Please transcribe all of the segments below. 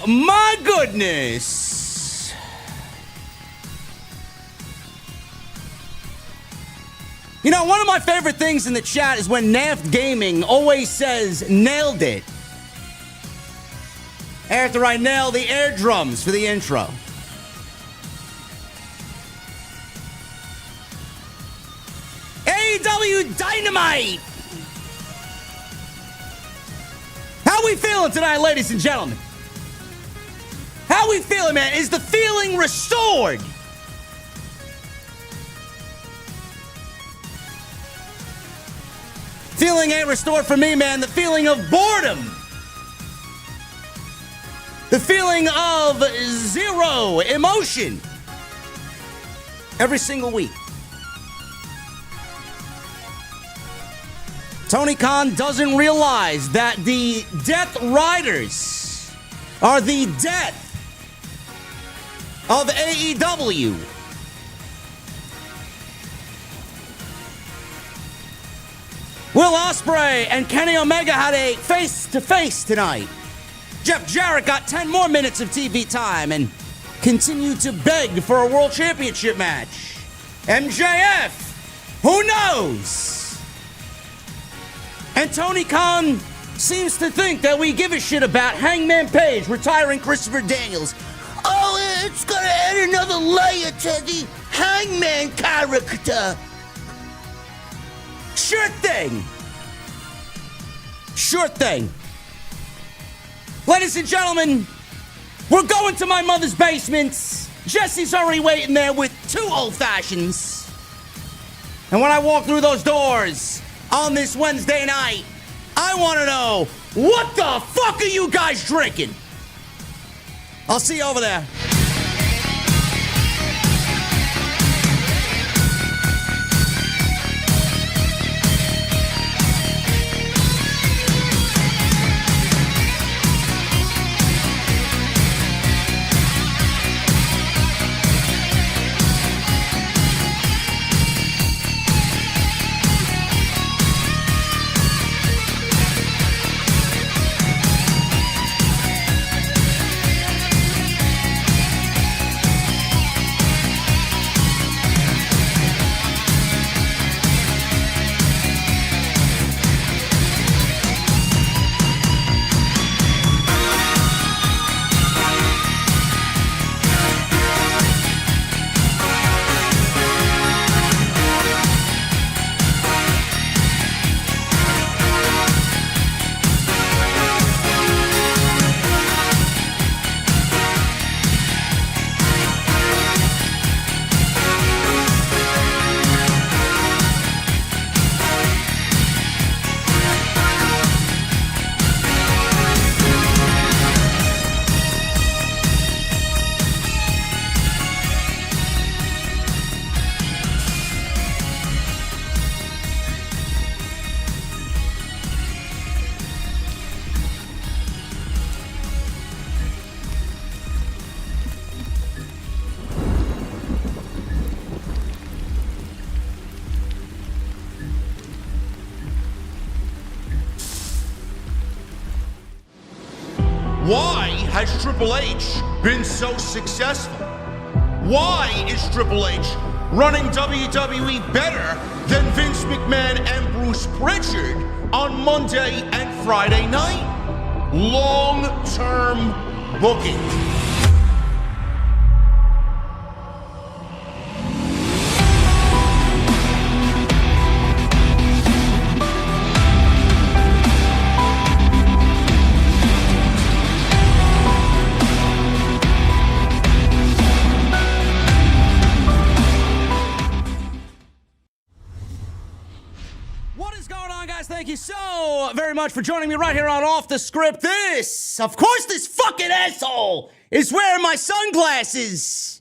Oh, my goodness. You know, one of my favorite things in the chat is when Naft Gaming always says, nailed it. After I nail the air drums for the intro. AEW Dynamite. How we feeling tonight, ladies and gentlemen? How we feeling, man? Is the feeling restored? Feeling ain't restored for me, man. The feeling of boredom. The feeling of zero emotion. Every single week. Tony Khan doesn't realize that the Death Riders are the death of AEW. Will Ospreay and Kenny Omega had a face-to-face tonight. Jeff Jarrett got 10 more minutes of TV time and continued to beg for a World Championship match. MJF, who knows? And Tony Khan seems to think that we give a shit about Hangman Page retiring Christopher Daniels. Oh, it's gonna add another layer to the Hangman character. Sure thing. Sure thing. Ladies and gentlemen, we're going to my mother's basement. Jesse's already waiting there with 2 old fashions. And when I walk through those doors on this Wednesday night, I want to know, what the fuck are you guys drinking? I'll see you over there. Why has Triple H been so successful? Why is Triple H running WWE better than Vince McMahon and Bruce Pritchard on Monday and Friday night? Long-term booking. Thank you so very much for joining me right here on Off the Script. This fucking asshole is wearing my sunglasses.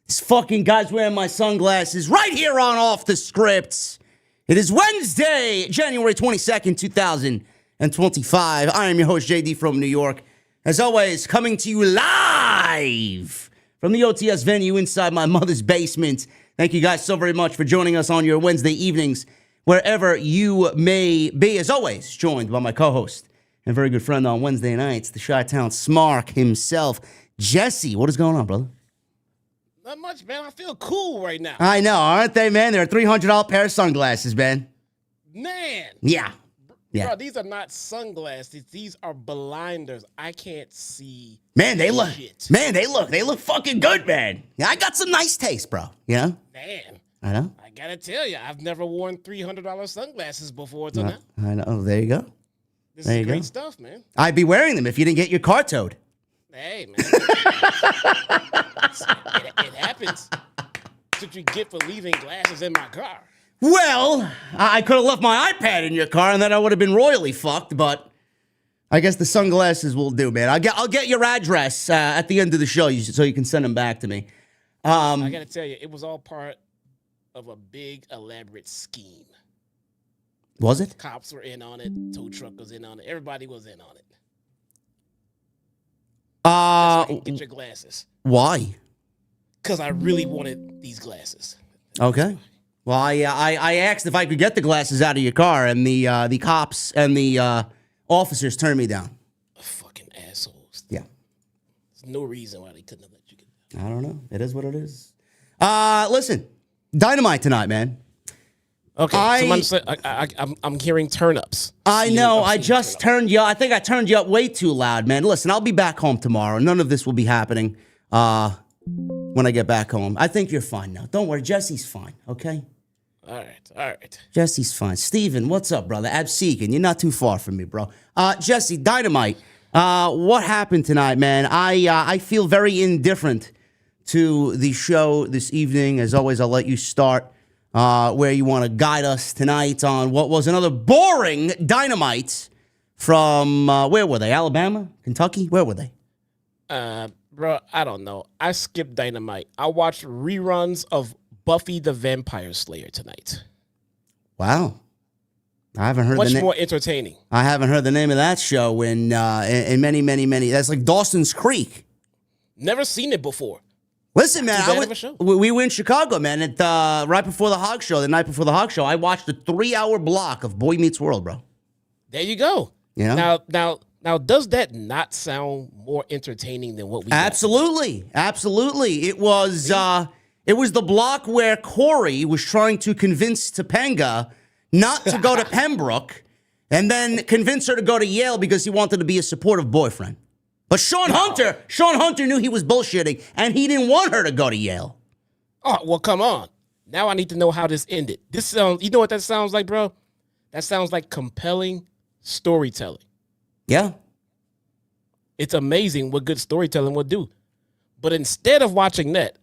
This fucking guy's wearing my sunglasses right here on Off the Script. It is Wednesday, January 22nd, 2025. I am your host, JD from New York. As always, coming to you live from the OTS venue inside my mother's basement. Thank you guys so very much for joining us on your Wednesday evenings, wherever you may be. As always, joined by my co-host, and very good friend on Wednesday nights, the Chi-Town Smark himself, Jesse. What is going on, brother? Not much, man. I feel cool right now. I know, aren't they, man? They're a $300 pair of sunglasses, man. Man. Yeah. Yeah. Bro, these are not sunglasses. These are blinders. I can't see. Man, they look. shit. Man, they look fucking good, man. I got some nice taste, bro. You know? Man. I know. I gotta tell you, I've never worn $300 sunglasses before till now. I know. Oh, there you go. This there is you great go. stuff, man. I'd be wearing them if you didn't get your car towed. Hey, man. it happens. That's what you get for leaving glasses in my car. Well, I could have left my iPad in your car, and then I would have been royally fucked. But I guess the sunglasses will do, man. I'll get your address at the end of the show, so you can send them back to me. I gotta tell you, it was all part of a big, elaborate scheme. Was it? Cops were in on it. Tow truck was in on it. Everybody was in on it. That's why you get your glasses. Why? Because I really wanted these glasses. Okay. Well, I asked if I could get the glasses out of your car, and the cops and the officers turned me down. Fucking assholes. Yeah. There's no reason why they couldn't have let you get that. I don't know. It is what it is. Listen, Dynamite tonight, man. Okay, I'm hearing turn-ups. I know. I just turned you. I think I turned you up way too loud, man. Listen, I'll be back home tomorrow. None of this will be happening when I get back home. I think you're fine now. Don't worry. Jesse's fine, okay? All right. Jesse's fine. Steven, what's up, brother? Abseeking. You're not too far from me, bro. Jesse, Dynamite. What happened tonight, man? I feel very indifferent to the show this evening. As always, I'll let you start where you want to guide us tonight on what was another boring Dynamite from, where were they? Alabama? Kentucky? Where were they? Bro, I don't know. I skipped Dynamite. I watched reruns of Buffy the Vampire Slayer tonight. Wow. I haven't heard much more entertaining. I haven't heard the name of that show in many. That's like Dawson's Creek. Never seen it before. Listen, man, we were in Chicago, man. Right before the Hog Show, the night before the Hog Show, I watched a 3-hour block of Boy Meets World, bro. There you go. Yeah. Now, does that not sound more entertaining than what we? Absolutely. It was the block where Corey was trying to convince Topanga not to go to Pembroke, and then convince her to go to Yale because he wanted to be a supportive boyfriend. But Sean Hunter knew he was bullshitting, and he didn't want her to go to Yale. Oh, well, come on. Now I need to know how this ended. You know what that sounds like, bro? That sounds like compelling storytelling. Yeah. It's amazing what good storytelling will do. But instead of watching that,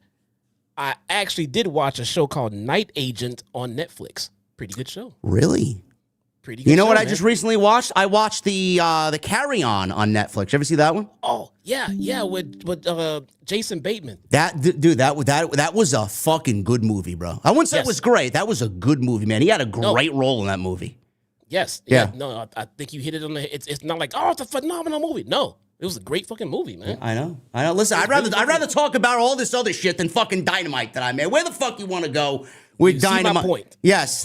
I actually did watch a show called Night Agent on Netflix. Pretty good show. Really? Pretty good. You know show, what man. I just recently watched? I watched the Carry On Netflix. You ever see that one? Oh yeah, with Jason Bateman. That was a fucking good movie, bro. I wouldn't say it was great. That was a good movie, man. He had a great role in that movie. Yes. Yeah. No, I think you hit it on the. It's not like it's a phenomenal movie. No, it was a great fucking movie, man. I know. Listen, I'd rather talk about all this other shit than fucking Dynamite tonight, man. Where the fuck you want to go with Dynamite? See my point. Yes,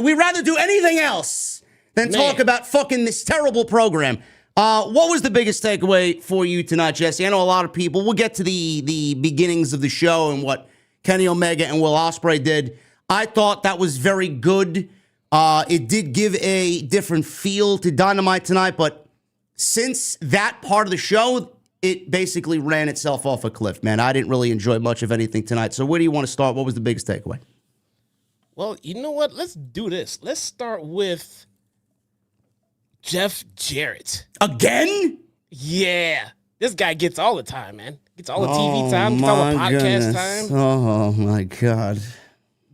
we'd rather do anything else than talk about fucking this terrible program. What was the biggest takeaway for you tonight, Jesse? I know a lot of people. We'll get to the beginnings of the show and what Kenny Omega and Will Ospreay did. I thought that was very good. It did give a different feel to Dynamite tonight, but since that part of the show, it basically ran itself off a cliff, man. I didn't really enjoy much of anything tonight. So where do you want to start? What was the biggest takeaway? Well, you know what? Let's do this. Let's start with Jeff Jarrett. Again? Yeah. This guy gets all the time, man. Gets all the TV time, gets all the podcast time. Oh, my God.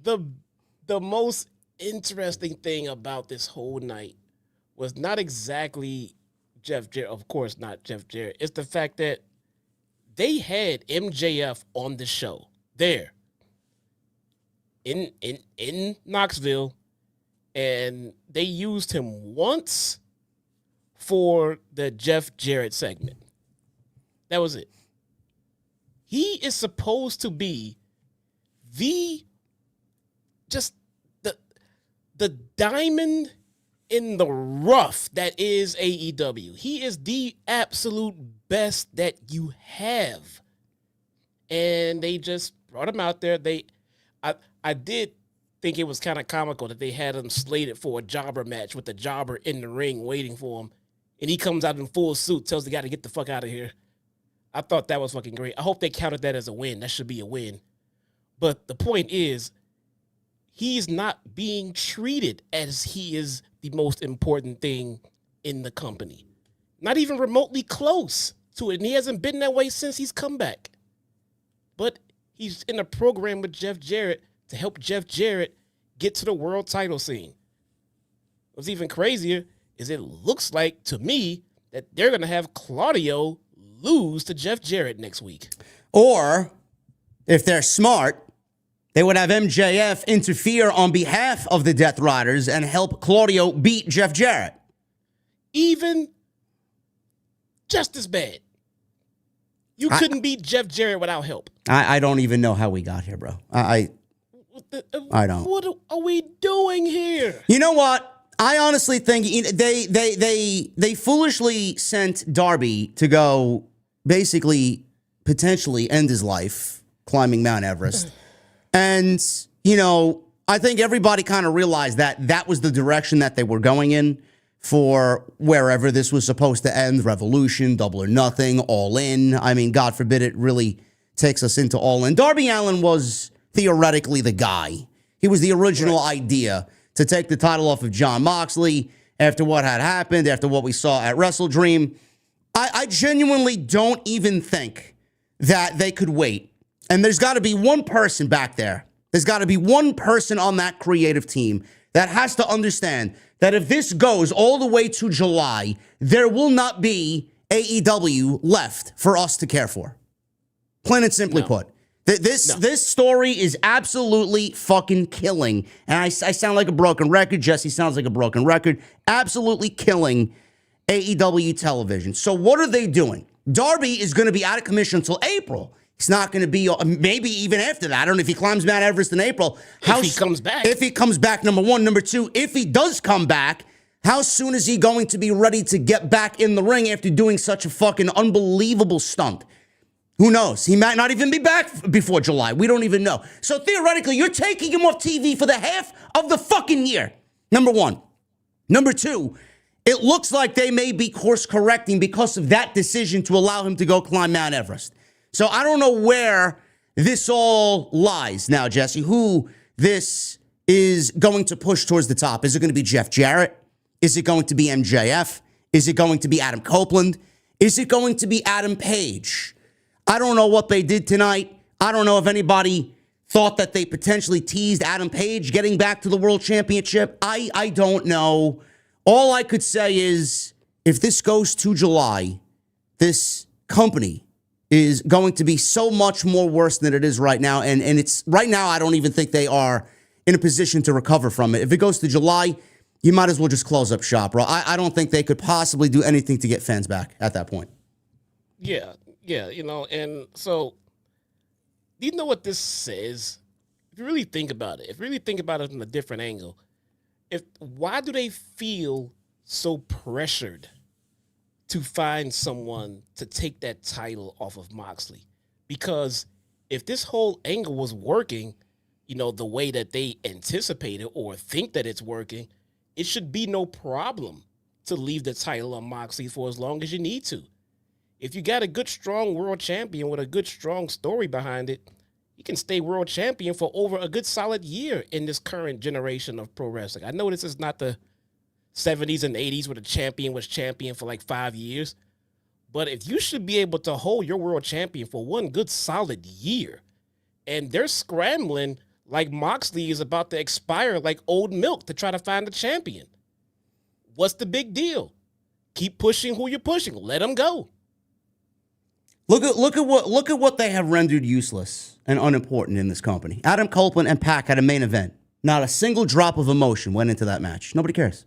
The most interesting thing about this whole night was not exactly Jeff Jarrett. Of course, not Jeff Jarrett. It's the fact that they had MJF on the show there in Knoxville, and they used him once for the Jeff Jarrett segment. That was it. He is supposed to be the diamond in the rough that is AEW. He is the absolute best that you have. And they just brought him out there. I did think it was kind of comical that they had him slated for a jobber match with the jobber in the ring waiting for him. And he comes out in full suit, tells the guy to get the fuck out of here. I thought that was fucking great. I hope they counted that as a win. That should be a win. But the point is, he's not being treated as he is the most important thing in the company. Not even remotely close to it. And he hasn't been that way since he's come back. But he's in a program with Jeff Jarrett to help Jeff Jarrett get to the world title scene. What's even crazier is it looks like, to me, that they're going to have Claudio lose to Jeff Jarrett next week. Or, if they're smart, they would have MJF interfere on behalf of the Death Riders and help Claudio beat Jeff Jarrett. Even just as bad. You couldn't beat Jeff Jarrett without help. I don't even know how we got here, bro. I don't. What are we doing here? You know what? I honestly think they foolishly sent Darby to go basically potentially end his life climbing Mount Everest. And, you know, I think everybody kind of realized that that was the direction that they were going in for wherever this was supposed to end. Revolution, Double or Nothing, All In. I mean, God forbid it really takes us into All In. Darby Allin was theoretically the guy. He was the original idea to take the title off of Jon Moxley after what had happened, after what we saw at Wrestle Dream. I genuinely don't even think that they could wait. And there's got to be one person back there. There's got to be one person on that creative team that has to understand that if this goes all the way to July, there will not be AEW left for us to care for. Plain and simply put. This story is absolutely fucking killing. And I sound like a broken record. Jesse sounds like a broken record. Absolutely killing AEW television. So what are they doing? Darby is going to be out of commission until April. He's not going to be, maybe even after that. I don't know if he climbs Mount Everest in April. If he comes back. If he comes back, number one. Number two, if he does come back, how soon is he going to be ready to get back in the ring after doing such a fucking unbelievable stunt? Who knows? He might not even be back before July. We don't even know. So theoretically, you're taking him off TV for the half of the fucking year. Number one. Number two, it looks like they may be course correcting because of that decision to allow him to go climb Mount Everest. So I don't know where this all lies now, Jesse, who this is going to push towards the top. Is it going to be Jeff Jarrett? Is it going to be MJF? Is it going to be Adam Copeland? Is it going to be Adam Page? I don't know what they did tonight. I don't know if anybody thought that they potentially teased Adam Page getting back to the World Championship. I don't know. All I could say is if this goes to July, this company is going to be so much more worse than it is right now. And it's right now, I don't even think they are in a position to recover from it. If it goes to July, you might as well just close up shop, bro. I don't think they could possibly do anything to get fans back at that point. Yeah, you know, and so, do you know what this says? If you really think about it, from a different angle, why do they feel so pressured to find someone to take that title off of Moxley? Because if this whole angle was working, you know, the way that they anticipated or think that it's working, it should be no problem to leave the title on Moxley for as long as you need to. If you got a good, strong world champion with a good, strong story behind it, you can stay world champion for over a good solid year in this current generation of pro wrestling. I know this is not the 70s and 80s where the champion was champion for like 5 years. But if you should be able to hold your world champion for one good solid year, and they're scrambling like Moxley is about to expire like old milk to try to find a champion, what's the big deal? Keep pushing who you're pushing. Let them go. Look at what they have rendered useless and unimportant in this company. Adam Copeland and Pac had a main event. Not a single drop of emotion went into that match. Nobody cares.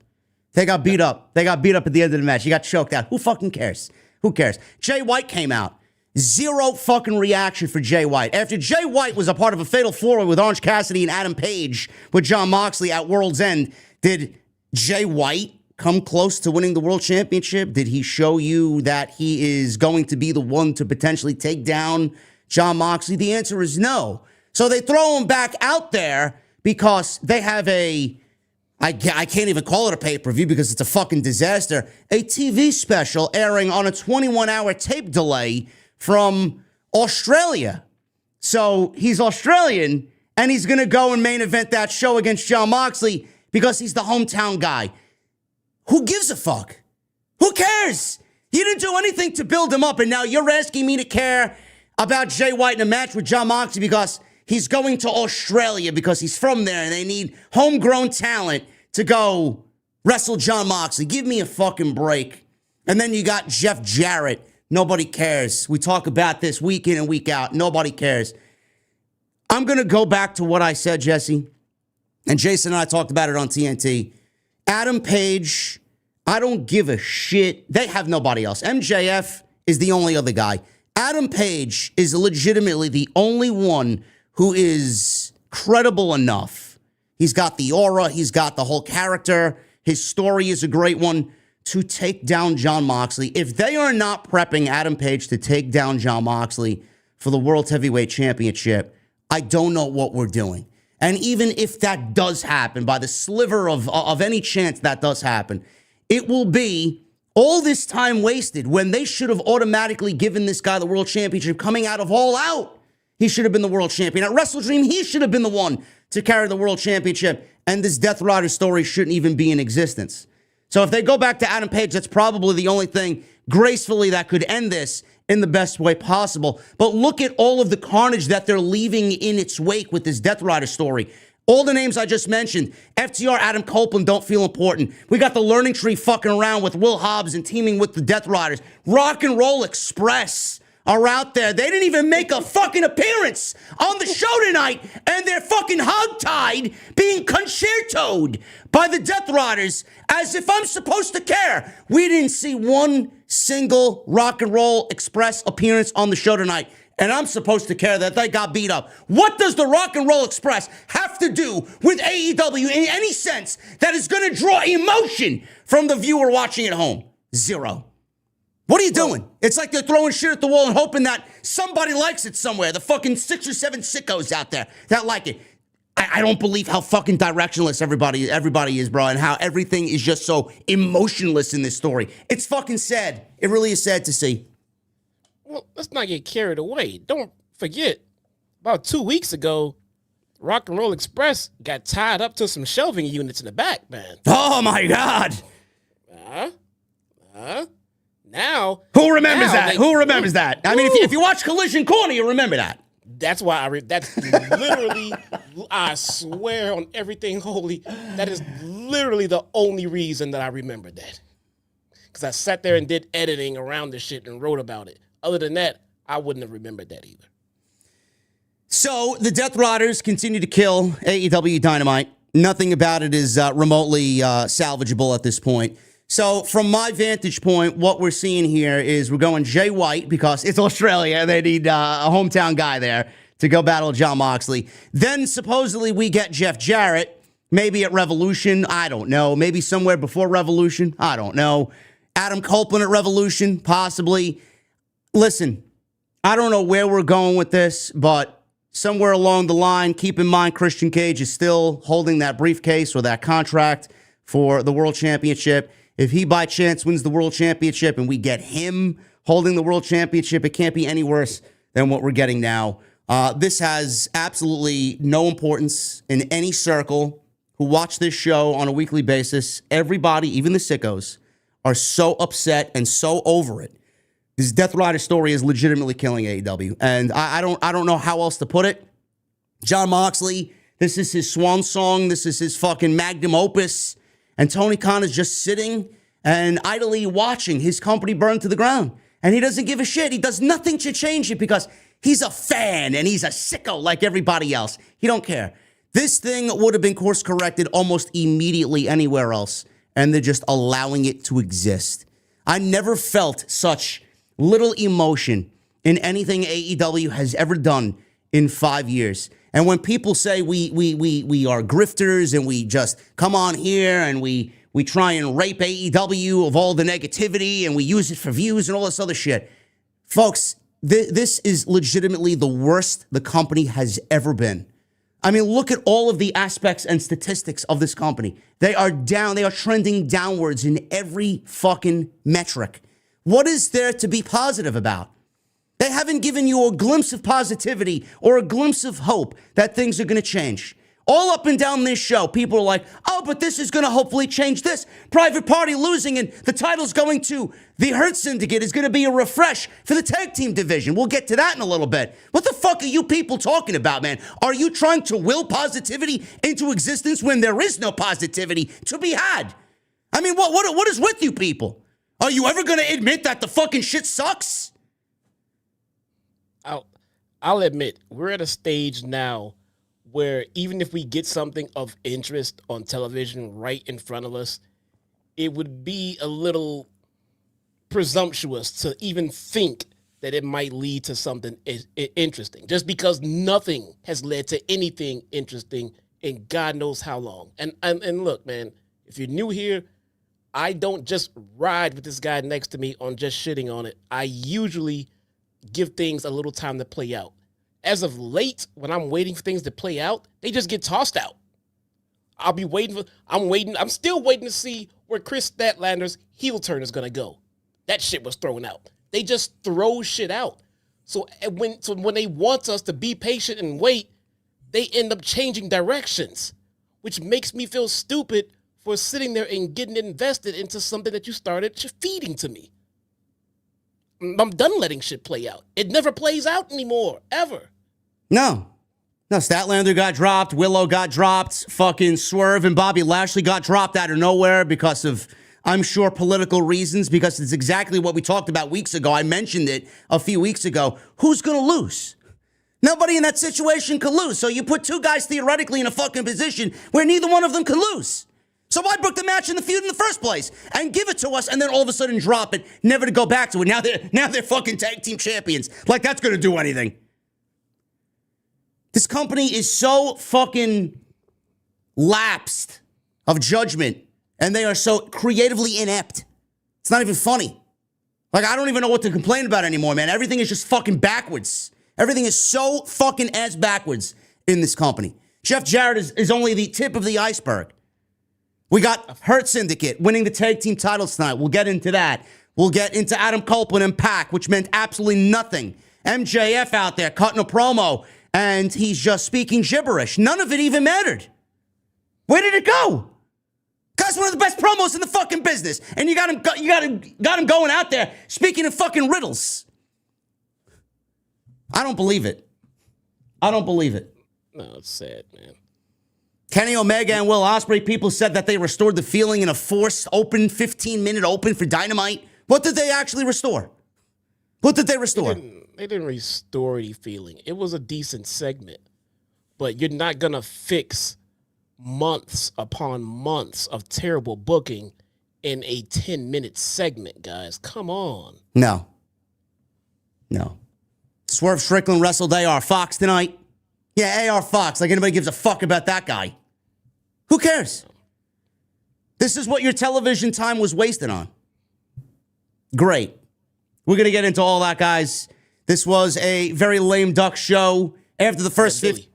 They got beat up. They got beat up at the end of the match. You got choked out. Who fucking cares? Who cares? Jay White came out. Zero fucking reaction for Jay White. After Jay White was a part of a fatal four-way with Orange Cassidy and Adam Page with Jon Moxley at World's End, did Jay White come close to winning the world championship? Did he show you that he is going to be the one to potentially take down Jon Moxley? The answer is no. So they throw him back out there because they have I can't even call it a pay-per-view because it's a fucking disaster, a TV special airing on a 21-hour tape delay from Australia. So he's Australian, and he's going to go and main event that show against Jon Moxley because he's the hometown guy. Who gives a fuck? Who cares? You didn't do anything to build him up, and now you're asking me to care about Jay White in a match with Jon Moxley because he's going to Australia because he's from there and they need homegrown talent to go wrestle Jon Moxley. Give me a fucking break. And then you got Jeff Jarrett. Nobody cares. We talk about this week in and week out. Nobody cares. I'm going to go back to what I said, Jesse. And Jason and I talked about it on TNT. Adam Page, I don't give a shit. They have nobody else. MJF is the only other guy. Adam Page is legitimately the only one who is credible enough. He's got the aura. He's got the whole character. His story is a great one to take down Jon Moxley. If they are not prepping Adam Page to take down Jon Moxley for the World Heavyweight Championship, I don't know what we're doing. And even if that does happen, by the sliver of any chance that does happen, it will be all this time wasted when they should have automatically given this guy the World Championship coming out of All Out. He should have been the World Champion. At Wrestle Dream, he should have been the one to carry the World Championship, and this Death Rider story shouldn't even be in existence. So if they go back to Adam Page, that's probably the only thing gracefully that could end this in the best way possible. But look at all of the carnage that they're leaving in its wake with this Death Rider story. All the names I just mentioned, FTR, Adam Copeland, don't feel important. We got the Learning Tree fucking around with Will Hobbs and teaming with the Death Riders. Rock and Roll Express are out there. They didn't even make a fucking appearance on the show tonight, and they're fucking hogtied being concertoed by the Death Riders as if I'm supposed to care. We didn't see one single Rock and Roll Express appearance on the show tonight, and I'm supposed to care that they got beat up. What does the Rock and Roll Express have to do with AEW in any sense that is going to draw emotion from the viewer watching at home? Zero. What are you doing? It's like they're throwing shit at the wall and hoping that somebody likes it somewhere. The fucking 6 or 7 sickos out there that like it. I don't believe how fucking directionless everybody is, bro, and how everything is just so emotionless in this story. It's fucking sad. It really is sad to see. Well, let's not get carried away. Don't forget, about 2 weeks ago, Rock and Roll Express got tied up to some shelving units in the back, man. Oh, my God. Now, who remembers that? Who remembers that? I mean, if you watch Collision Corner, you remember that. That's why that's literally, I swear on everything holy, that is literally the only reason that I remember that. Because I sat there and did editing around this shit and wrote about it. Other than that, I wouldn't have remembered that either. So the Death Riders continue to kill AEW Dynamite. Nothing about it is remotely salvageable at this point. So from my vantage point, what we're seeing here is we're going Jay White because it's Australia. They need a hometown guy there to go battle Jon Moxley. Then supposedly we get Jeff Jarrett, maybe at Revolution. I don't know. Maybe somewhere before Revolution. I don't know. Adam Copeland at Revolution, possibly. Listen, I don't know where we're going with this, but somewhere along the line, keep in mind Christian Cage is still holding that briefcase or that contract for the World Championship. If he by chance wins the World Championship and we get him holding the World Championship, it can't be any worse than what we're getting now. This has absolutely no importance in any circle who watch this show on a weekly basis. Everybody, even the sickos, are so upset and so over it. This Death Rider story is legitimately killing AEW, and I don't know how else to put it. Jon Moxley, this is his swan song. This is his fucking magnum opus. And Tony Khan is just sitting and idly watching his company burn to the ground. And he doesn't give a shit. He does nothing to change it because he's a fan and he's a sicko like everybody else. He don't care. This thing would have been course corrected almost immediately anywhere else. And they're just allowing it to exist. I never felt such little emotion in anything AEW has ever done in 5 years. And when people say we are grifters and we just come on here and we We try and rape AEW of all the negativity, and we use it for views and all this other shit. Folks, this is legitimately the worst the company has ever been. I mean, look at all of the aspects and statistics of this company. They are down. They are trending downwards in every fucking metric. What is there to be positive about? They haven't given you a glimpse of positivity or a glimpse of hope that things are going to change. All up and down this show, people are like, oh, but this is going to hopefully change this. Private Party losing and the title's going to the Hurt Syndicate is going to be a refresh for the tag team division. We'll get to that in a little bit. What the fuck are you people talking about, man? Are you trying to will positivity into existence when there is no positivity to be had? I mean, what is with you people? Are you ever going to admit that the fucking shit sucks? I'll admit, we're at a stage now where even if we get something of interest on television right in front of us, it would be a little presumptuous to even think that it might lead to something interesting, just because nothing has led to anything interesting in God knows how long. And look, man, if you're new here, I don't just ride with this guy next to me on just shitting on it. I usually give things a little time to play out. As of late, when I'm waiting for things to play out, they just get tossed out. I'm still waiting to see where Chris Statlander's heel turn is going to go. That shit was thrown out. They just throw shit out. So when they want us to be patient and wait, they end up changing directions, which makes me feel stupid for sitting there and getting invested into something that you started feeding to me. I'm done letting shit play out. It never plays out anymore, ever. No, Statlander got dropped. Willow got dropped. Fucking Swerve and Bobby Lashley got dropped out of nowhere because of, I'm sure, political reasons, because it's exactly what we talked about weeks ago. I mentioned it a few weeks ago. Who's going to lose? Nobody in that situation could lose. So you put two guys theoretically in a fucking position where neither one of them could lose. So why book the match in the feud in the first place and give it to us and then all of a sudden drop it, never to go back to it? Now they're fucking tag team champions. Like that's going to do anything. This company is so fucking lapsed of judgment, and they are so creatively inept. It's not even funny. Like, I don't even know what to complain about anymore, man. Everything is just fucking backwards. Everything is so fucking ass backwards in this company. Jeff Jarrett is only the tip of the iceberg. We got Hurt Syndicate winning the tag team titles tonight. We'll get into that. We'll get into Adam Copeland and Pac, which meant absolutely nothing. MJF out there cutting a promo, and he's just speaking gibberish. None of it even mattered. Where did it go? Guy's one of the best promos in the fucking business, and you got him going out there speaking in fucking riddles. I don't believe it. No, it's sad, man. Kenny Omega and Will Ospreay, people said that they restored the feeling in a forced open, 15-minute open for Dynamite. What did they actually restore? What did they restore? They didn't restore any feeling. It was a decent segment, but you're not going to fix months upon months of terrible booking in a 10-minute segment, guys. Come on. No. Swerve Strickland wrestled AR Fox tonight. Yeah, AR Fox. Like anybody gives a fuck about that guy. Who cares? This is what your television time was wasted on. Great. We're going to get into all that, guys. This was a very lame duck show. After the first 50.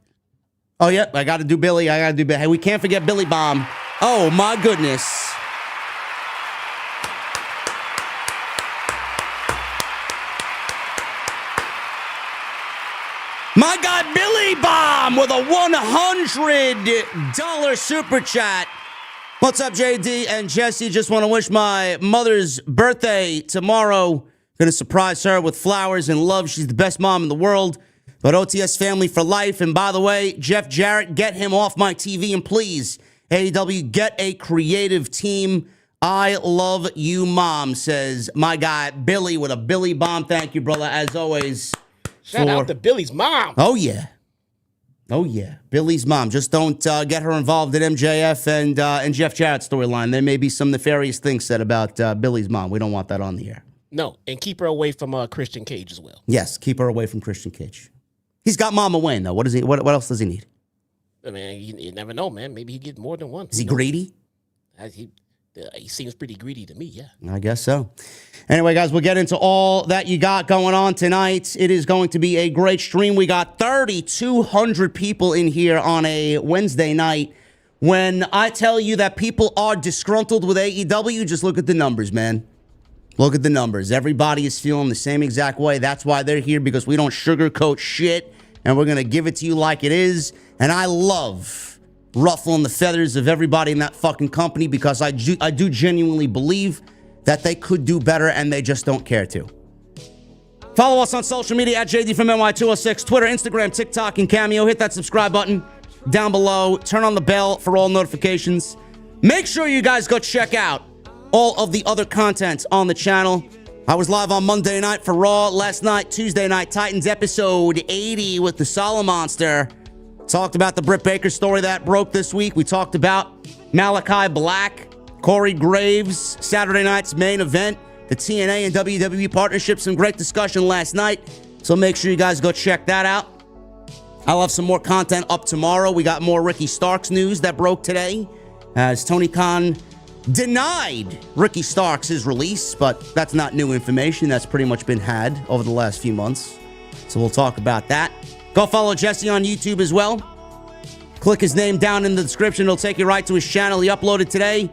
Oh, yep. I got to do Billy. Hey, we can't forget Billy Bomb. Oh, my goodness. My guy, Billy Bomb, with a $100 super chat. What's up, JD and Jesse? Just want to wish my mother's birthday tomorrow. Gonna surprise her with flowers and love. She's the best mom in the world. But OTS family for life. And by the way, Jeff Jarrett, get him off my TV. And please, AEW, get a creative team. I love you, Mom, says my guy, Billy, with a Billy Bomb. Thank you, brother, as always. Shout out to Billy's mom. Oh, yeah. Billy's mom. Just don't get her involved in MJF and Jeff Jarrett's storyline. There may be some nefarious things said about Billy's mom. We don't want that on the air. No, and keep her away from Christian Cage as well. Yes, keep her away from Christian Cage. He's got Mama Wayne, though. What else does he need? I mean, you never know, man. Maybe he get more than one. Is he greedy? He he seems pretty greedy to me, yeah. I guess so. Anyway, guys, we'll get into all that you got going on tonight. It is going to be a great stream. We got 3,200 people in here on a Wednesday night. When I tell you that people are disgruntled with AEW, just look at the numbers, man. Look at the numbers. Everybody is feeling the same exact way. That's why they're here, because we don't sugarcoat shit, and we're going to give it to you like it is. And I love ruffling the feathers of everybody in that fucking company, because I do genuinely believe that they could do better, and they just don't care to. Follow us on social media at JD from NY206, Twitter, Instagram, TikTok, and Cameo. Hit that subscribe button down below. Turn on the bell for all notifications. Make sure you guys go check out all of the other content on the channel. I was live on Monday night for Raw. Last night, Tuesday Night Titans, episode 80 with the Solid Monster. Talked about the Britt Baker story that broke this week. We talked about Malachi Black, Corey Graves, Saturday night's main event, the TNA and WWE partnership. Some great discussion last night, so make sure you guys go check that out. I'll have some more content up tomorrow. We got more Ricky Starks news that broke today, as Tony Khan denied Ricky Starks his release, but that's not new information. That's pretty much been had over the last few months, so we'll talk about that. Go follow Jesse on YouTube as well. Click his name down in the description. It'll take you right to his channel. He uploaded today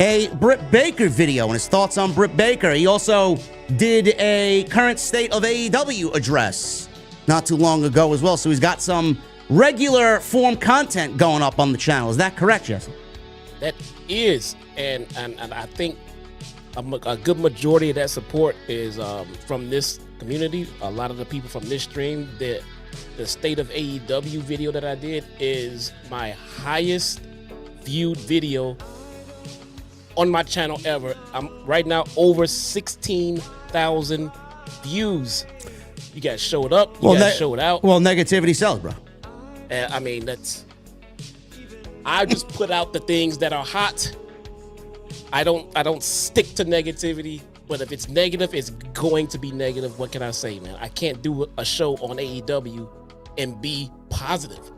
a Britt Baker video and his thoughts on Britt Baker. He also did a current state of AEW address not too long ago as well. So he's got some regular form content going up on the channel. Is that correct, Jesse? That is, and I think a good majority of that support is from this community. A lot of the people from this stream, the State of AEW video that I did is my highest viewed video on my channel ever. I'm right now over 16,000 views. You guys showed up. You guys showed out. Well, negativity sells, bro. I mean, I just put out the things that are hot. I don't stick to negativity, but if it's negative, it's going to be negative. What can I say, man? I can't do a show on AEW and be positive.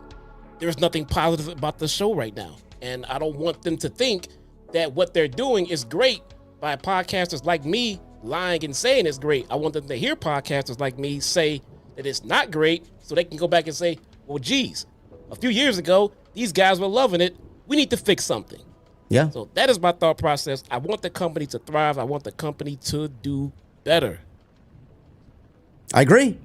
There's nothing positive about the show right now. And I don't want them to think that what they're doing is great by podcasters like me lying and saying it's great. I want them to hear podcasters like me say that it's not great, so they can go back and say, well, geez, a few years ago, these guys were loving it. We need to fix something. Yeah. So that is my thought process. I want the company to thrive. I want the company to do better. I agree.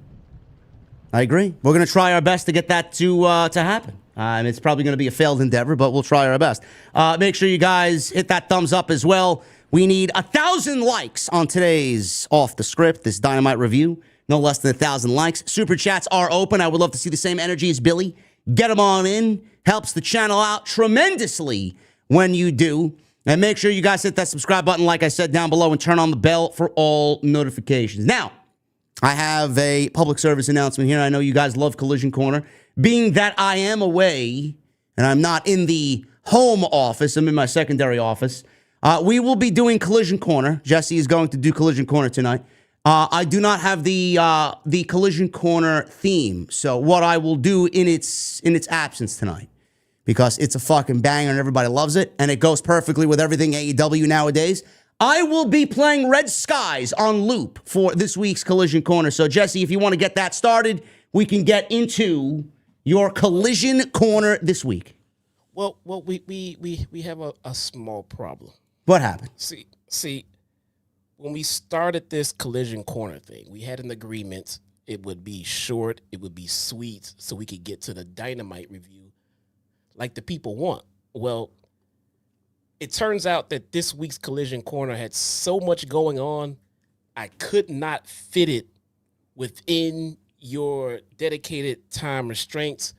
We're going to try our best to get that to happen. It's probably going to be a failed endeavor, but we'll try our best. Make sure you guys hit that thumbs up as well. We need 1,000 likes on today's Off the Script, this Dynamite review. No less than 1,000 likes. Super chats are open. I would love to see the same energy as Billy. Get them on in. Helps the channel out tremendously when you do. And make sure you guys hit that subscribe button, like I said, down below, and turn on the bell for all notifications. Now, I have a public service announcement here. I know you guys love Collision Corner. Being that I am away and I'm not in the home office, I'm in my secondary office, we will be doing Collision Corner. Jesse is going to do Collision Corner tonight. I do not have the Collision Corner theme. So what I will do in its absence tonight, because it's a fucking banger and everybody loves it, and it goes perfectly with everything AEW nowadays, I will be playing Red Skies on loop for this week's Collision Corner. So Jesse, if you want to get that started, we can get into your Collision Corner this week. Well, we have a small problem. What happened? See, when we started this Collision Corner thing, we had an agreement. It would be short, it would be sweet, so we could get to the Dynamite review like the people want. Well, it turns out that this week's Collision Corner had so much going on, I could not fit it within your dedicated time restraints.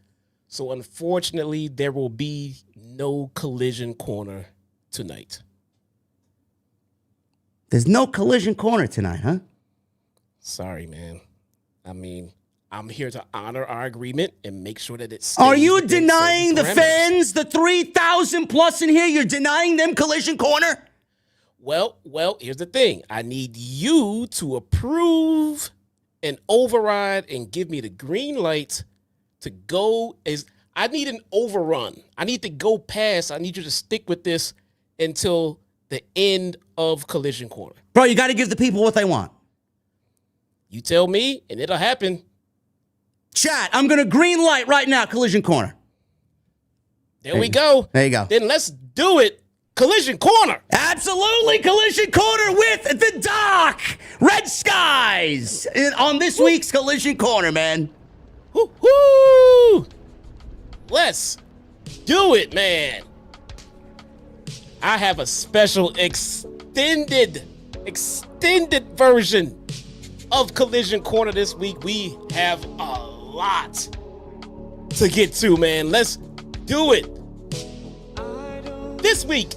So unfortunately, there will be no Collision Corner tonight. There's no Collision Corner tonight, huh? Sorry, man. I mean, I'm here to honor our agreement and make sure that it's. Are you denying the fans, the 3,000 plus in here? You're denying them Collision Corner? Well, here's the thing. I need you to approve and override and give me the green light to go. I need an overrun. I need to go past. I need you to stick with this until the end of Collision Corner. Bro, you got to give the people what they want. You tell me, and it'll happen. Chat, I'm going to green light right now, Collision Corner. There we go. There you go. Then let's do it. Collision Corner. Absolutely, Collision Corner with the Doc. Red Skies on this week's Collision Corner, man. Woo-hoo! Let's do it, man. I have a special extended version of Collision Corner this week. We have a lot to get to, man. Let's do it. This week,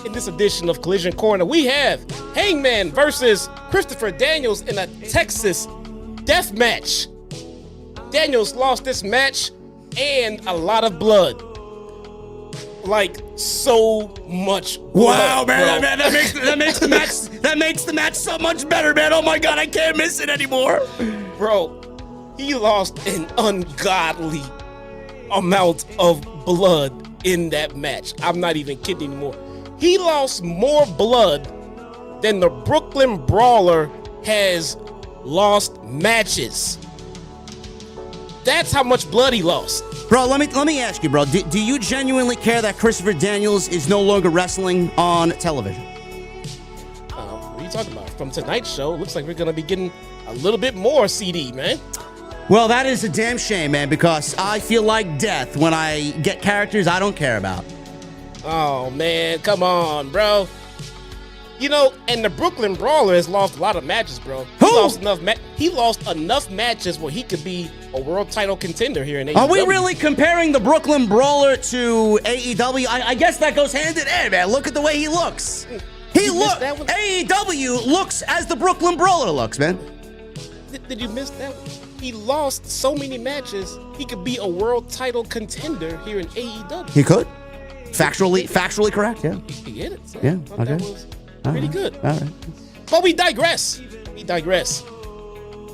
in this edition of Collision Corner, we have Hangman versus Christopher Daniels in a Texas death match. Daniels lost this match and a lot of blood. Like, so much blood. Wow, man, that makes the match so much better, man. Oh my God, I can't miss it anymore. Bro, he lost an ungodly amount of blood in that match. I'm not even kidding anymore. He lost more blood than the Brooklyn Brawler has lost matches. That's how much blood he lost. Bro, let me ask you, bro. Do you genuinely care that Christopher Daniels is no longer wrestling on television? What are you talking about? From tonight's show, looks like we're going to be getting a little bit more CD, man. Well, that is a damn shame, man, because I feel like death when I get characters I don't care about. Oh, man, come on, bro. You know, and the Brooklyn Brawler has lost a lot of matches, bro. Who? He lost enough matches where he could be a world title contender here in AEW. Are we really comparing the Brooklyn Brawler to AEW? I guess that goes hand in hand, man. Look at the way he looks. AEW looks as the Brooklyn Brawler looks, man. Did you miss that one? He lost so many matches, he could be a world title contender here in AEW. He could. Factually correct, yeah. He hit it. So yeah, okay. That was pretty good. All right. But we digress.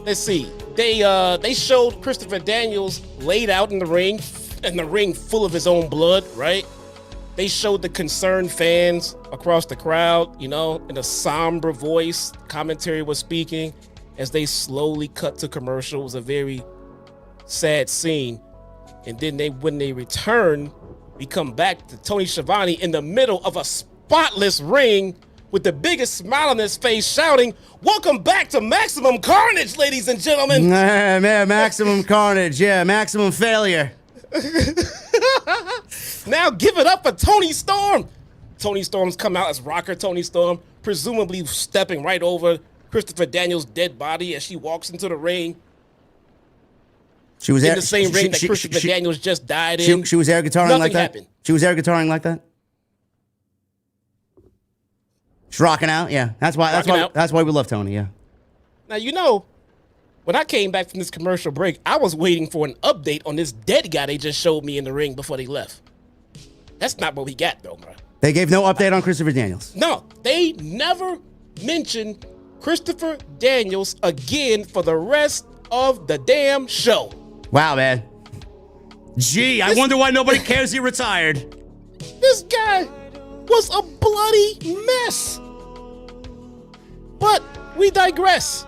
Let's see. They showed Christopher Daniels laid out in the ring full of his own blood, right? They showed the concerned fans across the crowd, you know, in a somber voice. Commentary was speaking as they slowly cut to commercial. It was a very sad scene. And then when they return, we come back to Tony Schiavone in the middle of a spotless ring with the biggest smile on his face shouting, "Welcome back to Maximum Carnage, ladies and gentlemen." Man, Maximum Carnage, yeah, maximum failure. Now give it up for Tony Storm. Tony Storm's come out as Rocker Tony Storm, presumably stepping right over Christopher Daniels' dead body as she walks into the ring. She was in the same ring that Christopher Daniels just died in. She was air guitaring Nothing like that? happened. She was air guitaring like that? She's rocking out, yeah. That's why we love Tony, yeah. Now, you know, when I came back from this commercial break, I was waiting for an update on this dead guy they just showed me in the ring before they left. That's not what we got, though, bro. They gave no update on Christopher Daniels. No, they never mentioned Christopher Daniels again for the rest of the damn show. Wow, man. Gee, I wonder why nobody cares he retired. This guy was a bloody mess. But we digress.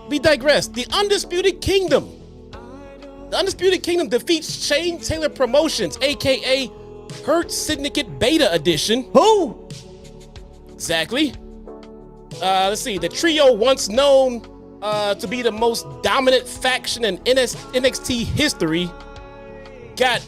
The Undisputed Kingdom. The Undisputed Kingdom defeats Shane Taylor Promotions, a.k.a. Hurt Syndicate Beta Edition. Who? Exactly. Let's see. The trio, once known to be the most dominant faction in NXT history, got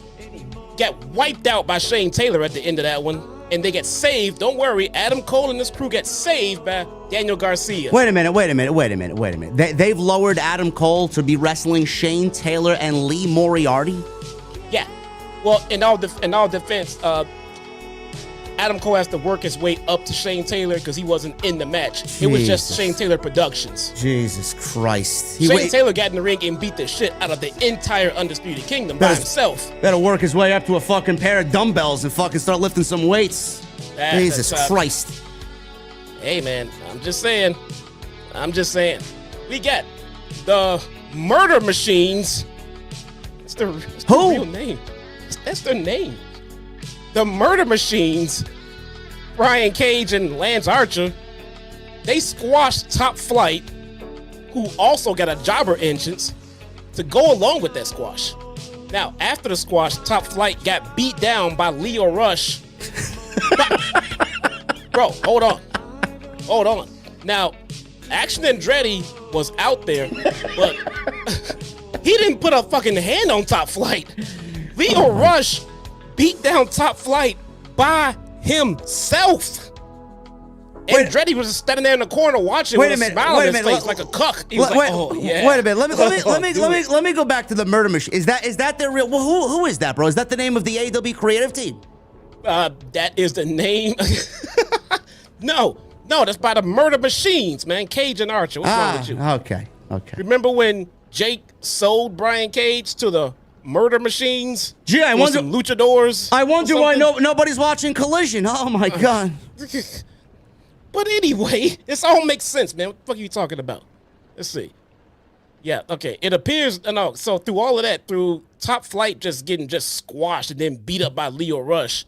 wiped out by Shane Taylor at the end of that one, and they get saved. Don't worry, Adam Cole and his crew get saved by Daniel Garcia. Wait a minute. They've lowered Adam Cole to be wrestling Shane Taylor and Lee Moriarty? Yeah. Well, in all defense, Adam Cole has to work his way up to Shane Taylor because he wasn't in the match. Jesus. It was just Shane Taylor Productions. Jesus Christ. Shane Taylor got in the ring and beat the shit out of the entire Undisputed Kingdom by himself. Better work his way up to a fucking pair of dumbbells and fucking start lifting some weights. Jesus Christ. Hey, man, I'm just saying. We got the Murder Machines. That's their real name. That's their name. The Murder Machines Brian Cage and Lance Archer, they squashed Top Flight, who also got a jobber entrance, to go along with that squash. Now, after the squash, Top Flight got beat down by Leo Rush. Bro, hold on. Now, Action Andretti was out there, but he didn't put a fucking hand on Top Flight. Leo Rush beat down Top Flight by himself. Andretti was just standing there in the corner watching with a smile on his face like a cuck. He was like, oh, yeah. Wait a minute. Let me go back to the Murder Machine. Is that their real? Well, who is that, bro? Is that the name of the AEW creative team? That is the name. No, that's by the Murder Machines, man. Cage and Archer. What's wrong with you? Okay. Remember when Jake sold Brian Cage to the Murder Machines? Gee, I wonder. Some luchadors. I wonder why nobody's watching Collision. Oh my god. But anyway, this all makes sense, man. What the fuck are you talking about? Let's see. Yeah, okay. It appears, so through all of that, through Top Flight just getting squashed and then beat up by Leo Rush,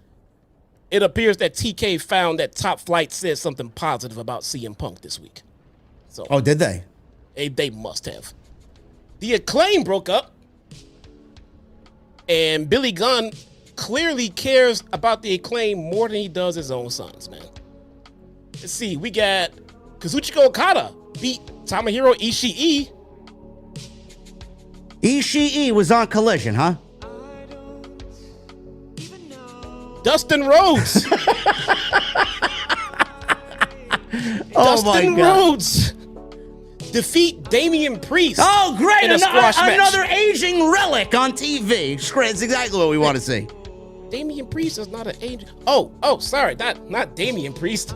it appears that TK found that Top Flight said something positive about CM Punk this week. So, oh, did they? They must have. The Acclaim broke up, and Billy Gunn clearly cares about the Acclaim more than he does his own sons, man. Let's see, we got Kazuchika Okada beat Tomohiro Ishii. Ishii was on Collision, huh? Dustin Rhodes. Dustin Rhodes defeat Damian Priest. Oh, great! In a squash match. Another aging relic on TV. That's exactly what we want to see. Damian Priest is not an aging. Oh, sorry, not Damian Priest.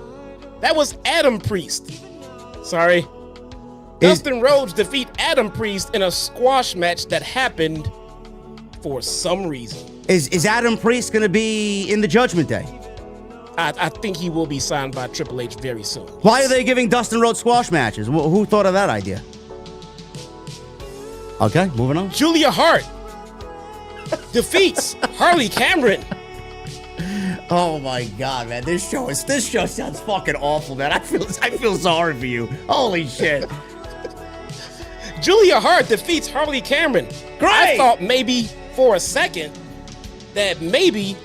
That was Adam Priest. Sorry. Dustin Rhodes defeat Adam Priest in a squash match that happened for some reason. Is Adam Priest going to be in the Judgment Day? I think he will be signed by Triple H very soon. Why are they giving Dustin Rhodes squash matches? Who thought of that idea? Okay, moving on. Julia Hart defeats Harley Cameron. Oh my god, man! This show sounds fucking awful, man. I feel sorry for you. Holy shit! Julia Hart defeats Harley Cameron. Great! I thought maybe for a second that maybe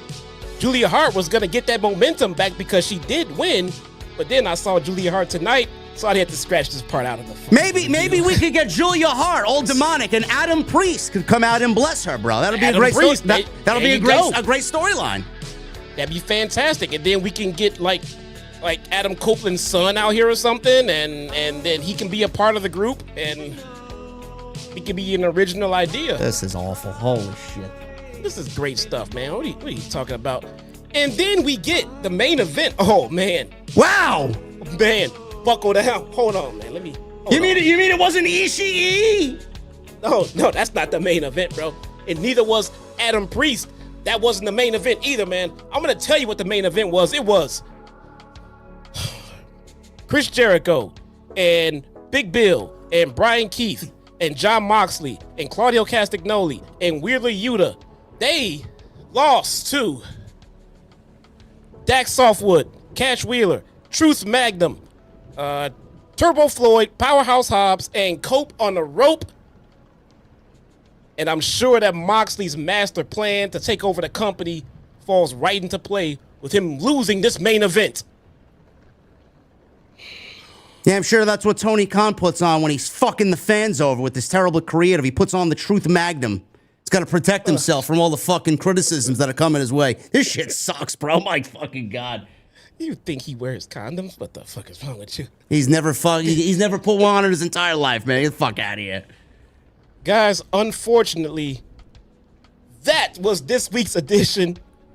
Julia Hart was gonna get that momentum back because she did win, but then I saw Julia Hart tonight, so I had to scratch this part out of the. Maybe we could get Julia Hart, all demonic, and Adam Priest could come out and bless her, bro. That'll be a great story. That'll be a great storyline. That'd be fantastic, and then we can get like Adam Copeland's son out here or something, and then he can be a part of the group, and it can be an original idea. This is awful. Holy shit. This is great stuff, man. What are you talking about? And then we get the main event. Oh man! Wow! Man, buckle down. Hold on, man. You mean it wasn't Ishii? No, that's not the main event, bro. And neither was Adam Priest. That wasn't the main event either, man. I'm gonna tell you what the main event was. It was Chris Jericho and Big Bill and Brian Keith and Jon Moxley and Claudio Castagnoli and Wheeler Yuta. They lost to Dax Softwood, Cash Wheeler, Truth Magnum, Turbo Floyd, Powerhouse Hobbs, and Cope on the rope. And I'm sure that Moxley's master plan to take over the company falls right into play with him losing this main event. Yeah, I'm sure that's what Tony Khan puts on when he's fucking the fans over with this terrible creative. He puts on the Truth Magnum. He's got to protect himself from all the fucking criticisms that are coming his way. This shit sucks, bro. My fucking God. You think he wears condoms? What the fuck is wrong with you? He's never put one on in his entire life, man. Get the fuck out of here. Guys, unfortunately, that was this week's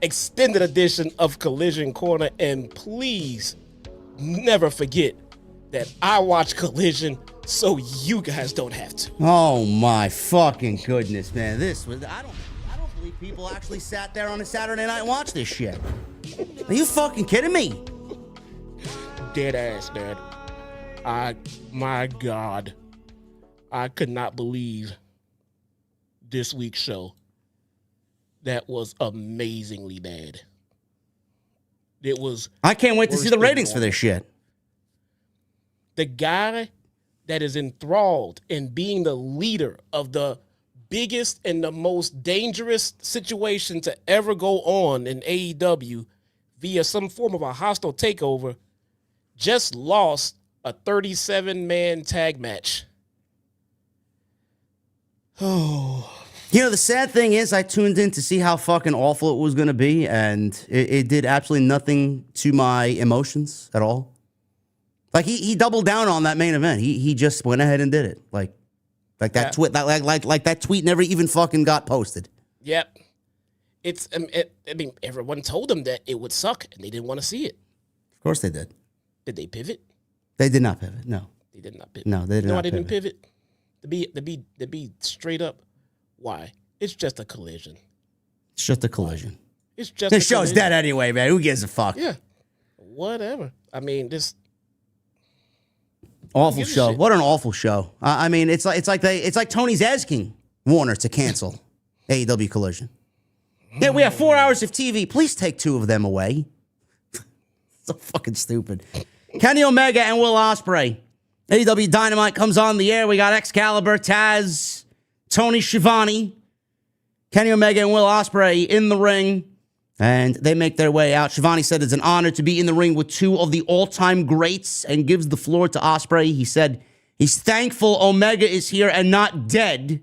extended edition of Collision Corner. And please never forget that I watch Collision so you guys don't have to. Oh my fucking goodness, man. I don't believe people actually sat there on a Saturday night and watched this shit. Are you fucking kidding me? Dead ass, Dad. My God. I could not believe this week's show. That was amazingly bad. It was. I can't wait to see the worse ratings than for this shit. The guy that is enthralled in being the leader of the biggest and the most dangerous situation to ever go on in AEW via some form of a hostile takeover just lost a 37-man tag match. Oh. You know, the sad thing is I tuned in to see how fucking awful it was going to be, and it did absolutely nothing to my emotions at all. Like, he doubled down on that main event. He just went ahead and did it. Like that tweet, like that tweet never even fucking got posted. Yep. I mean, everyone told them that it would suck, and they didn't want to see it. Of course they did. Did they pivot? They did not pivot. No. They did not pivot. No, they did not. No, they didn't pivot. To be straight up, why? It's just a collision. It's just a collision. It's just. This show's dead anyway, man. Who gives a fuck? Yeah. Whatever. I mean, this. Awful show. What an awful show. I mean, it's like Tony's asking Warner to cancel AEW Collision. Yeah, we have 4 hours of TV. Please take 2 of them away. So fucking stupid. Kenny Omega and Will Ospreay. AEW Dynamite comes on the air. We got Excalibur, Taz, Tony Schiavone, Kenny Omega and Will Ospreay in the ring. And they make their way out. Schiavone said it's an honor to be in the ring with 2 of the all-time greats and gives the floor to Ospreay. He said he's thankful Omega is here and not dead.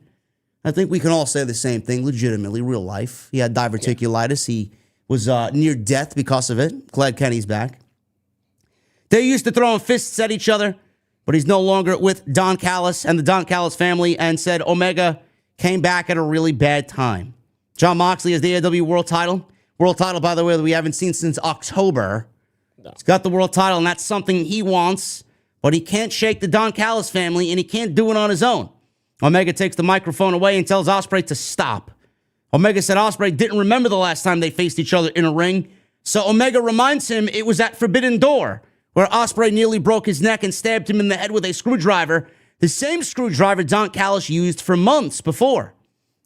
I think we can all say the same thing, legitimately, real life. He had diverticulitis. He was near death because of it. Glad Kenny's back. They used to throwing fists at each other, but he's no longer with Don Callis and the Don Callis family, and said Omega came back at a really bad time. Jon Moxley has the AEW World Title. World title, by the way, that we haven't seen since October. No. He's got the world title, and that's something he wants, but he can't shake the Don Callis family, and he can't do it on his own. Omega takes the microphone away and tells Ospreay to stop. Omega said Ospreay didn't remember the last time they faced each other in a ring, so Omega reminds him it was at Forbidden Door, where Ospreay nearly broke his neck and stabbed him in the head with a screwdriver, the same screwdriver Don Callis used for months before.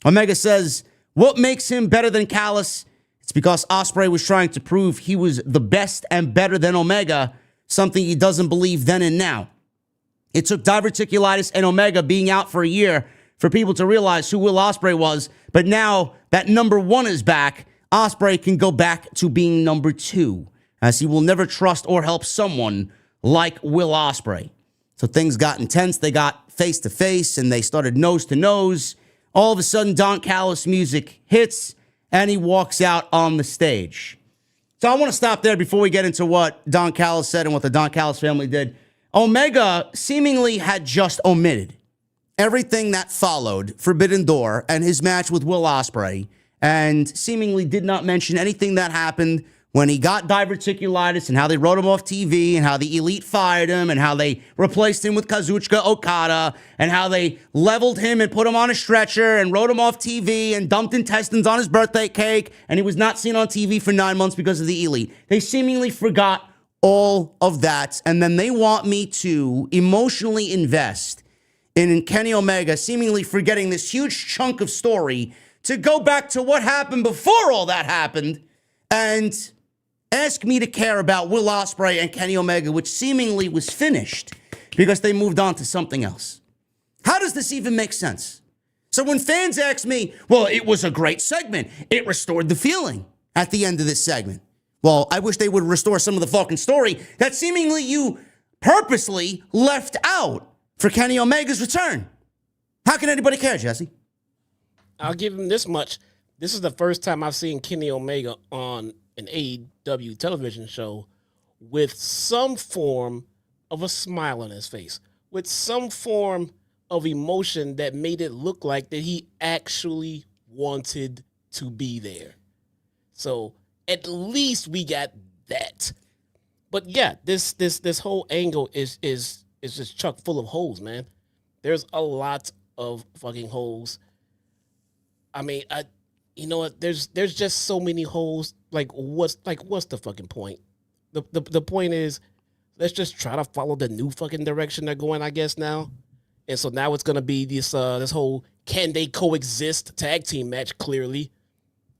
Omega says, what makes him better than Callis? It's because Ospreay was trying to prove he was the best and better than Omega, something he doesn't believe then and now. It took diverticulitis and Omega being out for a year for people to realize who Will Ospreay was, but now that number 1 is back, Ospreay can go back to being number 2, as he will never trust or help someone like Will Ospreay. So things got intense. They got face-to-face, and they started nose-to-nose. All of a sudden, Don Callis music hits, and he walks out on the stage. So I want to stop there before we get into what Don Callis said and what the Don Callis family did. Omega seemingly had just omitted everything that followed Forbidden Door and his match with Will Ospreay, and seemingly did not mention anything that happened when he got diverticulitis and how they wrote him off TV and how the Elite fired him and how they replaced him with Kazuchika Okada and how they leveled him and put him on a stretcher and wrote him off TV and dumped intestines on his birthday cake, and he was not seen on TV for 9 months because of the Elite. They seemingly forgot all of that, and then they want me to emotionally invest in Kenny Omega, seemingly forgetting this huge chunk of story, to go back to what happened before all that happened and ask me to care about Will Ospreay and Kenny Omega, which seemingly was finished because they moved on to something else. How does this even make sense? So when fans ask me, well, it was a great segment. It restored the feeling at the end of this segment. Well, I wish they would restore some of the fucking story that seemingly you purposely left out for Kenny Omega's return. How can anybody care, Jesse? I'll give him this much. This is the first time I've seen Kenny Omega on an AEW television show with some form of a smile on his face, with some form of emotion that made it look like that he actually wanted to be there. So at least we got that. But yeah, this whole angle is just chock full of holes, man. There's a lot of fucking holes. I mean, you know what? There's just so many holes. What's the fucking point? The point is, let's just try to follow the new fucking direction they're going, I guess, now. And so now it's gonna be this whole can they coexist tag team match, clearly.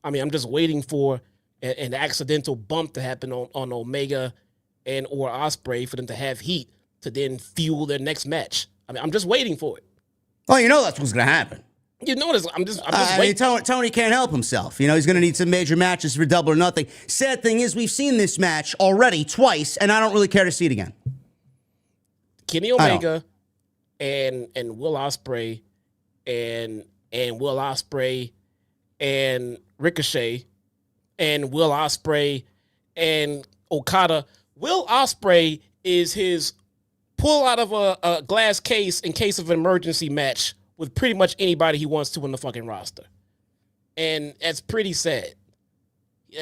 I mean, I'm just waiting for an accidental bump to happen on Omega and or Ospreay for them to have heat to then fuel their next match. I mean, I'm just waiting for it. Oh, you know that's what's going to happen. You know this. I'm just I waiting. mean, Tony can't help himself. You know, he's going to need some major matches for Double or Nothing. Sad thing is, we've seen this match already twice, and I don't really care to see it again. Kenny Omega and Will Ospreay and Will Ospreay and Ricochet and Will Ospreay and Okada. Will Ospreay is his pull out of a glass case in case of an emergency match with pretty much anybody he wants to in the fucking roster. And that's pretty sad.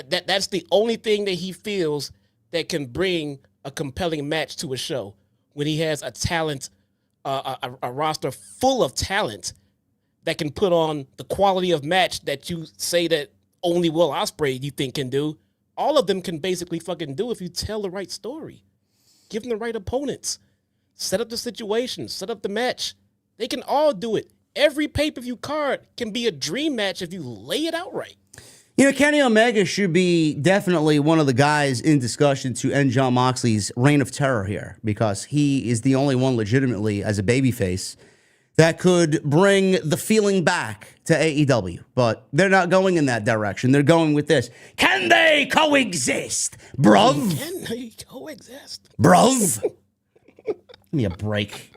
That's the only thing that he feels that can bring a compelling match to a show when he has a talent, a roster full of talent that can put on the quality of match that you say that only Will Ospreay you think can do. All of them can basically fucking do if you tell the right story. Give them the right opponents. Set up the situation. Set up the match. They can all do it. Every pay-per-view card can be a dream match if you lay it out right. You know, Kenny Omega should be definitely one of the guys in discussion to end Jon Moxley's reign of terror here, because he is the only one legitimately as a babyface that could bring the feeling back to AEW. But they're not going in that direction. They're going with this. Can they coexist, bruv? Can they coexist? Bruv? Give me a break.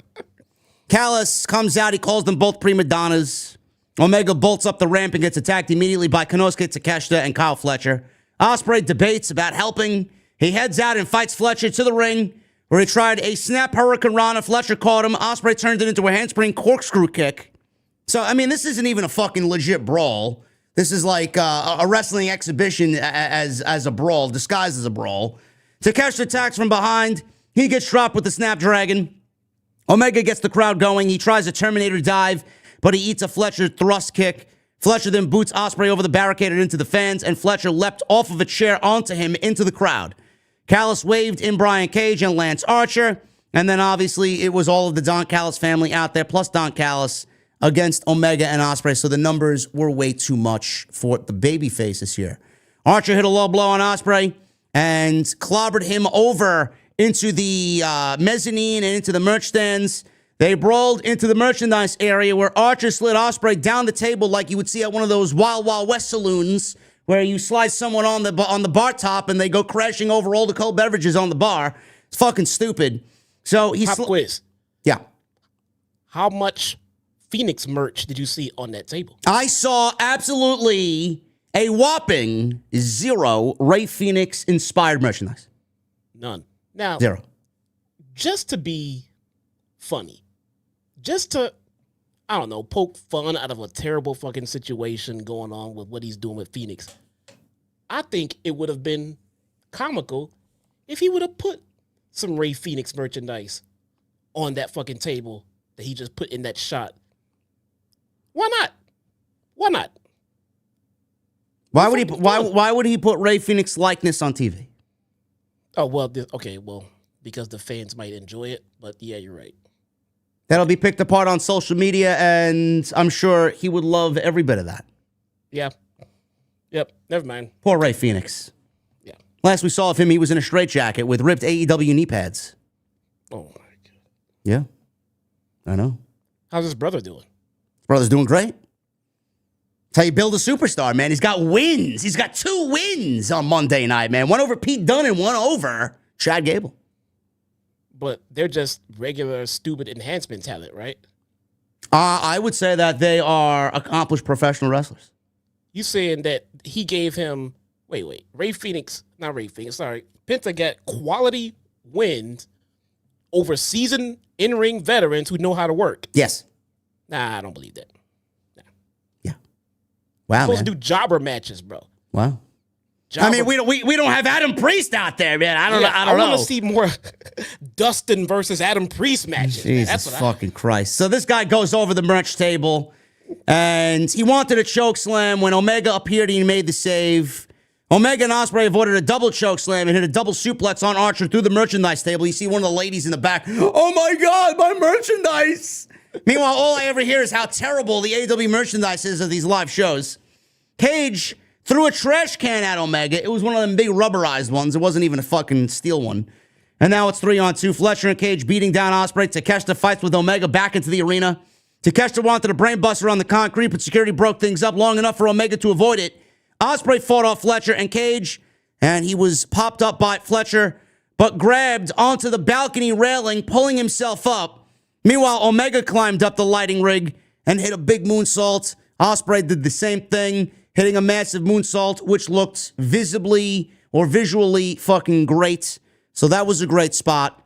Callis comes out. He calls them both prima donnas. Omega bolts up the ramp and gets attacked immediately by Konosuke Takeshita and Kyle Fletcher. Ospreay debates about helping. He heads out and fights Fletcher to the ring, where he tried a snap Hurricane Rana. Fletcher caught him. Ospreay turned it into a handspring corkscrew kick. So, I mean, this isn't even a fucking legit brawl. This is like a wrestling exhibition as a brawl, disguised as a brawl. Takeshita attacks from behind. He gets dropped with the Snapdragon. Omega gets the crowd going. He tries a Terminator dive, but he eats a Fletcher thrust kick. Fletcher then boots Ospreay over the barricade and into the fans, and Fletcher leapt off of a chair onto him into the crowd. Callis waved in Brian Cage and Lance Archer, and then obviously it was all of the Don Callis family out there, plus Don Callis against Omega and Ospreay, so the numbers were way too much for the baby faces here. Archer hit a low blow on Ospreay and clobbered him over into the mezzanine and into the merch stands. They brawled into the merchandise area where Archer slid Ospreay down the table like you would see at one of those Wild Wild West saloons where you slide someone on the bar top and they go crashing over all the cold beverages on the bar. It's fucking stupid. So he Pop quiz. Yeah. How much Phoenix merch did you see on that table? I saw absolutely a whopping 0 Ray Phoenix inspired merchandise. None. Now, 0. Just to be funny, just to, I don't know, poke fun out of a terrible fucking situation going on with what he's doing with Phoenix, I think it would have been comical if he would have put some Ray Phoenix merchandise on that fucking table that he just put in that shot. Why not? Why not? Why would he put Ray Phoenix likeness on TV? Oh, well, okay, well, because the fans might enjoy it, but yeah, you're right. That'll be picked apart on social media, and I'm sure he would love every bit of that. Yeah. Yep, never mind. Poor Ray Phoenix. Yeah. Last we saw of him, he was in a straitjacket with ripped AEW knee pads. Oh, my God. Yeah, I know. How's his brother doing? His brother's doing great. That's how you build a superstar, man. He's got wins. He's got 2 wins on Monday night, man. One over Pete Dunne and one over Chad Gable. But they're just regular, stupid enhancement talent, right? I would say that they are accomplished professional wrestlers. You saying that he gave him, wait, Ray Phoenix, not Ray Phoenix, sorry. Penta got quality wins over seasoned in-ring veterans who know how to work. Yes. Nah, I don't believe that. Nah. Yeah. Wow, Supposed man. to do jobber matches, bro. Wow. Jobber. I mean, we don't have Adam Priest out there, man. I don't know. I want to see more Dustin versus Adam Priest matches. Jesus That's what fucking Christ. So this guy goes over the merch table, and he wanted a choke slam when Omega appeared and he made the save. Omega and Ospreay avoided a double choke slam and hit a double suplex on Archer through the merchandise table. You see one of the ladies in the back. Oh my God, my merchandise. Meanwhile, all I ever hear is how terrible the AEW merchandise is of these live shows. Cage threw a trash can at Omega. It was one of them big rubberized ones. It wasn't even a fucking steel one. And now it's 3-on-2. Fletcher and Cage beating down Ospreay. Takeshita fights with Omega back into the arena. Takeshita wanted a brainbuster on the concrete, but security broke things up long enough for Omega to avoid it. Ospreay fought off Fletcher and Cage, and he was popped up by Fletcher, but grabbed onto the balcony railing, pulling himself up. Meanwhile, Omega climbed up the lighting rig and hit a big moonsault. Ospreay did the same thing, hitting a massive moonsault, which looked visibly or visually fucking great. So that was a great spot.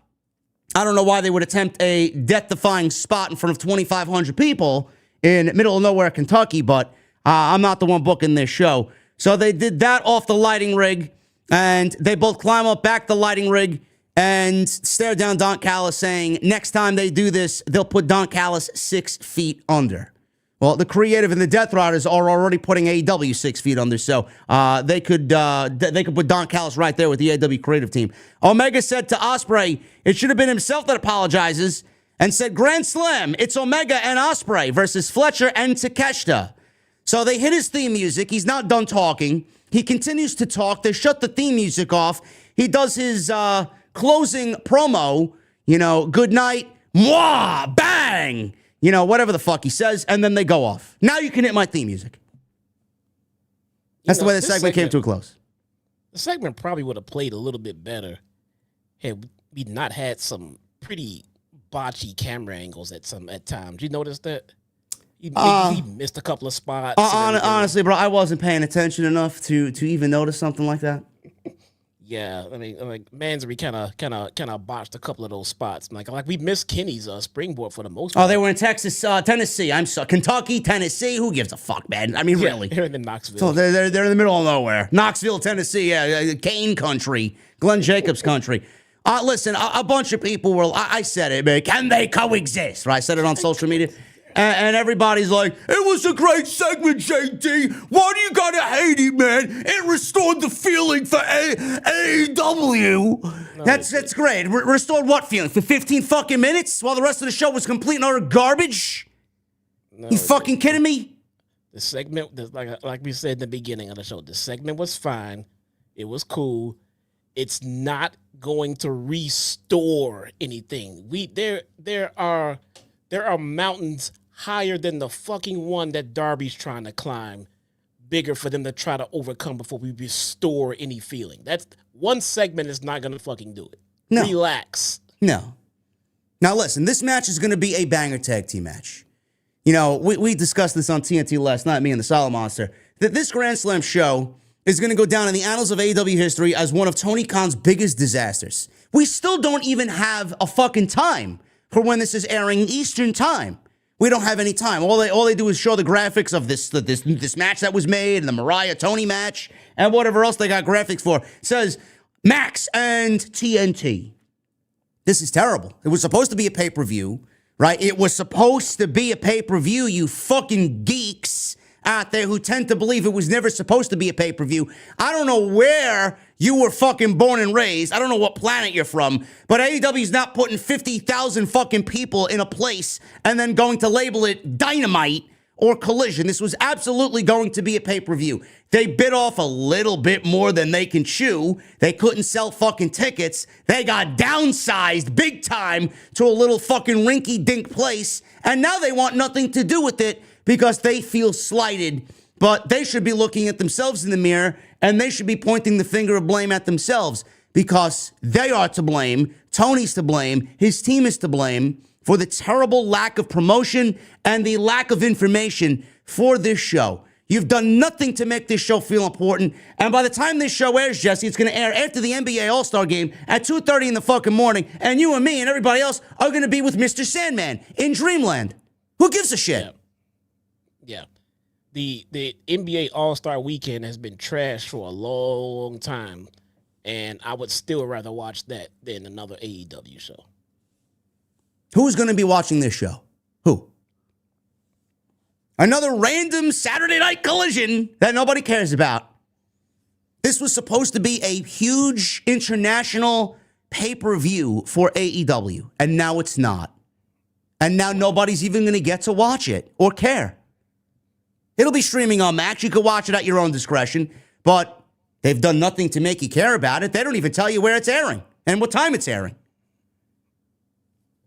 I don't know why they would attempt a death-defying spot in front of 2,500 people in middle of nowhere, Kentucky, but I'm not the one booking this show. So they did that off the lighting rig, and they both climb up back the lighting rig and stare down Don Callis, saying next time they do this, they'll put Don Callis 6 feet under. Well, the Creative and the Death Riders are already putting AEW 6 feet under, so they could put Don Callis right there with the AEW Creative team. Omega said to Ospreay, it should have been himself that apologizes, and said, Grand Slam, it's Omega and Ospreay versus Fletcher and Takeshita. So they hit his theme music. He's not done talking. He continues to talk. They shut the theme music off. He does his closing promo, good night, mwah, bang, whatever the fuck he says, and then they go off. Now you can hit my theme music. That's the way the segment came to a close. The segment probably would have played a little bit better had we not had some pretty botchy camera angles at times. You notice that? He missed a couple of spots. Honestly, bro, I wasn't paying attention enough to even notice something like that. Yeah, I mean, Mansory kind of botched a couple of those spots. Like we missed Kenny's springboard for the most part. Oh, they were in Tennessee. Kentucky, Tennessee. Who gives a fuck, man? I mean, really. They're in Knoxville. So they're in the middle of nowhere. Knoxville, Tennessee. Yeah, Kane country, Glenn Jacobs country. Listen, a bunch of people were. I said it, man. Can they coexist? Right? I said it on social media. And everybody's like, it was a great segment, JD. Why do you gotta hate it, man? It restored the feeling for AEW. No, that's great. Restored what feeling? For 15 fucking minutes? While the rest of the show was complete and utter garbage? No, you fucking kidding me? The segment, like we said in the beginning of the show, the segment was fine. It was cool. It's not going to restore anything. There are mountains higher than the fucking one that Darby's trying to climb, bigger for them to try to overcome before we restore any feeling. That's one segment is not going to fucking do it. No. Relax. No. Now listen, this match is going to be a banger tag team match. We discussed this on TNT last night, me and the Solid Monster, that this Grand Slam show is going to go down in the annals of AEW history as one of Tony Khan's biggest disasters. We still don't even have a fucking time for when this is airing Eastern time. We don't have any time. All they do is show the graphics of this match that was made and the Mariah Tony match and whatever else they got graphics for. It says Max and TNT. This is terrible. It was supposed to be a pay-per-view, right? It was supposed to be a pay-per-view, you fucking geeks out there who tend to believe it was never supposed to be a pay-per-view. I don't know where you were fucking born and raised. I don't know what planet you're from, but AEW's not putting 50,000 fucking people in a place and then going to label it Dynamite or Collision. This was absolutely going to be a pay-per-view. They bit off a little bit more than they can chew. They couldn't sell fucking tickets. They got downsized big time to a little fucking rinky-dink place, and now they want nothing to do with it because they feel slighted. But they should be looking at themselves in the mirror, and they should be pointing the finger of blame at themselves because they are to blame. Tony's to blame. His team is to blame for the terrible lack of promotion and the lack of information for this show. You've done nothing to make this show feel important. And by the time this show airs, Jesse, it's going to air after the NBA All-Star game at 2:30 in the fucking morning. And you and me and everybody else are going to be with Mr. Sandman in Dreamland. Who gives a shit? Yeah. The NBA All-Star Weekend has been trashed for a long time, and I would still rather watch that than another AEW show. Who's going to be watching this show? Who? Another random Saturday night collision that nobody cares about. This was supposed to be a huge international pay-per-view for AEW, and now it's not. And now nobody's even going to get to watch it or care. It'll be streaming on Max. You can watch it at your own discretion, but they've done nothing to make you care about it. They don't even tell you where it's airing and what time it's airing.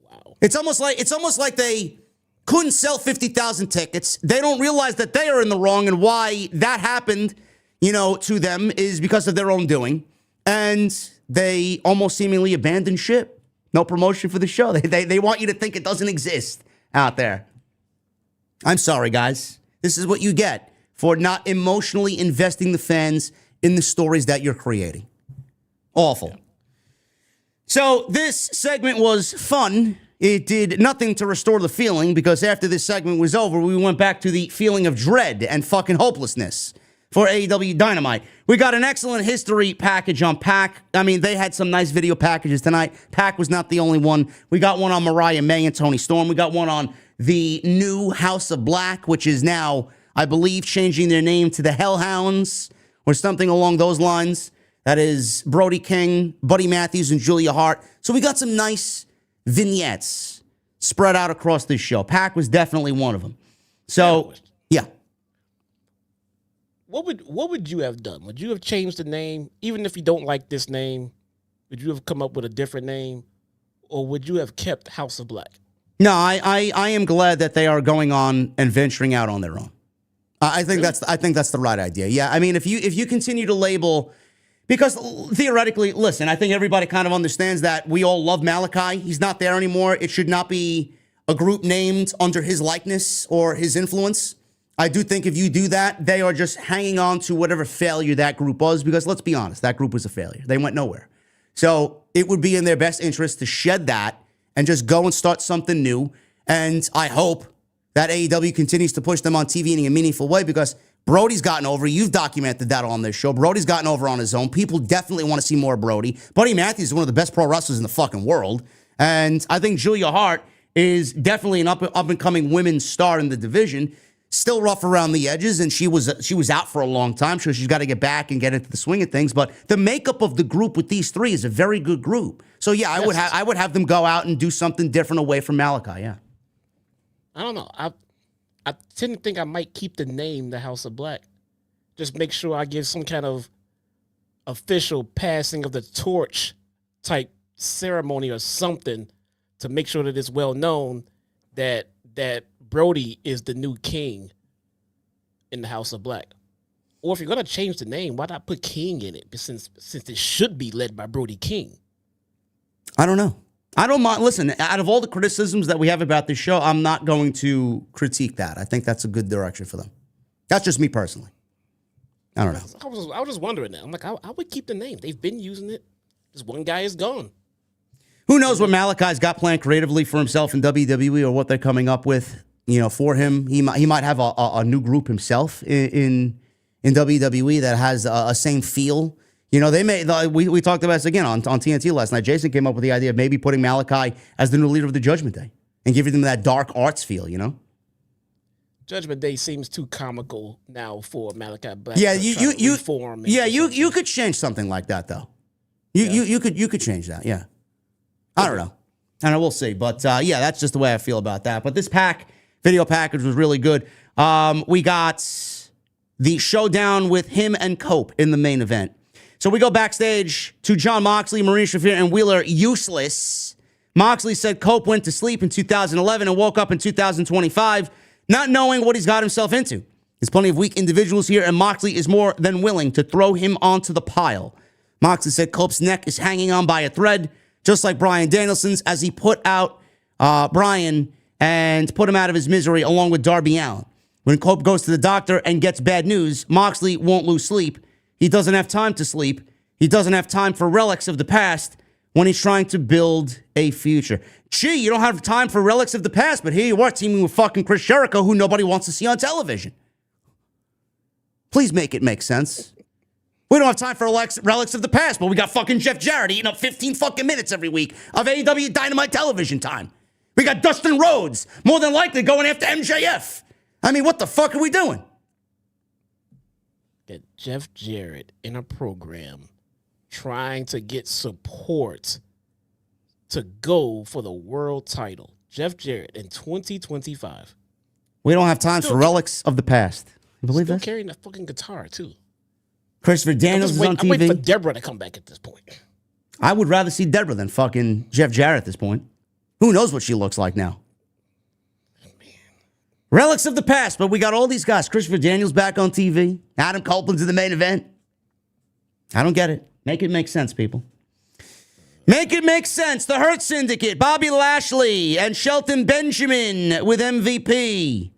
Wow. It's almost like they couldn't sell 50,000 tickets. They don't realize that they are in the wrong, and why that happened, to them is because of their own doing. And they almost seemingly abandoned ship. No promotion for the show. They want you to think it doesn't exist out there. I'm sorry, guys. This is what you get for not emotionally investing the fans in the stories that you're creating. Awful. So this segment was fun. It did nothing to restore the feeling, because after this segment was over, we went back to the feeling of dread and fucking hopelessness for AEW Dynamite. We got an excellent history package on Pac. I mean, they had some nice video packages tonight. Pac was not the only one. We got one on Mariah May and Toni Storm. We got one on the new House of Black, which is now, I believe, changing their name to the Hellhounds or something along those lines. That is Brody King, Buddy Matthews, and Julia Hart. So we got some nice vignettes spread out across this show. Pac was definitely one of them. So, yeah. What would you have done? Would you have changed the name? Even if you don't like this name, would you have come up with a different name? Or would you have kept House of Black? No, I am glad that they are going on and venturing out on their own. I think that's the right idea. Yeah, I mean, if you continue to label, because theoretically, listen, I think everybody kind of understands that we all love Malachi. He's not there anymore. It should not be a group named under his likeness or his influence. I do think if you do that, they are just hanging on to whatever failure that group was, because let's be honest, that group was a failure. They went nowhere. So it would be in their best interest to shed that and just go and start something new. And I hope that AEW continues to push them on TV in a meaningful way, because Brody's gotten over. You've documented that on this show. Brody's gotten over on his own. People definitely want to see more Brody. Buddy Matthews is one of the best pro wrestlers in the fucking world. And I think Julia Hart is definitely an up-and-coming women's star in the division. Still rough around the edges, and she was out for a long time, so she's got to get back and get into the swing of things. But the makeup of the group with these three is a very good group. So yeah, I would have them go out and do something different away from Malachi. Yeah. I don't know. I tend to think I might keep the name the House of Black. Just make sure I give some kind of official passing of the torch type ceremony or something to make sure that it's well known that Brody is the new king in the House of Black. Or if you're going to change the name, why not put King in it? Since it should be led by Brody King. I don't know. I don't mind. Listen, out of all the criticisms that we have about this show, I'm not going to critique that. I think that's a good direction for them. That's just me personally. I don't know. I was just wondering that. I'm like, I would keep the name. They've been using it. This one guy is gone. Who knows what Malachi's got planned creatively for himself in WWE, or what they're coming up with, for him. He might have a new group himself in WWE that has a same feel. We talked about this again on TNT last night. Jason came up with the idea of maybe putting Malachi as the new leader of the Judgment Day and giving them that dark arts feel, Judgment Day seems too comical now for Malachi Black. Yeah, you could change something like that though. You could change that. Yeah, I don't know. We'll see. But that's just the way I feel about that. But this video package was really good. We got the showdown with him and Cope in the main event. So we go backstage to Jon Moxley, Marina Shafir, and Wheeler Useless. Moxley said Cope went to sleep in 2011 and woke up in 2025, not knowing what he's got himself into. There's plenty of weak individuals here, and Moxley is more than willing to throw him onto the pile. Moxley said Cope's neck is hanging on by a thread, just like Bryan Danielson's, as he put out Bryan and put him out of his misery along with Darby Allin. When Cope goes to the doctor and gets bad news, Moxley won't lose sleep. He doesn't have time to sleep. He doesn't have time for relics of the past when he's trying to build a future. Gee, you don't have time for relics of the past, but here you are teaming with fucking Chris Jericho, who nobody wants to see on television. Please make it make sense. We don't have time for relics of the past, but we got fucking Jeff Jarrett eating up 15 fucking minutes every week of AEW Dynamite television time. We got Dustin Rhodes, more than likely going after MJF. I mean, what the fuck are we doing? Get Jeff Jarrett in a program trying to get support to go for the world title. Jeff Jarrett in 2025. We don't have time for relics of the past. You believe Still this? carrying that fucking guitar too. Christopher Daniels is on I'm waiting for TV. Deborah to come back at this point. I would rather see Deborah than fucking Jeff Jarrett at this point. Who knows what she looks like now? Relics of the past, but we got all these guys. Christopher Daniels back on TV. Adam Copeland's in the main event. I don't get it. Make it make sense, people. Make it make sense. The Hurt Syndicate, Bobby Lashley and Shelton Benjamin with MVP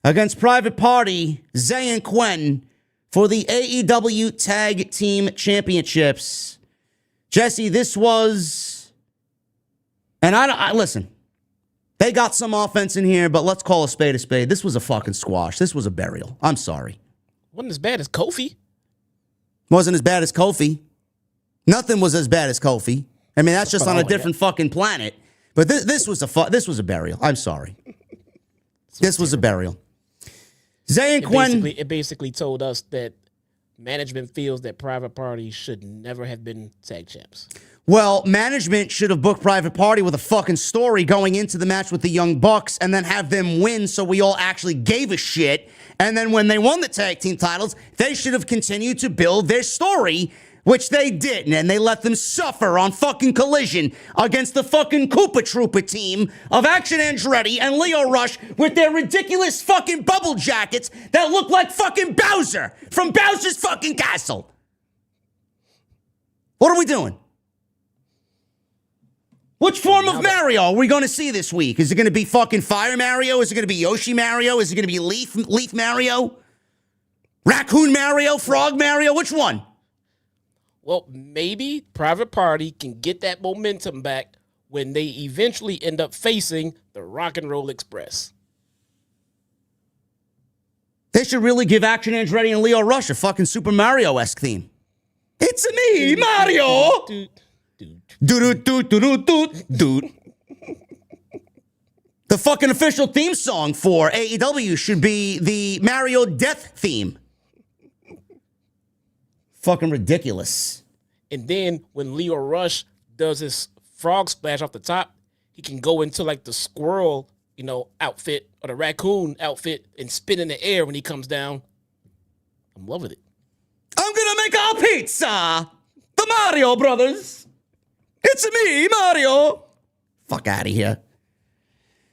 against Private Party, Zay and Quen for the AEW Tag Team Championships. Jesse, this was, and I listen, they got some offense in here, but let's call a spade a spade. This was a fucking squash. This was a burial. I'm sorry. Wasn't as bad as Kofi. Wasn't as bad as Kofi. Nothing was as bad as Kofi. I mean, that's just on a different fucking planet. But this was a burial. I'm sorry. This was a burial. Zay and Quen. It basically told us that management feels that Private Party should never have been tag champs. Well, management should have booked Private Party with a fucking story going into the match with the Young Bucks and then have them win so we all actually gave a shit. And then when they won the tag team titles, they should have continued to build their story, which they didn't, and they let them suffer on fucking Collision against the fucking Koopa Troopa team of Action Andretti and Leo Rush with their ridiculous fucking bubble jackets that look like fucking Bowser from Bowser's fucking Castle. What are we doing? Which form of Mario are we going to see this week? Is it going to be fucking Fire Mario? Is it going to be Yoshi Mario? Is it going to be Leaf Mario? Raccoon Mario? Frog Mario? Which one? Well, maybe Private Party can get that momentum back when they eventually end up facing the Rock and Roll Express. They should really give Action Andretti and Leo Rush a fucking Super Mario-esque theme. It's me, Mario! Dude. The fucking official theme song for AEW should be the Mario Death theme. Fucking ridiculous. And then when Leo Rush does his frog splash off the top, he can go into like the squirrel, outfit or the raccoon outfit and spin in the air when he comes down. I'm loving it. I'm gonna make our pizza! The Mario Brothers! It's me, Mario! Fuck out of here.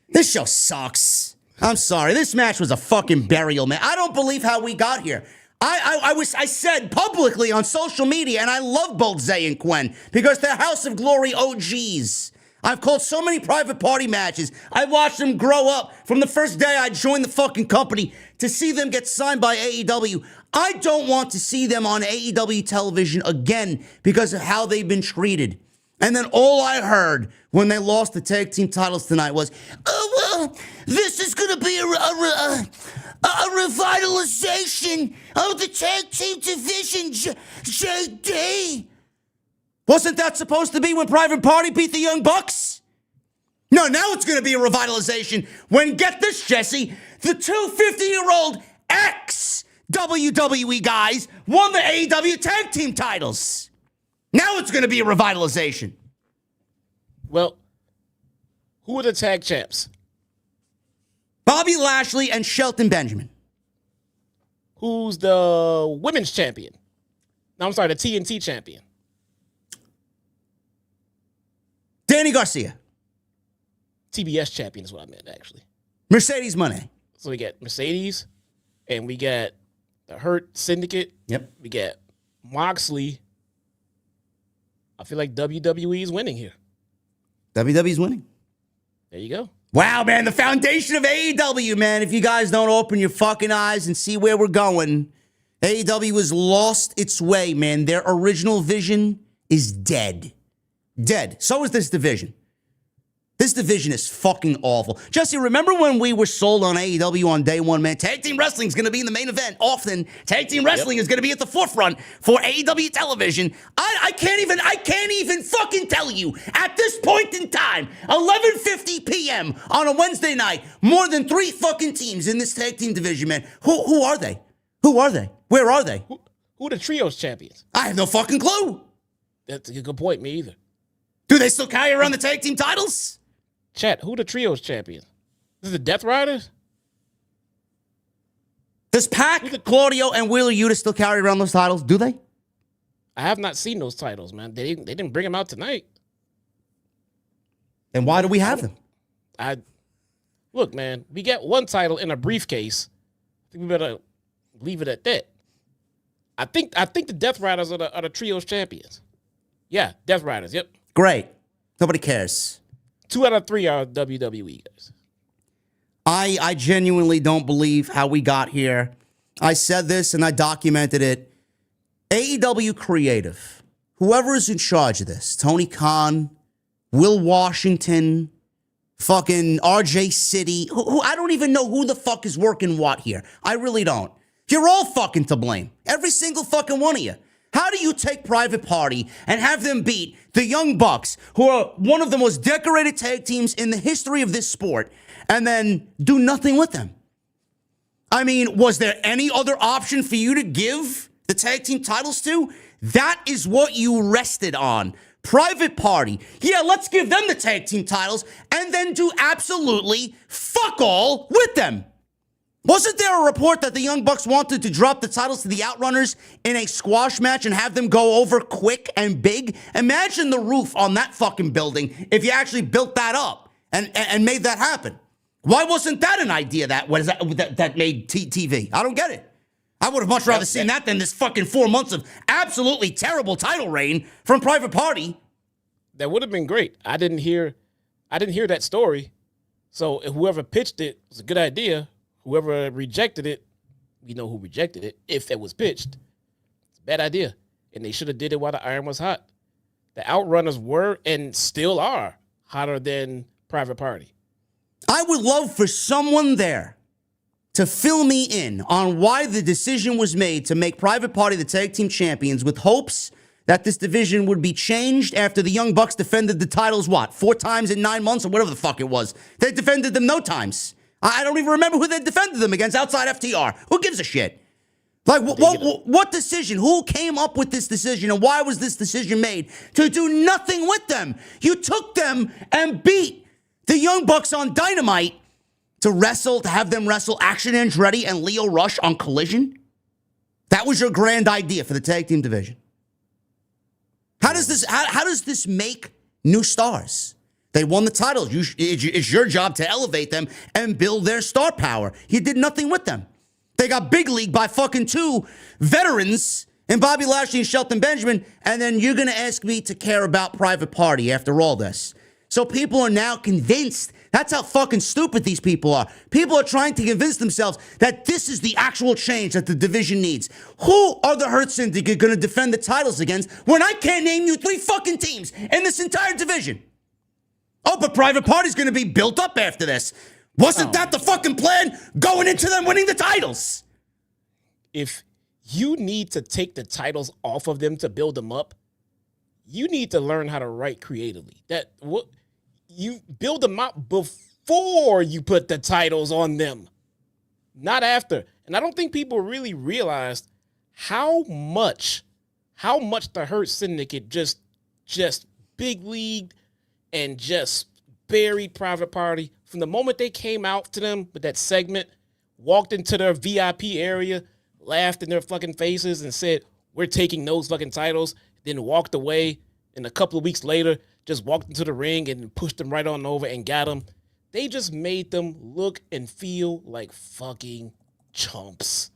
This show sucks. I'm sorry. This match was a fucking burial, man. I don't believe how we got here. I said publicly on social media, and I love both Zay and Quen because they're House of Glory OGs. I've called so many Private Party matches. I watched them grow up from the first day I joined the fucking company to see them get signed by AEW. I don't want to see them on AEW television again because of how they've been treated. And then all I heard when they lost the tag team titles tonight was, oh, well, this is going to be a revitalization of the tag team division, JD. Wasn't that supposed to be when Private Party beat the Young Bucks? No, now it's going to be a revitalization when, get this, Jesse, the two 50-year-old ex-WWE guys won the AEW tag team titles. Now it's going to be a revitalization. Well, who are the tag champs? Bobby Lashley and Shelton Benjamin. Who's the women's champion? No, I'm sorry, the TNT champion. Danny Garcia. TBS champion is what I meant, actually. Mercedes Moné. So we got Mercedes, and we got the Hurt Syndicate. Yep. We got Moxley. I feel like WWE is winning here. WWE's winning. There you go. Wow, man, the foundation of AEW, man. If you guys don't open your fucking eyes and see where we're going, AEW has lost its way, man. Their original vision is dead. Dead. So is this division. This division is fucking awful. Jesse, remember when we were sold on AEW on day one, man? Tag team wrestling is going to be in the main event often. Tag team wrestling is going to be at the forefront for AEW television. I can't even fucking tell you at this point in time, 11:50 p.m. on a Wednesday night, more than 3 fucking teams in this tag team division, man. Who are they? Who are they? Where are they? Who are the trios champions? I have no fucking clue. That's a good point. Me either. Do they still carry around the tag team titles? Chat, who the trios champions? This is the Death Riders? Does Pac, Claudio, and Wheeler Yuta still carry around those titles? Do they? I have not seen those titles, man. They didn't bring them out tonight. Then why do we have them? Look, man, we got one title in a briefcase. I think we better leave it at that. I think the Death Riders are the trios champions. Yeah, Death Riders. Yep. Great. Nobody cares. 2 out of 3 are WWE guys. I genuinely don't believe how we got here. I said this and I documented it. AEW Creative, whoever is in charge of this, Tony Khan, Will Washington, fucking RJ City, who I don't even know who the fuck is working what here. I really don't. You're all fucking to blame. Every single fucking one of you. How do you take Private Party and have them beat the Young Bucks, who are one of the most decorated tag teams in the history of this sport, and then do nothing with them? I mean, was there any other option for you to give the tag team titles to? That is what you rested on. Private Party. Yeah, let's give them the tag team titles and then do absolutely fuck all with them. Wasn't there a report that the Young Bucks wanted to drop the titles to the Outrunners in a squash match and have them go over quick and big? Imagine the roof on that fucking building if you actually built that up and made that happen. Why wasn't that an idea that made TV? I don't get it. I would have much rather seen that than this fucking 4 months of absolutely terrible title reign from Private Party. That would have been great. I didn't hear that story. So if whoever pitched it was a good idea. Whoever rejected it, we know who rejected it, if it was pitched. It's a bad idea. And they should have did it while the iron was hot. The Outrunners were and still are hotter than Private Party. I would love for someone there to fill me in on why the decision was made to make Private Party the tag team champions with hopes that this division would be changed after the Young Bucks defended the titles, 4 times in 9 months or whatever the fuck it was. They defended them no times. I don't even remember who they defended them against outside FTR. Who gives a shit? Like, what decision? Who came up with this decision, and why was this decision made to do nothing with them? You took them and beat the Young Bucks on Dynamite to have them wrestle Action Andretti and Lio Rush on Collision? That was your grand idea for the tag team division. How does this make new stars? They won the titles. It's your job to elevate them and build their star power. You did nothing with them. They got big league by fucking 2 veterans in Bobby Lashley and Shelton Benjamin, and then you're going to ask me to care about Private Party after all this. So people are now convinced. That's how fucking stupid these people are. People are trying to convince themselves that this is the actual change that the division needs. Who are the Hurt Syndicate going to defend the titles against when I can't name you 3 fucking teams in this entire division? Oh, but Private Party's going to be built up after this. Wasn't that the fucking plan going into them winning the titles? If you need to take the titles off of them to build them up, you need to learn how to write creatively. You build them up before you put the titles on them, not after. And I don't think people really realized how much the Hurt Syndicate just big leagued and just buried Private Party. From the moment they came out to them with that segment, walked into their VIP area, laughed in their fucking faces and said, we're taking those fucking titles, then walked away, and a couple of weeks later, just walked into the ring and pushed them right on over and got them. They just made them look and feel like fucking chumps.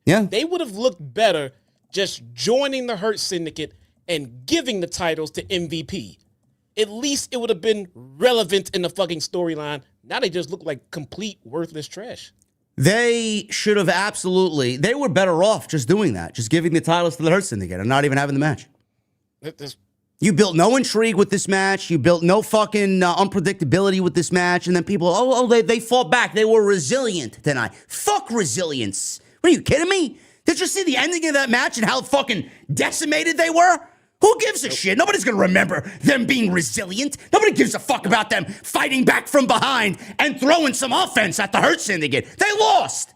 Yeah. They would have looked better just joining the Hurt Syndicate and giving the titles to MVP. At least it would have been relevant in the fucking storyline. Now they just look like complete worthless trash. They should have they were better off just doing that, just giving the titles to the Hurt Syndicate and not even having the match. You built no intrigue with this match. You built no fucking unpredictability with this match. And then people, they fought back. They were resilient tonight. Fuck resilience. What are you kidding me? Did you see the ending of that match and how fucking decimated they were? Who gives a shit? Nobody's going to remember them being resilient. Nobody gives a fuck about them fighting back from behind and throwing some offense at the Hurt Syndicate. They lost.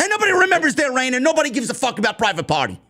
And nobody remembers their reign, and nobody gives a fuck about Private Party.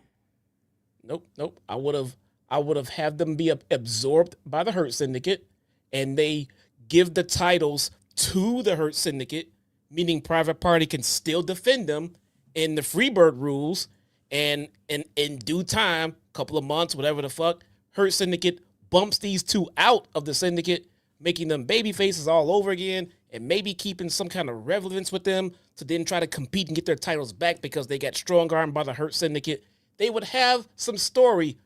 Nope. I would have had them be absorbed by the Hurt Syndicate, and they give the titles to the Hurt Syndicate, meaning Private Party can still defend them in the Freebird rules, and in due time, couple of months, whatever the fuck, Hurt Syndicate bumps these two out of the Syndicate, making them baby faces all over again, and maybe keeping some kind of relevance with them to then try to compete and get their titles back because they got strong-armed by the Hurt Syndicate. They would have some story.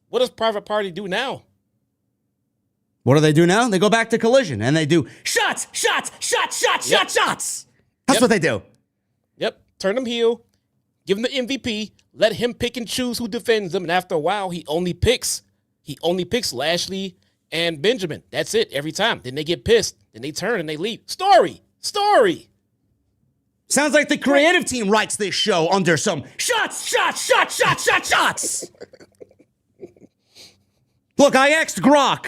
What does Private Party do now? What do they do now? They go back to Collision, and they do shots. That's what they do. Yep. Turn him heel. Give him the MVP. Let him pick and choose who defends them. And after a while, he only picks Lashley and Benjamin. That's it every time. Then they get pissed. Then they turn and they leave. Story. Sounds like the creative team writes this show under some shots. Look, I asked Grok,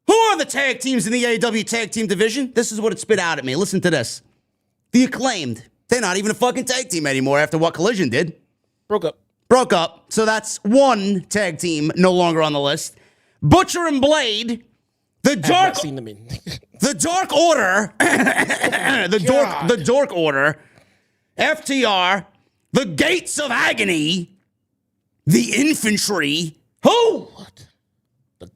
who are the tag teams in the AEW Tag Team division? This is what it spit out at me. Listen to this. The Acclaimed. They're not even a fucking tag team anymore after what Collision did. Broke up. So that's one tag team no longer on the list. Butcher and Blade. The Dark Order. the Dork Order. FTR. The Gates of Agony. The Infantry. Who? What?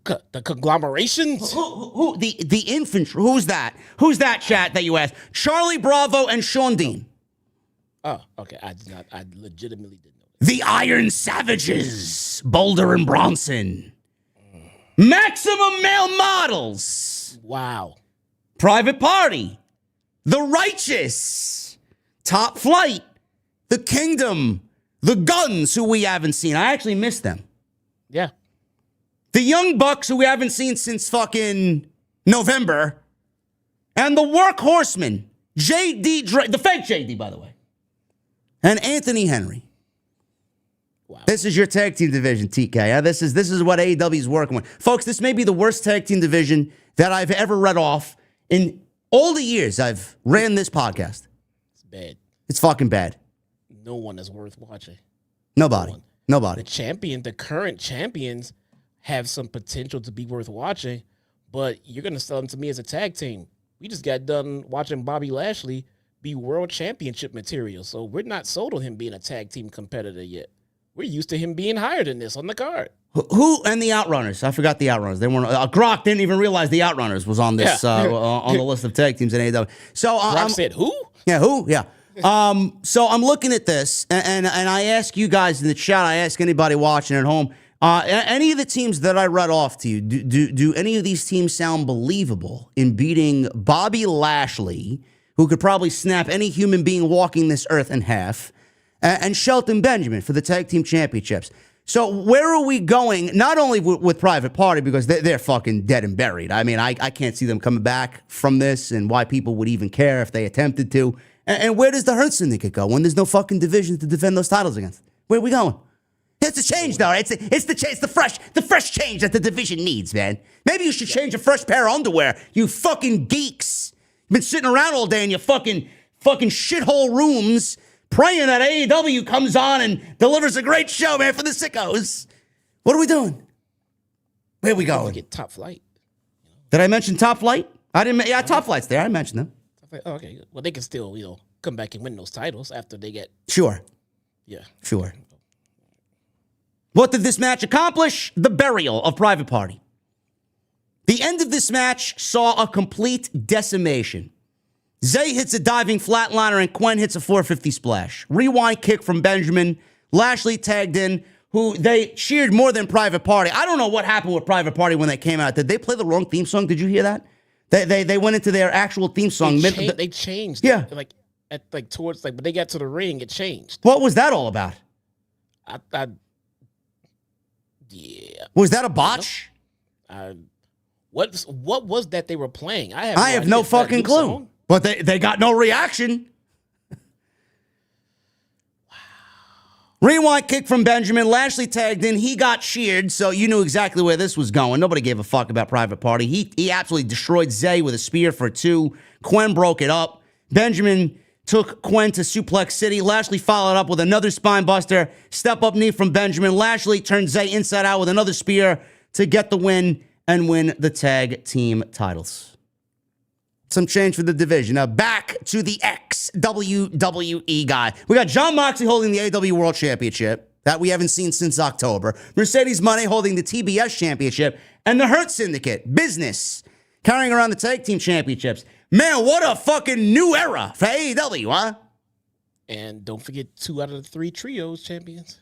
The conglomerations? Who? The Infantry. Who's that? Who's that, chat, that you asked? Charlie Bravo and Sean Dean. Oh, okay. I legitimately didn't know that. The Iron Savages. Boulder and Bronson. Maximum Male Models. Wow. Private Party. The Righteous. Top Flight. The Kingdom. The Guns, who we haven't seen. I actually missed them. Yeah. The Young Bucks, who we haven't seen since fucking November. And the Workhorsemen. The fake JD, by the way. And Anthony Henry. Wow. This is your tag team division, TK. This is what AEW is working with. Folks, this may be the worst tag team division that I've ever read off in all the years I've ran this podcast. It's bad. It's fucking bad. No one is worth watching. Nobody. The current champions have some potential to be worth watching, but you're going to sell them to me as a tag team. We just got done watching Bobby Lashley be world championship material, so we're not sold on him being a tag team competitor yet. We're used to him being higher than this on the card. Who and the Outrunners? I forgot the Outrunners. They weren't. Grok didn't even realize the Outrunners was on this on the list of tag teams in AEW. So Grok said who? Yeah, who? Yeah. So I'm looking at this, and I ask you guys in the chat. I ask anybody watching at home. Any of the teams that I read off to you, do any of these teams sound believable in beating Bobby Lashley, who could probably snap any human being walking this earth in half, and Shelton Benjamin for the tag team championships? So where are we going? Not only with Private Party, because they're fucking dead and buried. I mean, I can't see them coming back from this, and why people would even care if they attempted to. And where does the Hurt Syndicate go when there's no fucking division to defend those titles against? Where are we going? It's a change, though. It's the fresh change that the division needs, man. Maybe you should change a fresh pair of underwear, you fucking geeks. You've been sitting around all day in your fucking shithole rooms praying that AEW comes on and delivers a great show, man, for the sickos. What are we doing? Where are we going? Get Top Flight. Did I mention Top Flight? I didn't. Yeah, Top Flight's there. I mentioned them. Oh, okay. Well, they can still, come back and win those titles after they get. Sure. Yeah. Sure. What did this match accomplish? The burial of Private Party. The end of this match saw a complete decimation. Zay hits a diving flatliner and Quen hits a 450 splash. Rewind kick from Benjamin. Lashley tagged in, who they cheered more than Private Party. I don't know what happened with Private Party when they came out. Did they play the wrong theme song? Did you hear that? They went into their actual theme song. They changed. Yeah. But they got to the ring, it changed. What was that all about? Yeah. Was that a botch? What was that they were playing? I have no fucking clue. Song? But they got no reaction. Wow. Rewind kick from Benjamin. Lashley tagged in. He got cheered, so you knew exactly where this was going. Nobody gave a fuck about Private Party. He absolutely destroyed Zay with a spear for 2. Quen broke it up. Benjamin took Quen to Suplex City. Lashley followed up with another spine buster. Step up knee from Benjamin. Lashley turned Zay inside out with another spear to get the win and win the tag team titles. some change for the division. Now back to the ex-WWE guy. We got Jon Moxley holding the AEW World Championship that we haven't seen since October. Mercedes Moné holding the TBS Championship. And the Hurt Syndicate, Business, carrying around the Tag Team Championships. Man, what a fucking new era for AEW, huh? And don't forget 2 out of the 3 trios champions.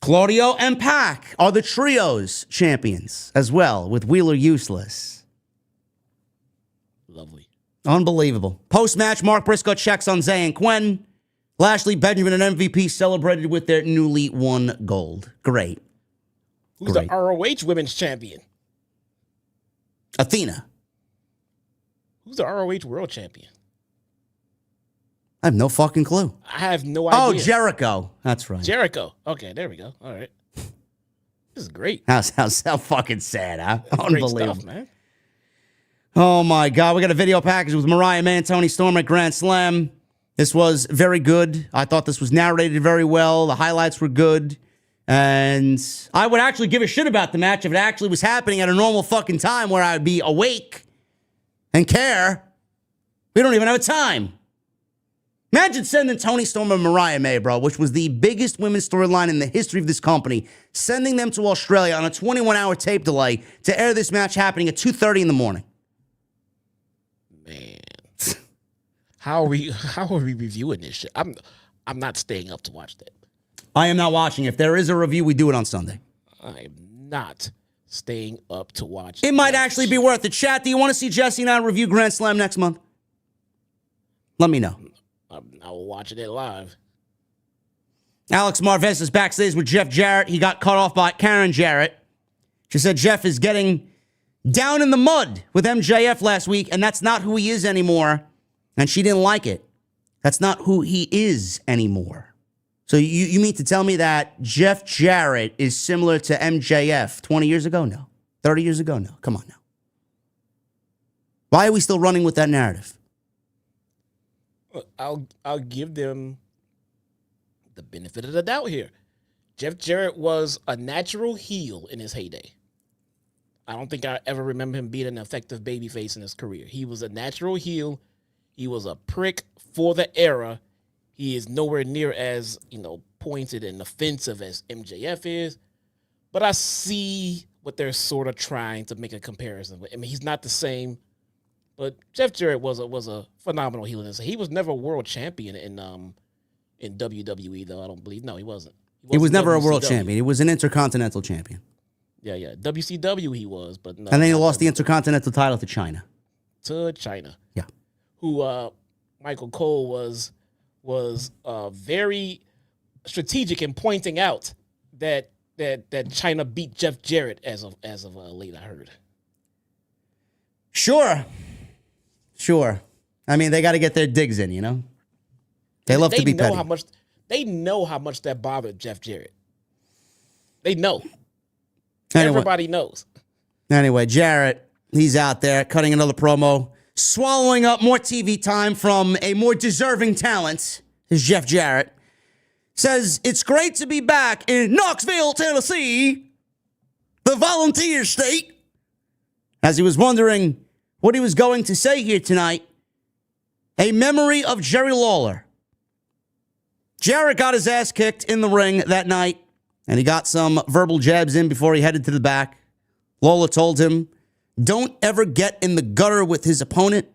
Claudio and Pac are the trios champions as well, with Wheeler useless. Lovely. Unbelievable. Post-match, Mark Briscoe checks on Zay and Quen. Lashley, Benjamin, and MVP celebrated with their newly won gold. Great. Who's the ROH Women's Champion? Athena. Who's the ROH World Champion? I have no fucking clue. I have no idea. Oh, Jericho. That's right. Jericho. Okay, there we go. All right. This is great. How fucking sad, huh? Great Unbelievable. stuff, man. Oh, my God. We got a video package with Mariah May and Toni Storm at Grand Slam. This was very good. I thought this was narrated very well. The highlights were good. And I would actually give a shit about the match if it actually was happening at a normal fucking time where I'd be awake and care. We don't even have a time. Imagine sending Toni Storm and Mariah May, bro, which was the biggest women's storyline in the history of this company, sending them to Australia on a 21-hour tape delay to air this match happening at 2:30 in the morning. Man. How are we reviewing this shit? I'm not staying up to watch that. I am not watching. If there is a review, we do it on Sunday. I am not staying up to watch it. Might actually be worth it. Chat, do you want to see Jesse and I review Grand Slam next month? Let me know. I will watch it live. Alex Marvez is backstage with Jeff Jarrett. He got cut off by Karen Jarrett. She said Jeff is getting down in the mud with MJF last week, and that's not who he is anymore. And she didn't like it. That's not who he is anymore. So you mean to tell me that Jeff Jarrett is similar to MJF 20 years ago? No. 30 years ago? No. Come on now. Why are we still running with that narrative? I'll give them the benefit of the doubt here. Jeff Jarrett was a natural heel in his heyday. I don't think I ever remember him being an effective babyface in his career. He was a natural heel. He was a prick for the era. He is nowhere near as, pointed and offensive as MJF is. But I see what they're sort of trying to make a comparison with. I mean, he's not the same. But Jeff Jarrett was a phenomenal heel. He was never a world champion in WWE, though, I don't believe. No, he wasn't. He was never a world champion. He was an intercontinental champion. Yeah. WCW he was, but no. And then he lost the intercontinental title to China. Yeah. Who Michael Cole was very strategic in pointing out that China beat Jeff Jarrett as of late, I heard. Sure. I mean, they got to get their digs in, They love to be petty. They know how much that bothered Jeff Jarrett. They know. Anyway, everybody knows. Anyway, Jarrett, he's out there cutting another promo, swallowing up more TV time from a more deserving talent, is Jeff Jarrett. Says, it's great to be back in Knoxville, Tennessee, the volunteer state. As he was wondering what he was going to say here tonight, a memory of Jerry Lawler. Jarrett got his ass kicked in the ring that night, and he got some verbal jabs in before he headed to the back. Lawler told him, don't ever get in the gutter with his opponent.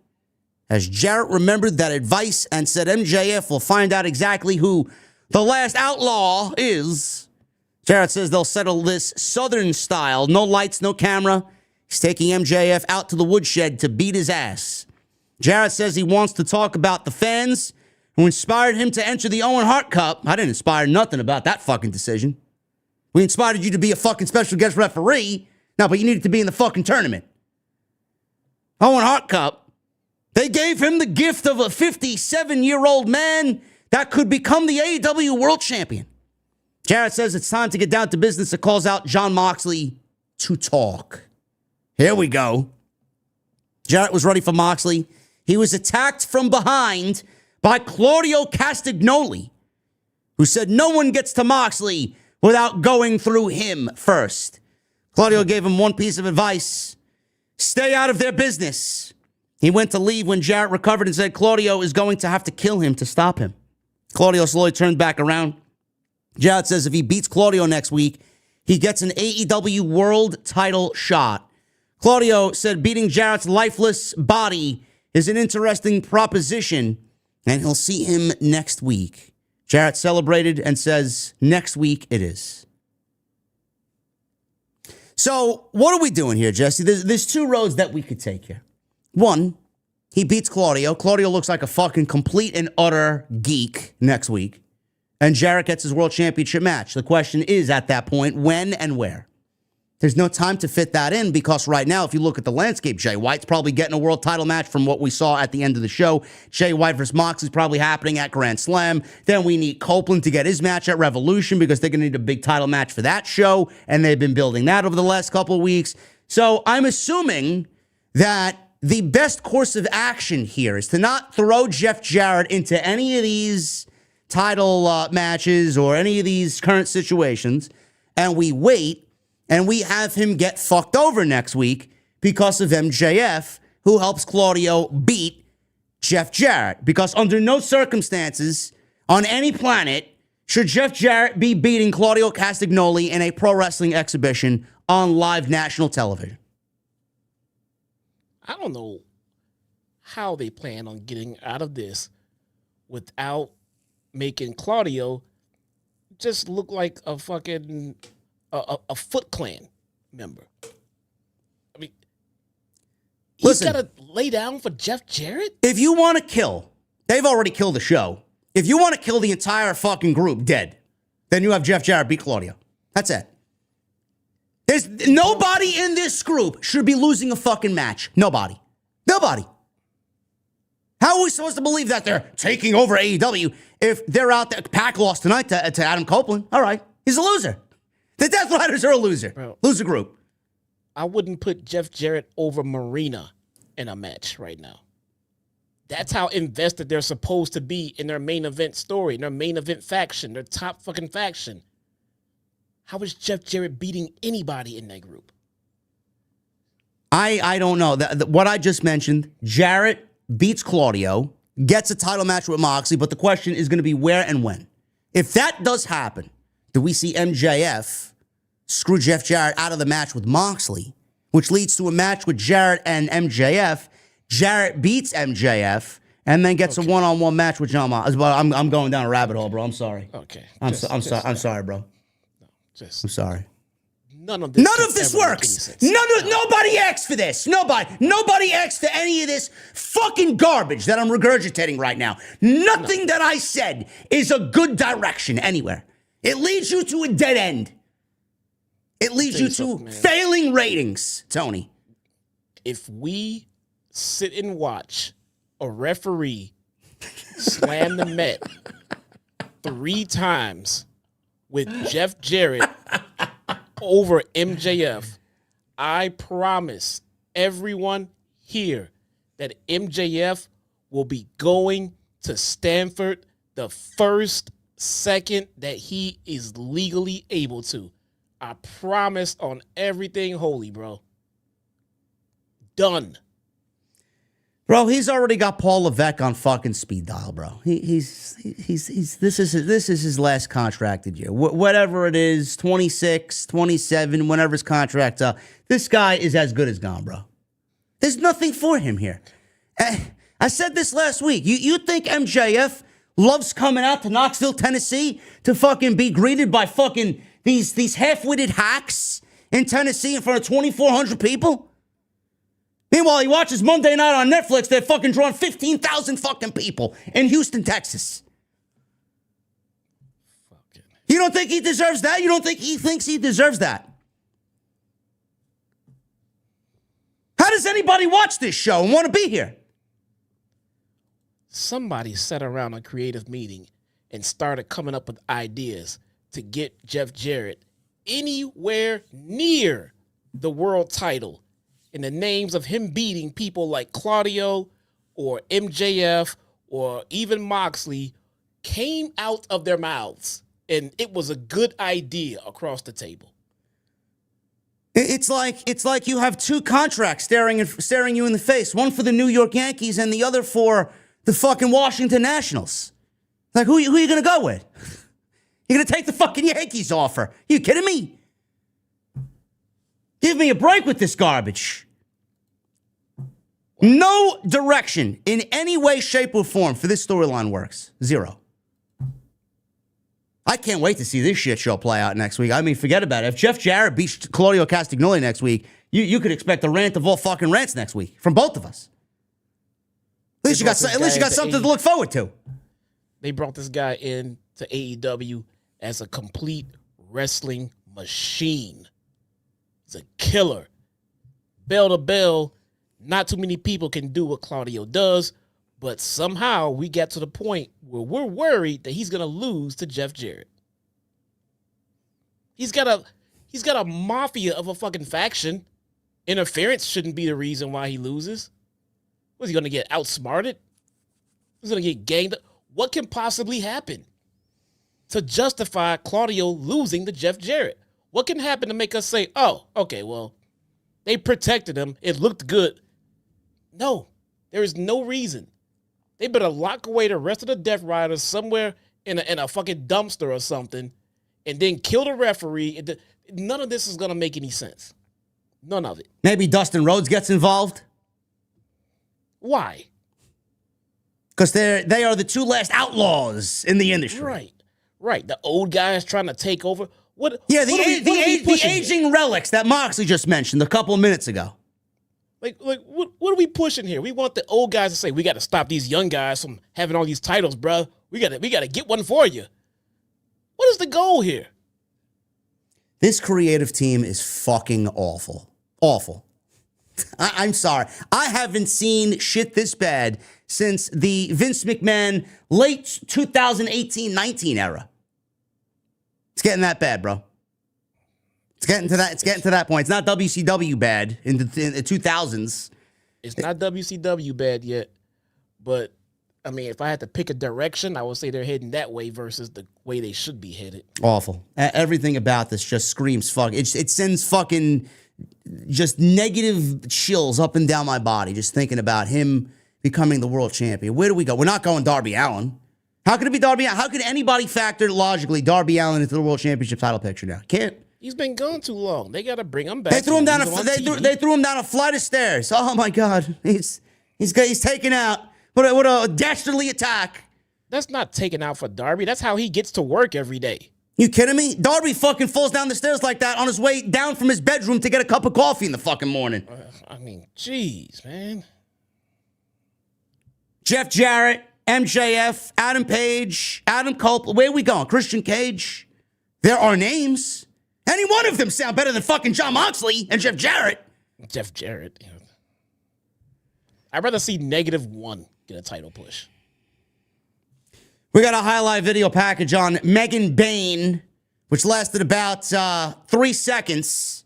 As Jarrett remembered that advice and said MJF will find out exactly who the last outlaw is. Jarrett says they'll settle this Southern style. No lights, no camera. He's taking MJF out to the woodshed to beat his ass. Jarrett says he wants to talk about the fans who inspired him to enter the Owen Hart Cup. I didn't inspire nothing about that fucking decision. We inspired you to be a fucking special guest referee. No, but you needed to be in the fucking tournament. Owen Hart Cup. They gave him the gift of a 57-year-old man that could become the AEW World Champion. Jarrett says it's time to get down to business and calls out Jon Moxley to talk. Here we go. Jarrett was ready for Moxley. He was attacked from behind by Claudio Castagnoli, who said no one gets to Moxley without going through him first. Claudio gave him one piece of advice. Stay out of their business. He went to leave when Jarrett recovered and said Claudio is going to have to kill him to stop him. Claudio slowly turned back around. Jarrett says if he beats Claudio next week, he gets an AEW world title shot. Claudio said beating Jarrett's lifeless body is an interesting proposition, and he'll see him next week. Jarrett celebrated and says, next week it is. So what are we doing here, Jesse? There's two roads that we could take here. One, he beats Claudio. Claudio looks like a fucking complete and utter geek next week. And Jarrett gets his world championship match. The question is, at that point, when and where? There's no time to fit that in because right now, if you look at the landscape, Jay White's probably getting a world title match from what we saw at the end of the show. Jay White versus Mox is probably happening at Grand Slam. Then we need Copeland to get his match at Revolution because they're going to need a big title match for that show. And they've been building that over the last couple of weeks. So I'm assuming that the best course of action here is to not throw Jeff Jarrett into any of these title matches or any of these current situations. And we wait. And we have him get fucked over next week because of MJF, who helps Claudio beat Jeff Jarrett. Because under no circumstances on any planet should Jeff Jarrett be beating Claudio Castagnoli in a pro wrestling exhibition on live national television. I don't know how they plan on getting out of this without making Claudio just look like a fucking... A Foot Clan member. I mean, he's got to lay down for Jeff Jarrett? If you want to kill, they've already killed the show. If you want to kill the entire fucking group dead, then you have Jeff Jarrett beat Claudio. That's it. There's nobody in this group should be losing a fucking match. Nobody. Nobody. How are we supposed to believe that they're taking over AEW if they're out there? Pac lost tonight to Adam Copeland. All right. He's a loser. The Death Riders are a loser. Bro, loser group. I wouldn't put Jeff Jarrett over Marina in a match right now. That's how invested they're supposed to be in their main event story, in their main event faction, their top fucking faction. How is Jeff Jarrett beating anybody in that group? I don't know. What I just mentioned, Jarrett beats Claudio, gets a title match with Moxley, but the question is going to be where and when. If that does happen, do we see MJF screw Jeff Jarrett out of the match with Moxley, which leads to a match with Jarrett and MJF. Jarrett beats MJF and then gets a one-on-one match with John Moxley. I'm going down a rabbit hole, bro. I'm sorry. Okay. I'm sorry, bro. I'm sorry. None of this works. Nobody asked for this. Nobody asked for any of this fucking garbage that I'm regurgitating right now. Nothing that I said is a good direction anywhere. It leads you to a dead end. It leads you to failing ratings, Tony. If we sit and watch a referee slam the Met 3 times with Jeff Jarrett over MJF, I promise everyone here that MJF will be going to Stanford the first second that he is legally able to. I promise on everything holy, bro. Done. Bro, he's already got Paul Levesque on fucking speed dial, bro. This is his last contracted year. Whatever it is, 26, 27, whenever his contract's up. This guy is as good as gone, bro. There's nothing for him here. I said this last week. You think MJF loves coming out to Knoxville, Tennessee to fucking be greeted by fucking these half-witted hacks in Tennessee in front of 2,400 people? Meanwhile, he watches Monday Night on Netflix. They're fucking drawing 15,000 fucking people in Houston, Texas. You don't think he deserves that? You don't think he thinks he deserves that? How does anybody watch this show and want to be here? Somebody sat around a creative meeting and started coming up with ideas to get Jeff Jarrett anywhere near the world title in the names of him beating people like Claudio or MJF or even Moxley came out of their mouths, and it was a good idea across the table. It's like you have two contracts staring you in the face. One for the New York Yankees and the other for the fucking Washington Nationals. Like, who are you going to go with? You're going to take the fucking Yankees offer. You kidding me? Give me a break with this garbage. No direction in any way, shape, or form for this storyline works. Zero. I can't wait to see this shit show play out next week. I mean, forget about it. If Jeff Jarrett beats Claudio Castagnoli next week, you could expect a rant of all fucking rants next week from both of us. At least you got something to look forward to. They brought this guy in to AEW as a complete wrestling machine. He's a killer. Bell to bell, not too many people can do what Claudio does, but somehow we got to the point where we're worried that he's going to lose to Jeff Jarrett. He's got a mafia of a fucking faction. Interference shouldn't be the reason why he loses. Was he going to get outsmarted? He's going to get ganged up. What can possibly happen to justify Claudio losing to Jeff Jarrett? What can happen to make us say, oh, okay, well, they protected him. It looked good. No, there is no reason. They better lock away the rest of the Death Riders somewhere in a fucking dumpster or something and then kill the referee. None of this is going to make any sense. None of it. Maybe Dustin Rhodes gets involved. Why? Because they are the two last outlaws in the industry. Right. The old guy is trying to take over. The aging relics that Moxley just mentioned a couple of minutes ago. Like what are we pushing here? We want the old guys to say, we got to stop these young guys from having all these titles, bro. We got to get one for you. What is the goal here? This creative team is fucking awful. Awful. I'm sorry. I haven't seen shit this bad since the Vince McMahon late 2018-19 era. It's getting that bad, bro. It's getting to that point. It's not WCW bad in the 2000s. It's not WCW bad yet, but I mean, if I had to pick a direction, I would say they're heading that way versus the way they should be headed. Awful. Everything about this just screams fuck. It sends fucking just negative chills up and down my body just thinking about him becoming the world champion. Where do we go? We're not going Darby Allin. How could it be Darby Allin? How could anybody factor logically Darby Allin into the world championship title picture now? Can't. He's been gone too long. They got to bring him back. They threw him down a flight of stairs. Oh my God, he's taken out. What a dastardly attack. That's not taken out for Darby. That's how he gets to work every day. You kidding me? Darby fucking falls down the stairs like that on his way down from his bedroom to get a cup of coffee in the fucking morning. I mean, jeez, man. Jeff Jarrett, MJF, Adam Page, Adam Copeland. Where are we going? Christian Cage. There are names. Any one of them sound better than fucking Jon Moxley and Jeff Jarrett. Jeff Jarrett. Yeah. I'd rather see -1 get a title push. We got a highlight video package on Megan Bayne, which lasted about 3 seconds.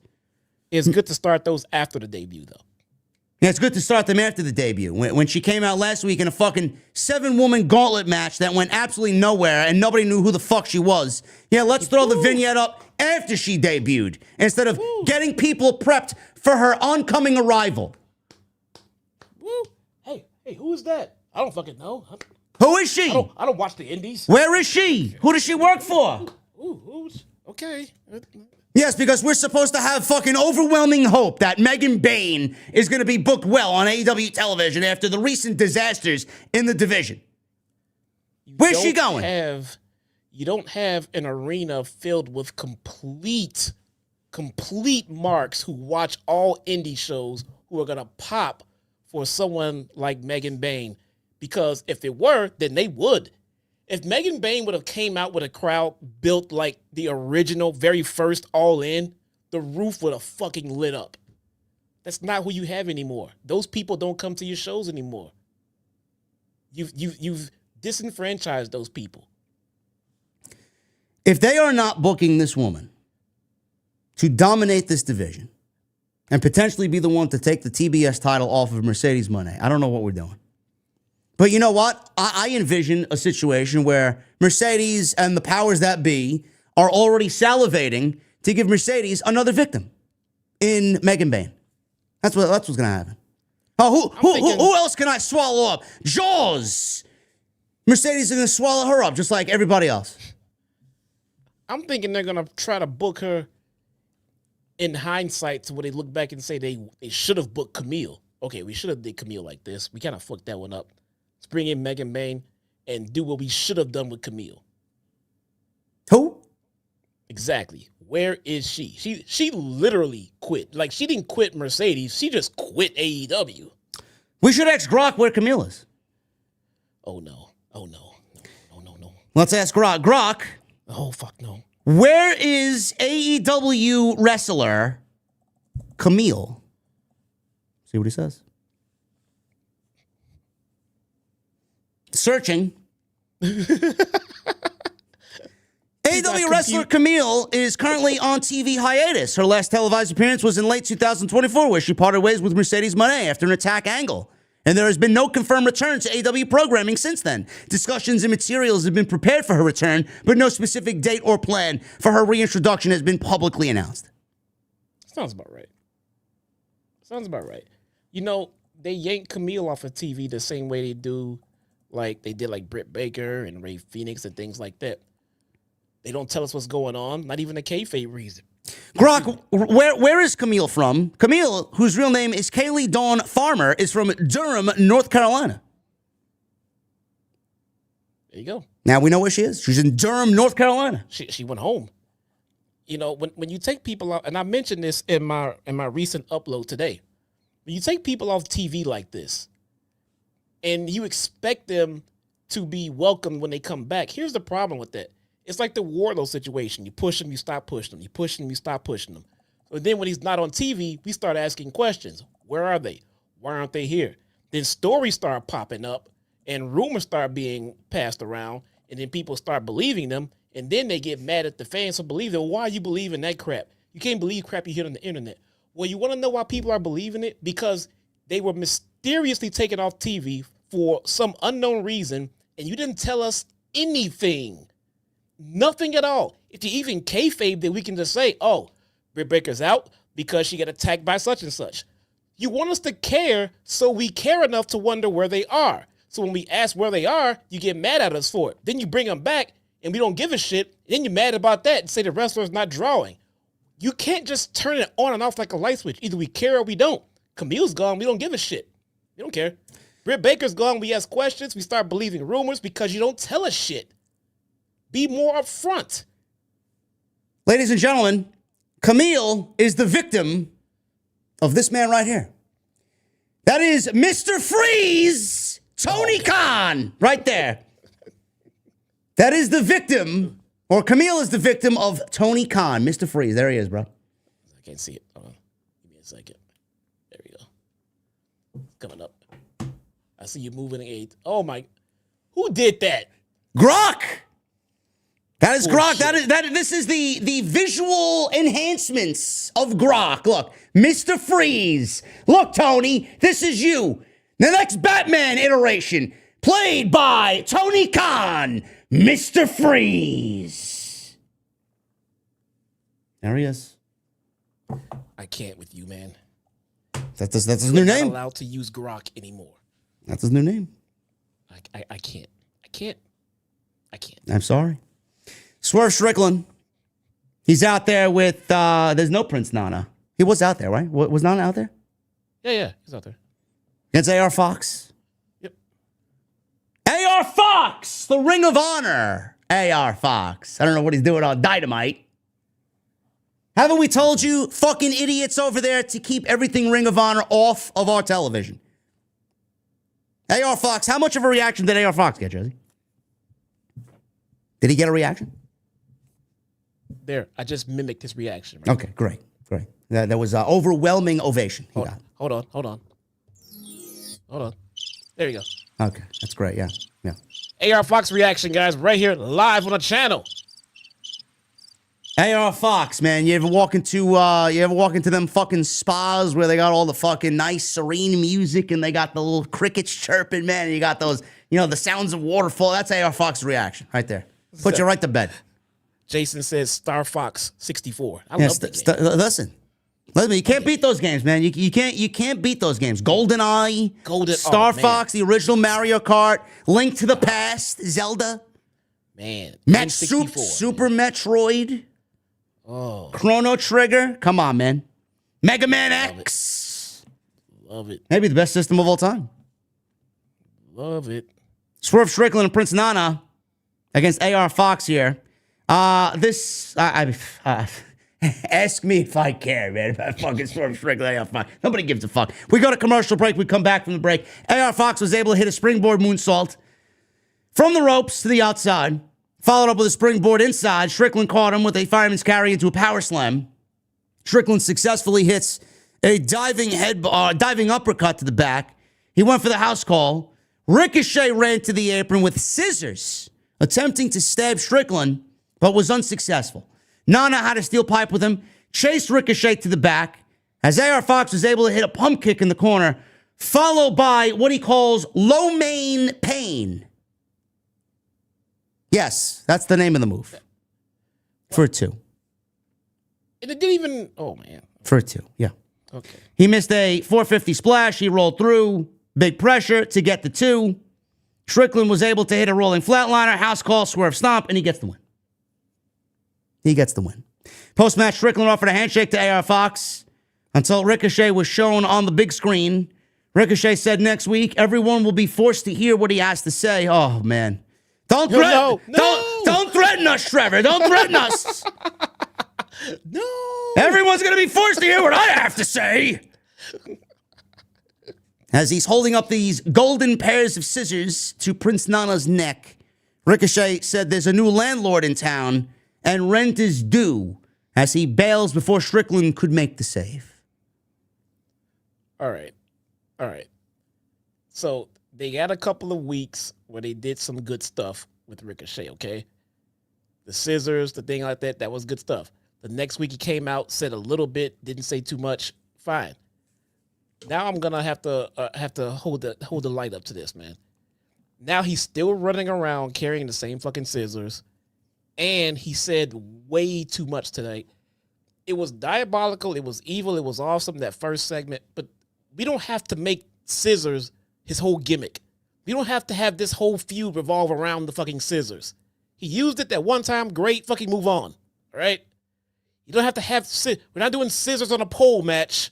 It's good to start those after the debut, though. Yeah, it's good to start them after the debut. When she came out last week in a fucking 7-woman gauntlet match that went absolutely nowhere and nobody knew who the fuck she was. Yeah, let's throw the vignette up after she debuted instead of getting people prepped for her oncoming arrival. Woo. Hey, who is that? I don't fucking know. Who is she? I don't watch the indies. Where is she? Who does she work for? Who's okay. Yes, because we're supposed to have fucking overwhelming hope that Megan Bayne is going to be booked well on AEW television after the recent disasters in the division. Where's she going? You don't have an arena filled with complete marks who watch all indie shows who are going to pop for someone like Megan Bayne. Because if it were, then they would. If Megan Bayne would have came out with a crowd built like the original, very first All In, the roof would have fucking lit up. That's not who you have anymore. Those people don't come to your shows anymore. You've disenfranchised those people. If they are not booking this woman to dominate this division and potentially be the one to take the TBS title off of Mercedes Moné, I don't know what we're doing. But you know what? I envision a situation where Mercedes and the powers that be are already salivating to give Mercedes another victim. in Megan Bayne. That's what's going to happen. Oh, who else can I swallow up? Jaws. Mercedes is going to swallow her up just like everybody else. I'm thinking they're going to try to book her in hindsight to where they look back and say they should have booked Camille. Okay, we should have did Camille like this. We kind of fucked that one up. Let's bring in Megan Bayne and do what we should have done with Camille. Who? Exactly. Where is she? She literally quit. Like, she didn't quit Mercedes. She just quit AEW. We should ask Grok where Camille is. Oh, no. Oh, no. No. Let's ask Grok. Grok. Oh, fuck no. Where is AEW wrestler Camille? See what he says. Searching. AEW wrestler Camille is currently on TV hiatus. Her last televised appearance was in late 2024, where she parted ways with Mercedes Moné after an attack angle. And there has been no confirmed return to AEW programming since then. Discussions and materials have been prepared for her return, but no specific date or plan for her reintroduction has been publicly announced. Sounds about right. You know, they yanked Camille off of TV the same way they do, like they did like Britt Baker and Ray Phoenix and things like that. They don't tell us what's going on, not even a kayfabe reason. Grok, where is Camille from? Camille, whose real name is Kaylee Dawn Farmer, is from Durham, North Carolina. There you go. Now we know where she is. She's in Durham, North Carolina. She went home. You know, when you take people out, and I mentioned this in my recent upload today, when you take people off TV like this, and you expect them to be welcomed when they come back, here's the problem with that. It's like the Wardlow situation. You push him, you stop pushing him. You push him, you stop pushing him. So then when he's not on TV, we start asking questions. Where are they? Why aren't they here? Then stories start popping up and rumors start being passed around, and then people start believing them, and then they get mad at the fans for believing it. Why are you believing that crap? You can't believe crap you hear on the internet. Well, you want to know why people are believing it? Because they were mysteriously taken off TV for some unknown reason, and you didn't tell us anything. Nothing at all. If you even kayfabe, then we can just say, oh, Britt Baker's out because she got attacked by such and such. You want us to care, so we care enough to wonder where they are. So when we ask where they are, you get mad at us for it. Then you bring them back, and we don't give a shit. Then you're mad about that and say the wrestler's not drawing. You can't just turn it on and off like a light switch. Either we care or we don't. Camille's gone. We don't give a shit. We don't care. Britt Baker's gone. We ask questions. We start believing rumors because you don't tell us shit. Be more upfront. Ladies and gentlemen, Camille is the victim of this man right here. That is Mr. Freeze, Tony Khan, right there. That is the victim, or Camille is the victim of Tony Khan, Mr. Freeze. There he is, bro. I can't see it. Hold on. Give me a second. There we go. It's coming up. I see you moving the Oh my. Who did that? Grok. That is Grok. Shit. This is the visual enhancements of Grok. Look, Mr. Freeze. Look, Tony, this is you. The next Batman iteration, played by Tony Khan, Mr. Freeze. There he is. I can't with you, man. That's his new I'm name. not allowed to use Grok anymore. That's his new name. I can't. I can't. I'm sorry. Swerve Strickland. He's out there with, there's no Prince Nana. He was out there, right? Was Nana out there? Yeah, he's out there. Against AR Fox. Yep. AR Fox, the Ring of Honor. AR Fox. I don't know what he's doing on Dynamite. Haven't we told you, fucking idiots over there, to keep everything Ring of Honor off of our television? AR Fox, how much of a reaction did AR Fox get, Jersey? Did he get a reaction? There, I just mimicked his reaction. Right? Okay, great. That was overwhelming ovation. Hold on. There you go. Okay, that's great. Yeah. AR Fox reaction, guys, right here live on the channel. AR Fox, man, you ever walk into them fucking spas where they got all the fucking nice serene music and they got the little crickets chirping, man, and you got those, the sounds of waterfall. That's AR Fox reaction right there. Put you right to bed. Jason says Star Fox 64. I love that game. Listen, Let me. You can't beat those games, man. You can't beat those games. GoldenEye, Star Fox, the original Mario Kart, Link to the Past, Zelda, man, Super Metroid, Chrono Trigger. Come on, man. Mega Man X. Love it. Maybe the best system of all time. Love it. Swerve Strickland and Prince Nana against AR Fox here. Ask me if I care, man, about fucking Swerve Strickland, AR Fox. Nobody gives a fuck. We go to commercial break. We come back from the break. AR Fox was able to hit a springboard moonsault from the ropes to the outside. Followed up with a springboard inside. Strickland caught him with a fireman's carry into a power slam. Strickland successfully hits a diving uppercut to the back. He went for the house call. Ricochet ran to the apron with scissors, attempting to stab Strickland, but was unsuccessful. Nana had a steel pipe with him, chased Ricochet to the back, as AR Fox was able to hit a pump kick in the corner, followed by what he calls low main pain. Yes, that's the name of the move. For a 2. And it didn't even, oh man. For a 2, yeah. Okay. He missed a 450 splash. He rolled through. Big pressure to get the 2. Strickland was able to hit a rolling flatliner, house call, swerve stomp, and he gets the win. Post-match, Strickland offered a handshake to AR Fox until Ricochet was shown on the big screen. Ricochet said next week, everyone will be forced to hear what he has to say. Oh, man. Don't threaten us, Trevor. Don't threaten us. No. Everyone's going to be forced to hear what I have to say. As he's holding up these golden pairs of scissors to Prince Nana's neck, Ricochet said there's a new landlord in town and rent is due as he bails before Strickland could make the save. All right. So they got a couple of weeks where they did some good stuff with Ricochet, okay? The scissors, the thing like that was good stuff. The next week he came out, said a little bit, didn't say too much, fine. Now I'm gonna have to hold the light up to this, man. Now he's still running around carrying the same fucking scissors, and he said way too much tonight. It was diabolical. It was evil. It was awesome, that first segment. But we don't have to make scissors his whole gimmick. We don't have to have this whole feud revolve around the fucking scissors. He used it that one time. Great. Fucking move on. All right. You don't have to have. We're not doing scissors on a pole match.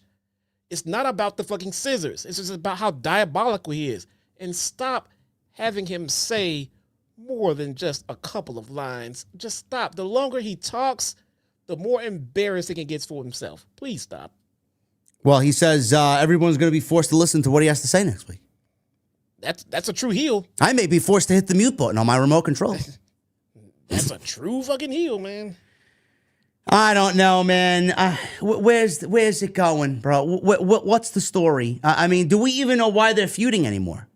It's not about the fucking scissors. It's just about how diabolical he is. And stop having him say more than just a couple of lines. Just stop. The longer he talks, the more embarrassing it gets for himself. Please stop. Well, he says everyone's going to be forced to listen to what he has to say next week. That's a true heel. I may be forced to hit the mute button on my remote control. That's a true fucking heel, man. I don't know, man. Where's it going, bro? What's the story? I mean, do we even know why they're feuding anymore?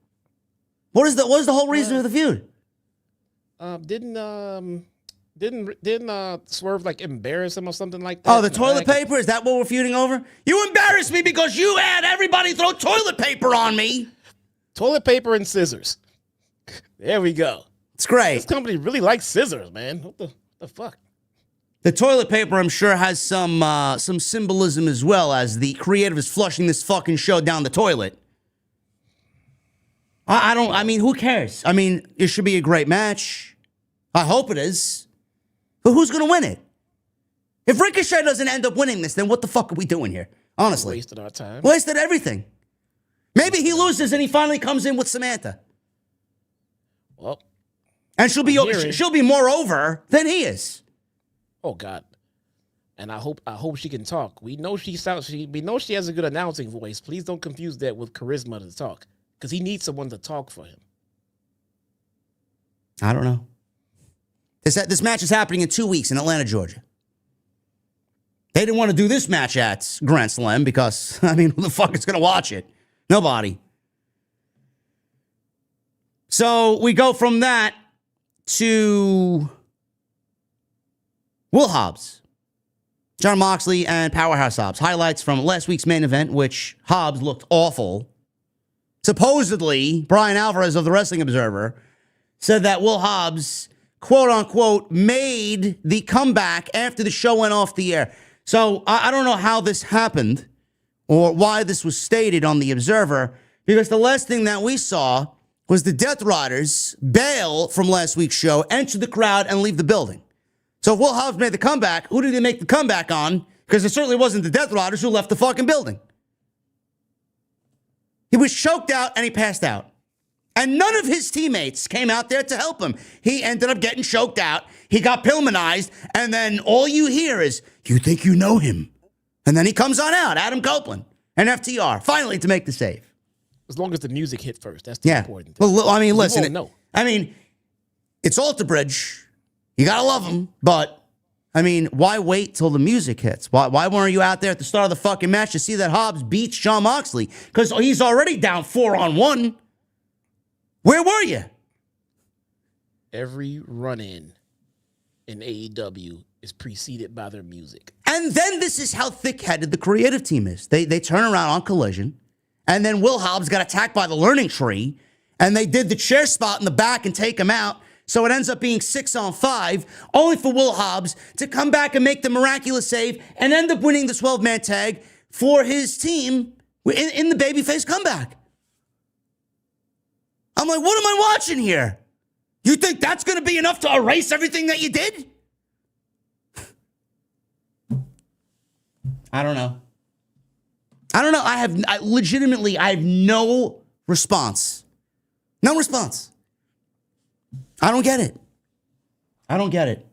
What is the whole reason of the feud? Didn't Swerve like embarrass him or something like that? Oh, the toilet paper? Is that what we're feuding over? You embarrassed me because you had everybody throw toilet paper on me. Toilet paper and scissors. There we go. It's great. This company really likes scissors, man. What the fuck? The toilet paper, I'm sure, has some symbolism as well, as the creator is flushing this fucking show down the toilet. I mean, who cares? I mean, it should be a great match. I hope it is. But who's going to win it? If Ricochet doesn't end up winning this, then what the fuck are we doing here? Honestly. Wasted our time. Wasted everything. Maybe he loses and he finally comes in with Samantha. Well. And she'll be more over than he is. Oh God. And I hope she can talk. We know she has a good announcing voice. Please don't confuse that with charisma to talk. Because he needs someone to talk for him. I don't know. This match is happening in 2 weeks in Atlanta, Georgia. They didn't want to do this match at Grand Slam because, I mean, who the fuck is going to watch it? Nobody. So we go from that to Will Hobbs. John Moxley and Powerhouse Hobbs. Highlights from last week's main event, which Hobbs looked awful. Supposedly, Brian Alvarez of the Wrestling Observer said that Will Hobbs, quote unquote, made the comeback after the show went off the air. So I don't know how this happened or why this was stated on the Observer, because the last thing that we saw was the Death Riders bail from last week's show, enter the crowd, and leave the building. So if Will Hobbs made the comeback, who did he make the comeback on? Because it certainly wasn't the Death Riders who left the fucking building. He was choked out and he passed out. And none of his teammates came out there to help him. He ended up getting choked out. He got Pillmanized. And then all you hear is, you think you know him. And then he comes on out, Adam Copeland and FTR, finally to make the save. As long as the music hit first. That's the important thing. Well, I mean, listen. No. I mean, it's Alter Bridge. You got to love him. But, I mean, why wait till the music hits? Why weren't you out there at the start of the fucking match to see that Hobbs beats Jon Moxley? Because he's already down 4-on-1. Where were you? Every run-in AEW is preceded by their music. And then this is how thick-headed the creative team is. They turn around on Collision, and then Will Hobbs got attacked by the Learning Tree, and they did the chair spot in the back and take him out. So it ends up being 6-on-5, only for Will Hobbs to come back and make the miraculous save and end up winning the 12-man tag for his team in the babyface comeback. I'm like, what am I watching here? You think that's going to be enough to erase everything that you did? I don't know. I have no response. No response. I don't get it.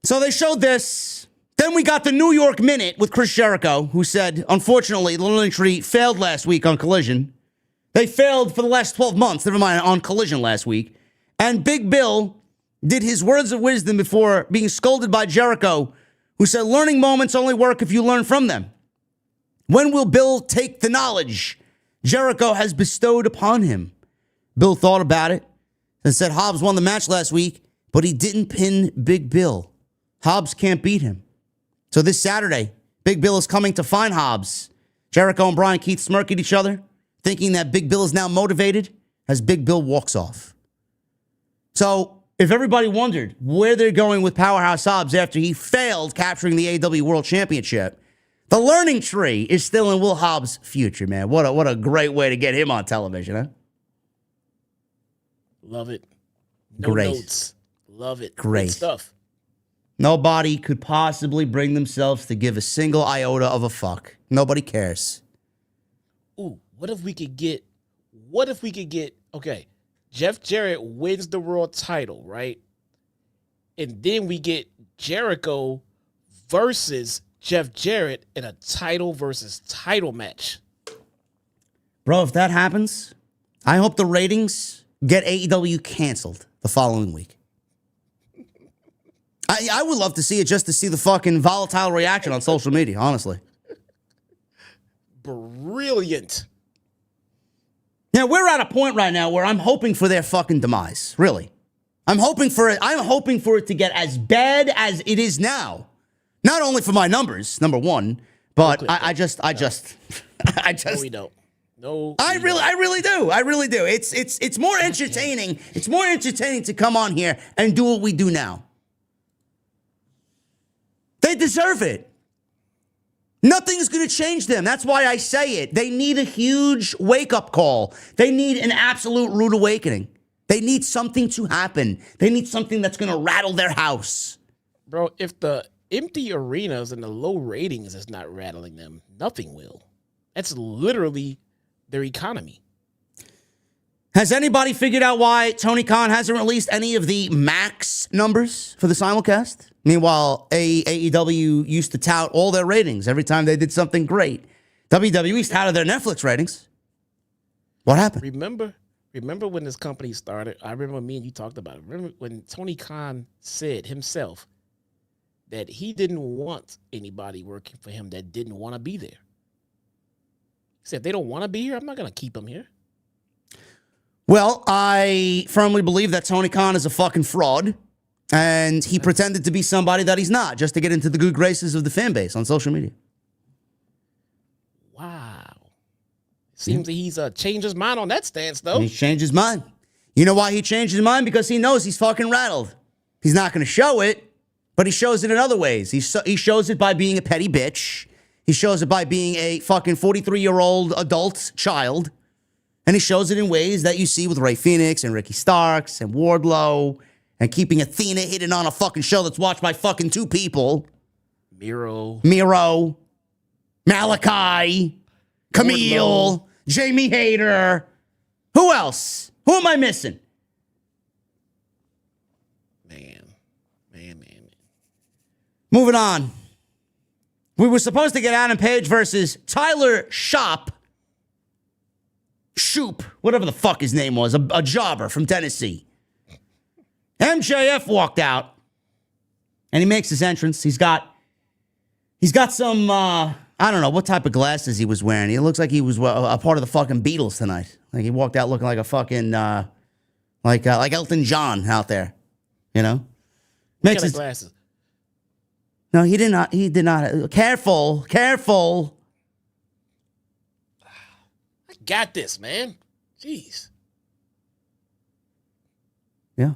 So they showed this. Then we got the New York Minute with Chris Jericho, who said, unfortunately, the Learning Tree failed last week on Collision. They failed for the last 12 months, never mind on Collision last week. And Big Bill did his words of wisdom before being scolded by Jericho, who said, learning moments only work if you learn from them. When will Bill take the knowledge Jericho has bestowed upon him? Bill thought about it and said Hobbs won the match last week, but he didn't pin Big Bill. Hobbs can't beat him. So this Saturday, Big Bill is coming to find Hobbs. Jericho and Brian Keith smirk at each other, thinking that Big Bill is now motivated as Big Bill walks off. So if everybody wondered where they're going with Powerhouse Hobbs after he failed capturing the AEW World Championship, the Learning Tree is still in Will Hobbs' future, man. What a great way to get him on television, huh? Love it. No Great. Notes. Love it. Great Good stuff. Nobody could possibly bring themselves to give a single iota of a fuck. Nobody cares. Ooh, what if we could get, okay, Jeff Jarrett wins the world title, right? And then we get Jericho versus Jeff Jarrett in a title versus title match. Bro, if that happens, I hope the ratings get AEW canceled the following week. I would love to see it just to see the fucking volatile reaction on social media, honestly. Brilliant. Yeah, we're at a point right now where I'm hoping for their fucking demise, really. I'm hoping for it to get as bad as it is now. Not only for my numbers, number one, but I just No, we don't. No, I really do. It's more entertaining. It's more entertaining to come on here and do what we do now. They deserve it. Nothing's going to change them. That's why I say it. They need a huge wake-up call. They need an absolute rude awakening. They need something to happen. They need something that's going to rattle their house. Bro, if the empty arenas and the low ratings is not rattling them, nothing will. That's literally their economy. Has anybody figured out why Tony Khan hasn't released any of the max numbers for the simulcast? Meanwhile, AEW used to tout all their ratings every time they did something great. WWE touted their Netflix ratings. What happened? Remember when this company started? I remember me and you talked about it. Remember when Tony Khan said himself that he didn't want anybody working for him that didn't want to be there. He said, if they don't want to be here, I'm not going to keep them here. Well, I firmly believe that Tony Khan is a fucking fraud, and he pretended to be somebody that he's not, just to get into the good graces of the fan base on social media. Wow. Seems that he's changed his mind on that stance, though. He's changed his mind. You know why he changed his mind? Because he knows he's fucking rattled. He's not going to show it, But he shows it in other ways. He shows it by being a petty bitch. He shows it by being a fucking 43-year-old adult child. And he shows it in ways that you see with Ray Phoenix and Ricky Starks and Wardlow and keeping Athena hidden on a fucking show that's watched by fucking 2 people. Miro, Malachi, Camille, Wardlow. Jamie Hayter. Who else? Who am I missing? Man. Moving on. We were supposed to get Adam Page versus Tyler Shoop, whatever the fuck his name was, a jobber from Tennessee. MJF walked out, and he makes his entrance. He's got some, I don't know what type of glasses he was wearing. He looks like he was a part of the fucking Beatles tonight. Like he walked out looking like a fucking, like Elton John out there, you know? Makes his glasses. No, he did not. He did not. Careful. I got this, man. Jeez. Yeah.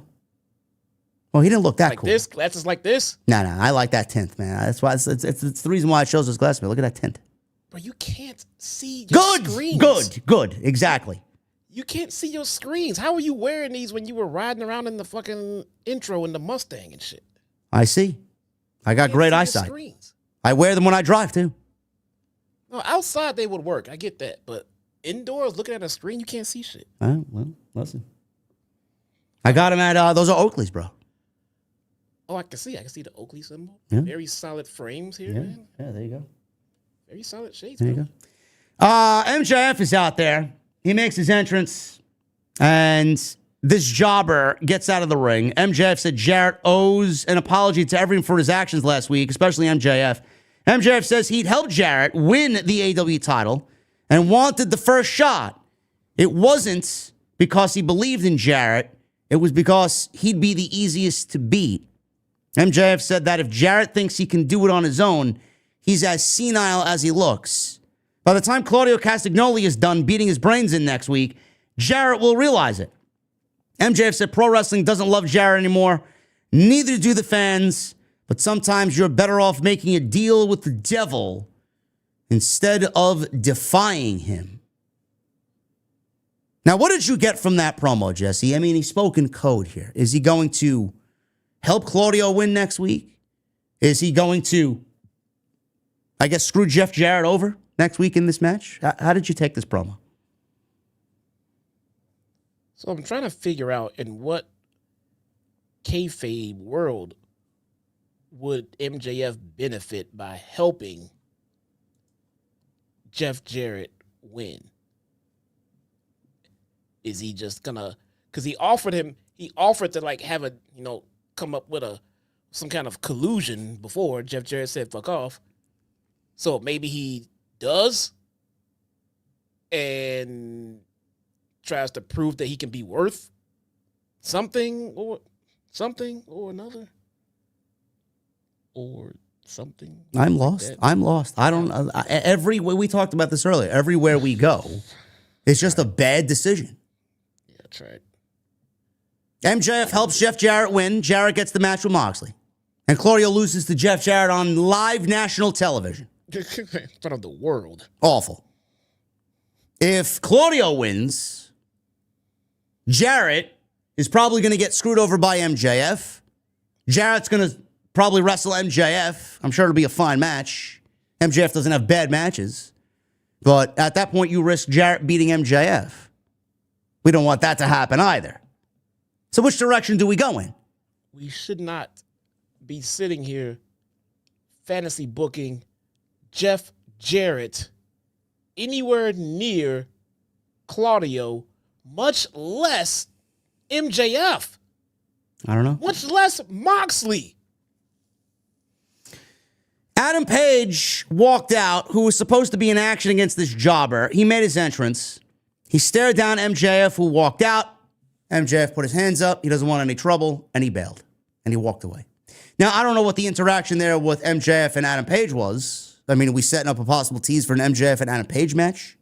Well, he didn't look that like cool. This glasses like this. No, I like that tint, man. That's why it's the reason why I chose those glasses. Man, look at that tint. Bro, you can't see your screens. Good. Exactly. You can't see your screens. How were you wearing these when you were riding around in the fucking intro in the Mustang and shit? I see. I got great eyesight. Screens. I wear them when I drive too. No, outside they would work. I get that, but indoors, looking at a screen, you can't see shit. Well, listen. I got them at those are Oakley's, bro. Oh, I can see the Oakley symbol. Yeah. Very solid frames here, man. Yeah, there you go. Very solid shades. There you go. MJF is out there. He makes his entrance, and this jobber gets out of the ring. MJF said Jarrett owes an apology to everyone for his actions last week, especially MJF. MJF says he'd helped Jarrett win the AEW title and wanted the first shot. It wasn't because he believed in Jarrett. It was because he'd be the easiest to beat. MJF said that if Jarrett thinks he can do it on his own, he's as senile as he looks. By the time Claudio Castagnoli is done beating his brains in next week, Jarrett will realize it. MJF said pro wrestling doesn't love Jarrett anymore. Neither do the fans. But sometimes you're better off making a deal with the devil instead of defying him. Now, what did you get from that promo, Jesse? I mean, he spoke in code here. Is he going to help Claudio win next week? Is he going to, I guess, screw Jeff Jarrett over next week in this match? How did you take this promo? So I'm trying to figure out in what kayfabe world would MJF benefit by helping Jeff Jarrett win? Is he just gonna, because he offered to like have a, come up with some kind of collusion before Jeff Jarrett said fuck off. So maybe he does and tries to prove that he can be worth something or another or something. I'm lost. I don't. We talked about this earlier. Everywhere we go, it's just a bad decision. Yeah, that's right. MJF helps Jeff Jarrett win. Jarrett gets the match with Moxley, and Claudio loses to Jeff Jarrett on live national television. In front of the world. Awful. If Claudio wins, Jarrett is probably going to get screwed over by MJF. Jarrett's going to probably wrestle MJF. I'm sure it'll be a fine match. MJF doesn't have bad matches. But at that point, you risk Jarrett beating MJF. We don't want that to happen either. So which direction do we go in? We should not be sitting here fantasy booking Jeff Jarrett anywhere near Claudio, much less MJF. I don't know. Much less Moxley. Adam Page walked out, who was supposed to be in action against this jobber. He made his entrance. He stared down MJF, who walked out. MJF put his hands up. He doesn't want any trouble, and he bailed. And he walked away. Now, I don't know what the interaction there with MJF and Adam Page was. I mean, are we setting up a possible tease for an MJF and Adam Page match?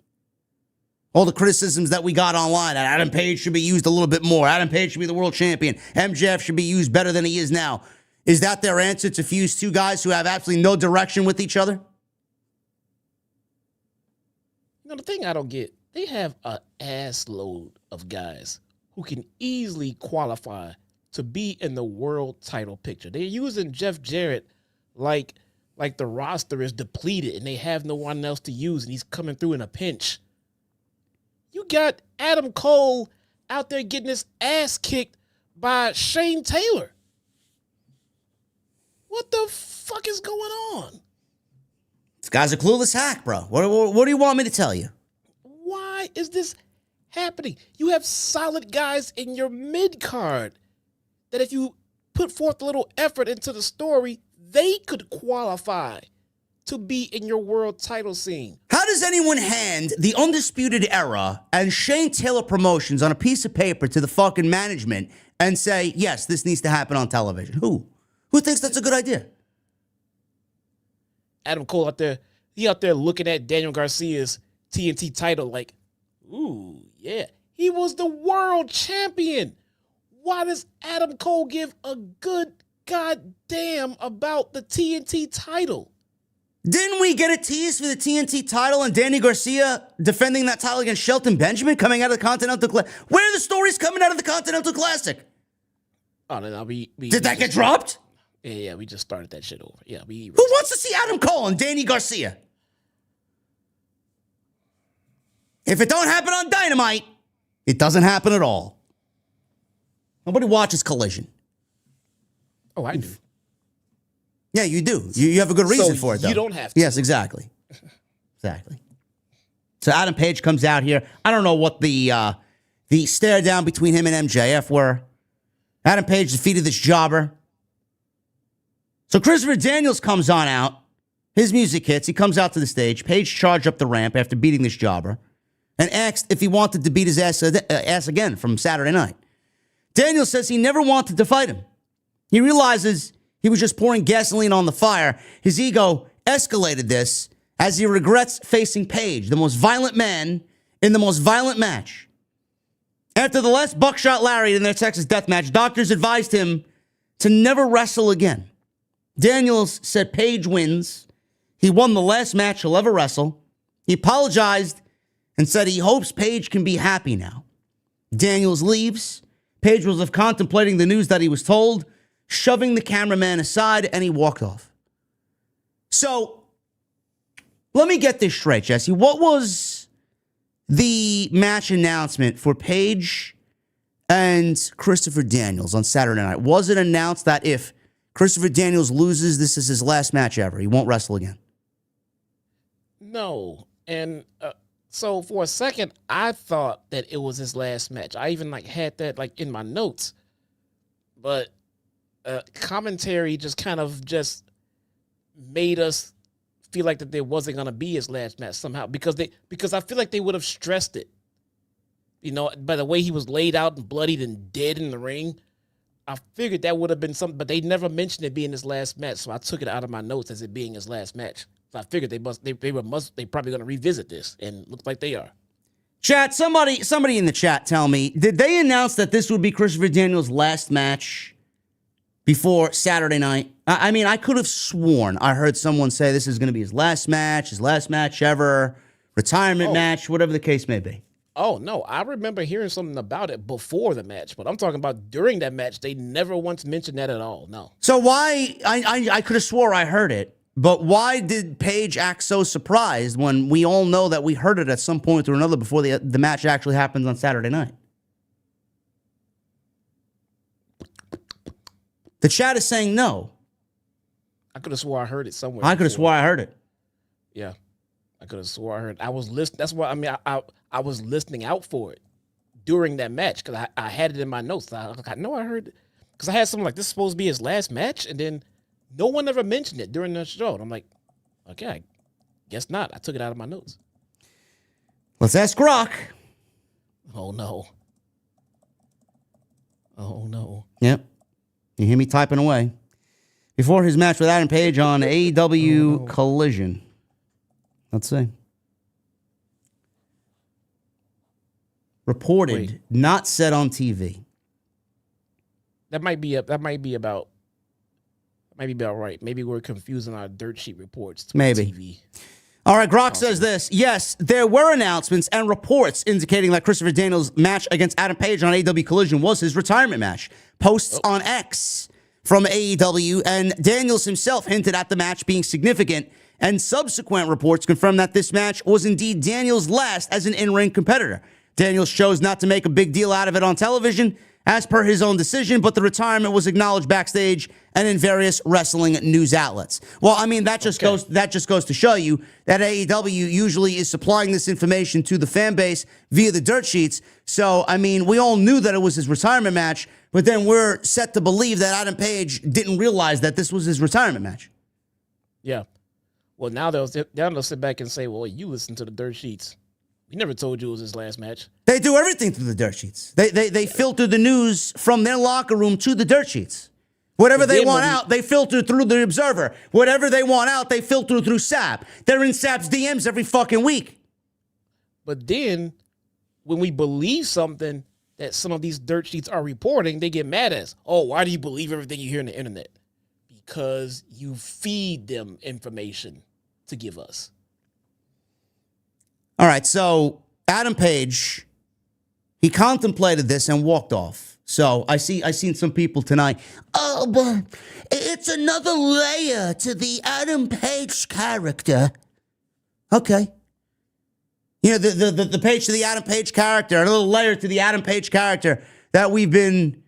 All the criticisms that we got online, that Adam Page should be used a little bit more. Adam Page should be the world champion. MJF should be used better than he is now. Is that their answer to fuse two guys who have absolutely no direction with each other? You know, the thing I don't get, they have an ass load of guys who can easily qualify to be in the world title picture. They're using Jeff Jarrett like the roster is depleted and they have no one else to use and he's coming through in a pinch. You got Adam Cole out there getting his ass kicked by Shane Taylor. What the fuck is going on? This guy's a clueless hack, bro. What do you want me to tell you? Why is this happening? You have solid guys in your mid-card that if you put forth a little effort into the story, they could qualify to be in your world title scene. How does anyone hand the Undisputed Era and Shane Taylor Promotions on a piece of paper to the fucking management and say, yes, this needs to happen on television? Who? Who thinks that's a good idea? Adam Cole out there looking at Daniel Garcia's TNT title like, ooh, yeah. He was the world champion. Why does Adam Cole give a good goddamn about the TNT title? Didn't we get a tease for the TNT title and Danny Garcia defending that title against Shelton Benjamin coming out of the Continental Classic? Where are the stories coming out of the Continental Classic? Oh, no, Did that get dropped? Yeah, we just started that shit over. Yeah, Who wants to see Adam Cole and Danny Garcia? If it don't happen on Dynamite, it doesn't happen at all. Nobody watches Collision. Oh, I do. Yeah, you do. You have a good reason for it, though. You don't have to. Yes, exactly. Exactly. So Adam Page comes out here. I don't know what the stare down between him and MJF were. Adam Page defeated this jobber. So Christopher Daniels comes on out. His music hits. He comes out to the stage. Page charged up the ramp after beating this jobber and asked if he wanted to beat his ass again from Saturday night. Daniels says he never wanted to fight him. He realizes he was just pouring gasoline on the fire. His ego escalated this as he regrets facing Page, the most violent man in the most violent match. After the last Buckshot Lariat in their Texas death match, doctors advised him to never wrestle again. Daniels said Page wins. He won the last match he'll ever wrestle. He apologized and said he hopes Page can be happy now. Daniels leaves. Page was contemplating the news that he was told, shoving the cameraman aside, and he walked off. So, let me get this straight, Jesse. What was the match announcement for Page and Christopher Daniels on Saturday night? Was it announced that if Christopher Daniels loses, this is his last match ever? He won't wrestle again? No. And so for a second, I thought that it was his last match. I even had that in my notes. But commentary just kind of made us feel like that there wasn't going to be his last match somehow because I feel like they would have stressed it. You know, by the way he was laid out and bloodied and dead in the ring. I figured that would have been something, but they never mentioned it being his last match, so I took it out of my notes as it being his last match. So I figured they probably going to revisit this, and it looks like they are. Chat, somebody in the chat tell me, did they announce that this would be Christopher Daniels' last match before Saturday night? I mean, I could have sworn I heard someone say this is going to be his last match ever, retirement match, whatever the case may be. Oh, no, I remember hearing something about it before the match, but I'm talking about during that match. They never once mentioned that at all, no. So why, I could have swore I heard it, but why did Page act so surprised when we all know that we heard it at some point or another before the match actually happens on Saturday night? The chat is saying no. I could have swore I heard it somewhere. I could have swore I heard it. Yeah, I could have swore I heard it. I was listening. That's why, I was listening out for it during that match because I had it in my notes. I know I heard it because I had something like this is supposed to be his last match, and then no one ever mentioned it during the show. And I'm like, okay, I guess not. I took it out of my notes. Let's ask Rock. Oh no. Oh no. Yep. You hear me typing away. Before his match with Adam Page on AEW Collision. Let's see. Reported, not said on TV. That might be about Might be about right. Maybe we're confusing our dirt sheet reports to Maybe. TV. All right, Grok says this. Yes, there were announcements and reports indicating that Christopher Daniels' match against Adam Page on AEW Collision was his retirement match. Posts on X from AEW, and Daniels himself hinted at the match being significant, and subsequent reports confirmed that this match was indeed Daniels' last as an in-ring competitor. Daniels chose not to make a big deal out of it on television, as per his own decision, but the retirement was acknowledged backstage and in various wrestling news outlets. Well, I mean, that just goes to show you that AEW usually is supplying this information to the fan base via the dirt sheets. So, I mean, we all knew that it was his retirement match, but then we're set to believe that Adam Page didn't realize that this was his retirement match. Yeah. Well, now they'll sit back and say, well, you listen to the dirt sheets. We never told you it was his last match. They do everything through the dirt sheets. They filter the news from their locker room to the dirt sheets. Whatever they want out, they filter through the Observer. Whatever they want out, they filter through Sap. They're in Sap's DMs every fucking week. But then, when we believe something that some of these dirt sheets are reporting, they get mad at us. Oh, why do you believe everything you hear on the internet? Because you feed them information to give us. All right, so Adam Page, he contemplated this and walked off. So I seen some people tonight. Oh, but it's another layer to the Adam Page character. Okay. You know, the page to the Adam Page character, a little layer to the Adam Page character that we've been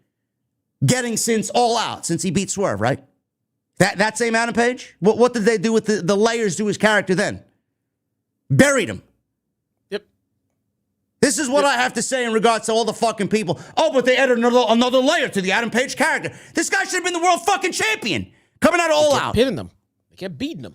getting since All Out, since he beat Swerve, right? That same Adam Page? What did they do with the layers to his character then? Buried him. This is what I have to say in regards to all the fucking people. Oh, but they added another layer to the Adam Page character. This guy should have been the world fucking champion. Coming out All Out. Pinning them. They kept beating them.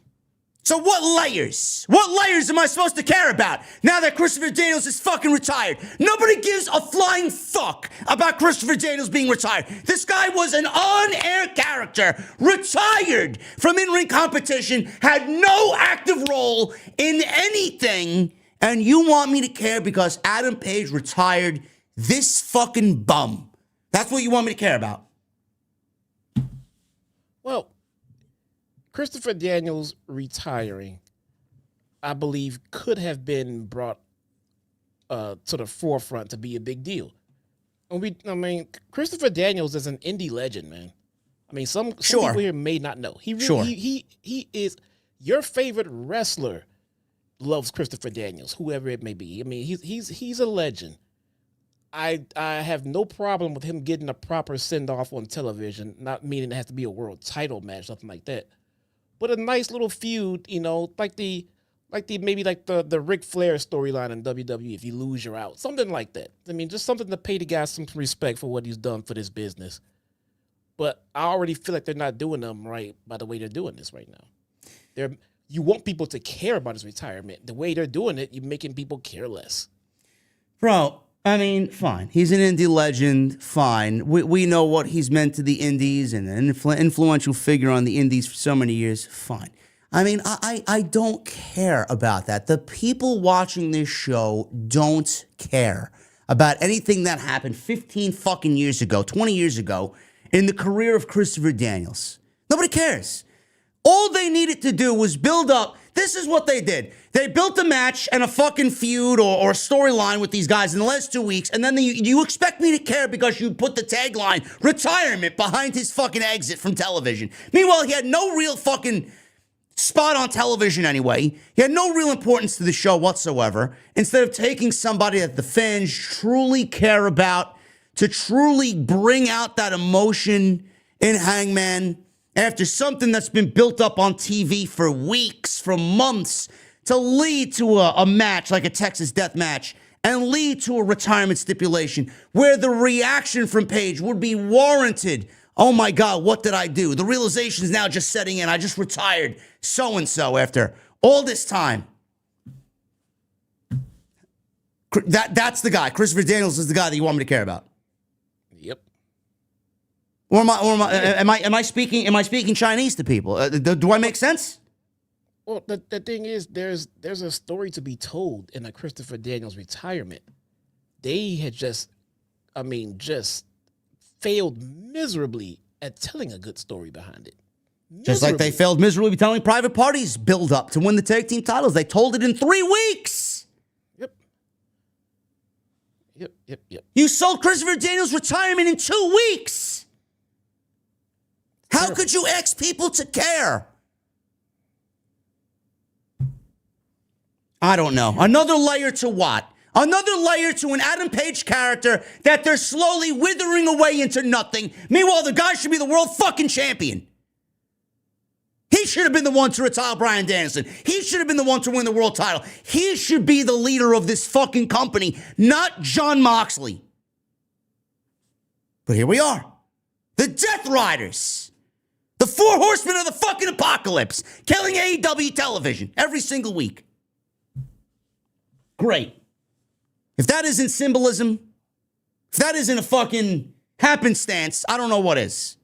So what layers? What layers am I supposed to care about now that Christopher Daniels is fucking retired? Nobody gives a flying fuck about Christopher Daniels being retired. This guy was an on-air character, retired from in-ring competition, had no active role in anything. And you want me to care because Adam Page retired this fucking bum. That's what you want me to care about. Well, Christopher Daniels retiring, I believe, could have been brought to the forefront to be a big deal. Christopher Daniels is an indie legend, man. I mean, some people here may not know. He is your favorite wrestler. Loves Christopher Daniels, whoever it may be. I mean, he's a legend. I have no problem with him getting a proper send-off on television, not meaning it has to be a world title match, something like that. But a nice little feud, you know, like the Ric Flair storyline in WWE, if you lose, you're out. Something like that. I mean, just something to pay the guy some respect for what he's done for this business. But I already feel like they're not doing them right by the way they're doing this right now. You want people to care about his retirement. The way they're doing it, you're making people care less. Bro, I mean, fine. He's an indie legend. Fine. We know what he's meant to the indies and an influential figure on the indies for so many years. Fine. I mean, I don't care about that. The people watching this show don't care about anything that happened 15 fucking years ago, 20 years ago in the career of Christopher Daniels. Nobody cares. All they needed to do was build up. This is what they did. They built a match and a fucking feud or storyline with these guys in the last 2 weeks, and then you expect me to care because you put the tagline, retirement, behind his fucking exit from television. Meanwhile, he had no real fucking spot on television anyway. He had no real importance to the show whatsoever. Instead of taking somebody that the fans truly care about to truly bring out that emotion in Hangman, after something that's been built up on TV for weeks, for months, to lead to a match like a Texas death match and lead to a retirement stipulation where the reaction from Page would be warranted. Oh my God, what did I do? The realization is now just setting in. I just retired so-and-so after all this time. That's the guy. Christopher Daniels is the guy that you want me to care about. Yep. Or am I speaking Chinese to people? Do I make sense? Well, the thing is, there's a story to be told in a Christopher Daniels retirement. They had just failed miserably at telling a good story behind it. Just like they failed miserably telling Private Party's build up to win the tag team titles. They told it in 3 weeks. Yep. You sold Christopher Daniels' retirement in 2 weeks. How could you ask people to care? I don't know. Another layer to what? Another layer to an Adam Page character that they're slowly withering away into nothing. Meanwhile, the guy should be the world fucking champion. He should have been the one to retire Bryan Danielson. He should have been the one to win the world title. He should be the leader of this fucking company, not Jon Moxley. But here we are. The Death Riders. The 4 horsemen of the fucking apocalypse. Killing AEW television every single week. Great. If that isn't symbolism, if that isn't a fucking happenstance, I don't know what is.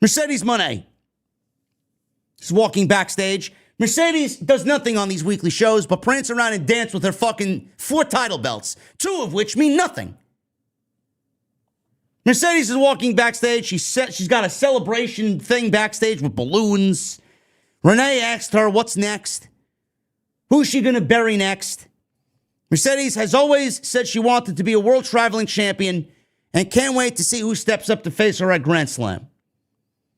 Mercedes Moné. She's walking backstage. Mercedes does nothing on these weekly shows but prance around and dance with her fucking 4 title belts, 2 of which mean nothing. Mercedes is walking backstage. She's got a celebration thing backstage with balloons. Renee asked her, what's next? Who's she going to bury next? Mercedes has always said she wanted to be a world-traveling champion and can't wait to see who steps up to face her at Grand Slam.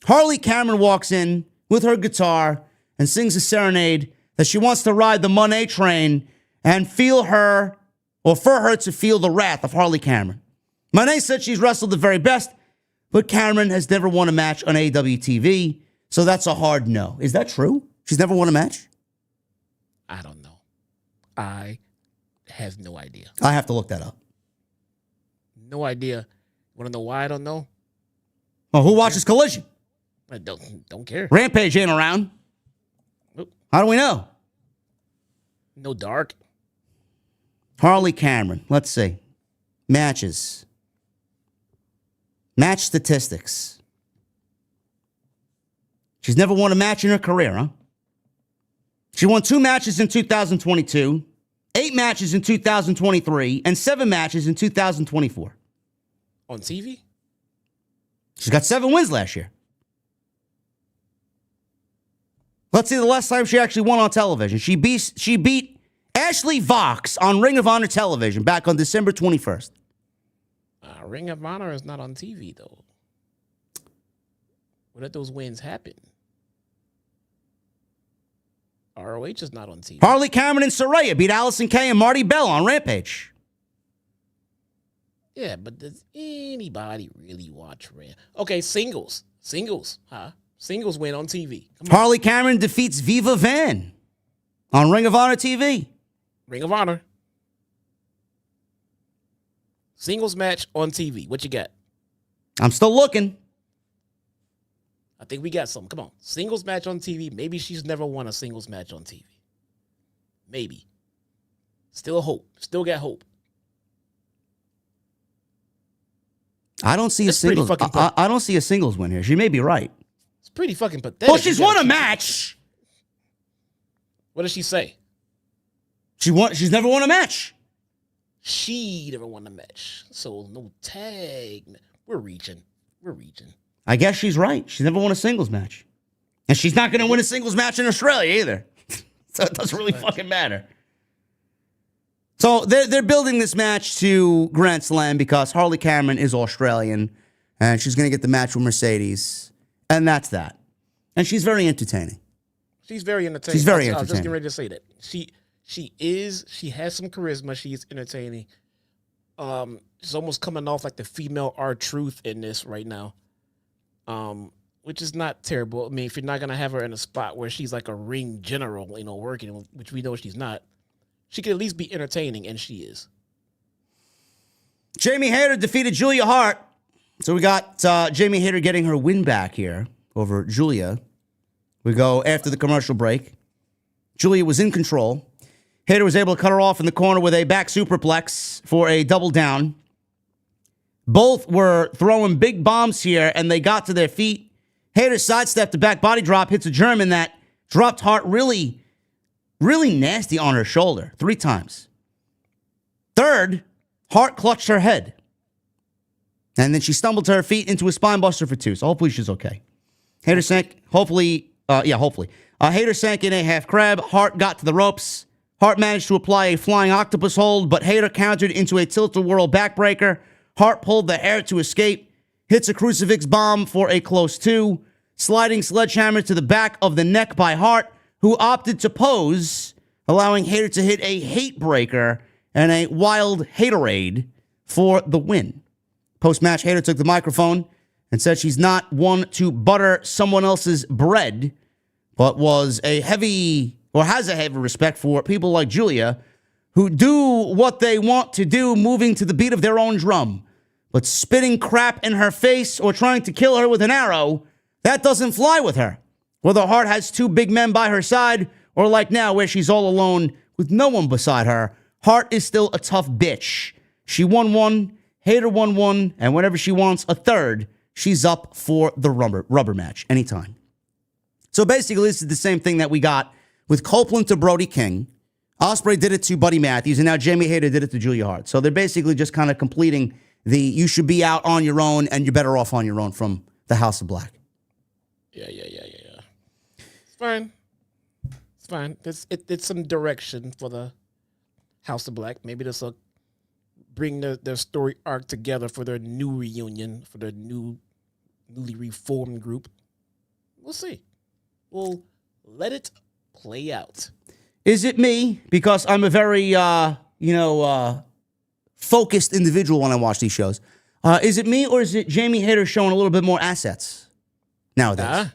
Harley Cameron walks in with her guitar and sings a serenade that she wants to ride the Moné train and feel her, or for her to feel the wrath of Harley Cameron. Moné said she's wrestled the very best, but Cameron has never won a match on AEW TV, so that's a hard no. Is that true? She's never won a match? I don't know. I have no idea. I have to look that up. No idea. Want to know why I don't know? Well, who watches Collision? I don't care. Rampage ain't around. Nope. How do we know? No Dark. Harley Cameron. Let's see. Matches. Match statistics. She's never won a match in her career, huh? She won 2 matches in 2022, 8 matches in 2023, and 7 matches in 2024. On TV? She's got 7 wins last year. Let's see the last time she actually won on television. She beat Ashley Vox on Ring of Honor television back on December 21st. Ring of Honor is not on TV, though. When did those wins happen? ROH is not on TV. Harley Cameron and Saraya beat Allison Kay and Marty Bell on Rampage. Yeah, but does anybody really watch Rampage? Okay, singles. Singles, huh? Singles win on TV. Harley Cameron defeats Viva Van on Ring of Honor TV. Ring of Honor. Singles match on TV. What you got? I'm still looking. I think we got something. Come on. Singles match on TV. Maybe she's never won a singles match on TV. Maybe. Still hope. Still got hope. I don't see a singles. I don't see a singles win here. She may be right. It's pretty fucking pathetic. Well, she's won a match. What does she say? She's never won a match. She never won a match. So no tag. We're reaching. I guess she's right. She's never won a singles match. And she's not going to win a singles match in Australia either. So it doesn't really fucking matter. So they're building this match to Grand Slam because Harley Cameron is Australian and she's going to get the match with Mercedes. And that's that. And she's very entertaining. She's very entertaining. I was just getting ready to say that. She has some charisma. She's entertaining. She's almost coming off like the female R-Truth in this right now. Which is not terrible. I mean, if you're not going to have her in a spot where she's like a ring general, working, which we know she's not, she could at least be entertaining, and she is. Jamie Hayter defeated Julia Hart. So we got Jamie Hayter getting her win back here over Julia. We go after the commercial break. Julia was in control. Hayter was able to cut her off in the corner with a back superplex for a double down. Both were throwing big bombs here, and they got to their feet. Hayter sidestepped the back body drop, hits a German that dropped Hart really nasty on her shoulder 3 times. Third, Hart clutched her head. And then she stumbled to her feet into a spine buster for 2, so hopefully she's okay. Hater sank, hopefully. Hater sank in a half crab. Hart got to the ropes. Hart managed to apply a flying octopus hold, but Hater countered into a tilt-a-whirl backbreaker. Hart pulled the hair to escape, hits a crucifix bomb for a close 2, sliding sledgehammer to the back of the neck by Hart, who opted to pose, allowing Hater to hit a hate breaker and a wild haterade for the win. Post-match, Hater took the microphone and said she's not one to butter someone else's bread, but has a heavy respect for people like Julia, who do what they want to do, moving to the beat of their own drum. But spitting crap in her face or trying to kill her with an arrow, that doesn't fly with her. Whether Hart has 2 big men by her side, or like now where she's all alone with no one beside her, Hart is still a tough bitch. She won 1, Hater won 1, and whenever she wants a third, she's up for the rubber match anytime. So basically, this is the same thing that we got with Copeland to Brody King. Ospreay did it to Buddy Matthews, and now Jamie Hayter did it to Julia Hart. So they're basically just kind of completing the you should be out on your own and you're better off on your own from the House of Black. Yeah. It's fine. It's fine. It's some direction for the House of Black. Maybe this will bring their story arc together for their new reunion, for their newly reformed group. We'll see. We'll let it play out. Is it me? Because I'm a very, focused individual when I watch these shows. Is it me or is it Jamie Hayter showing a little bit more assets nowadays?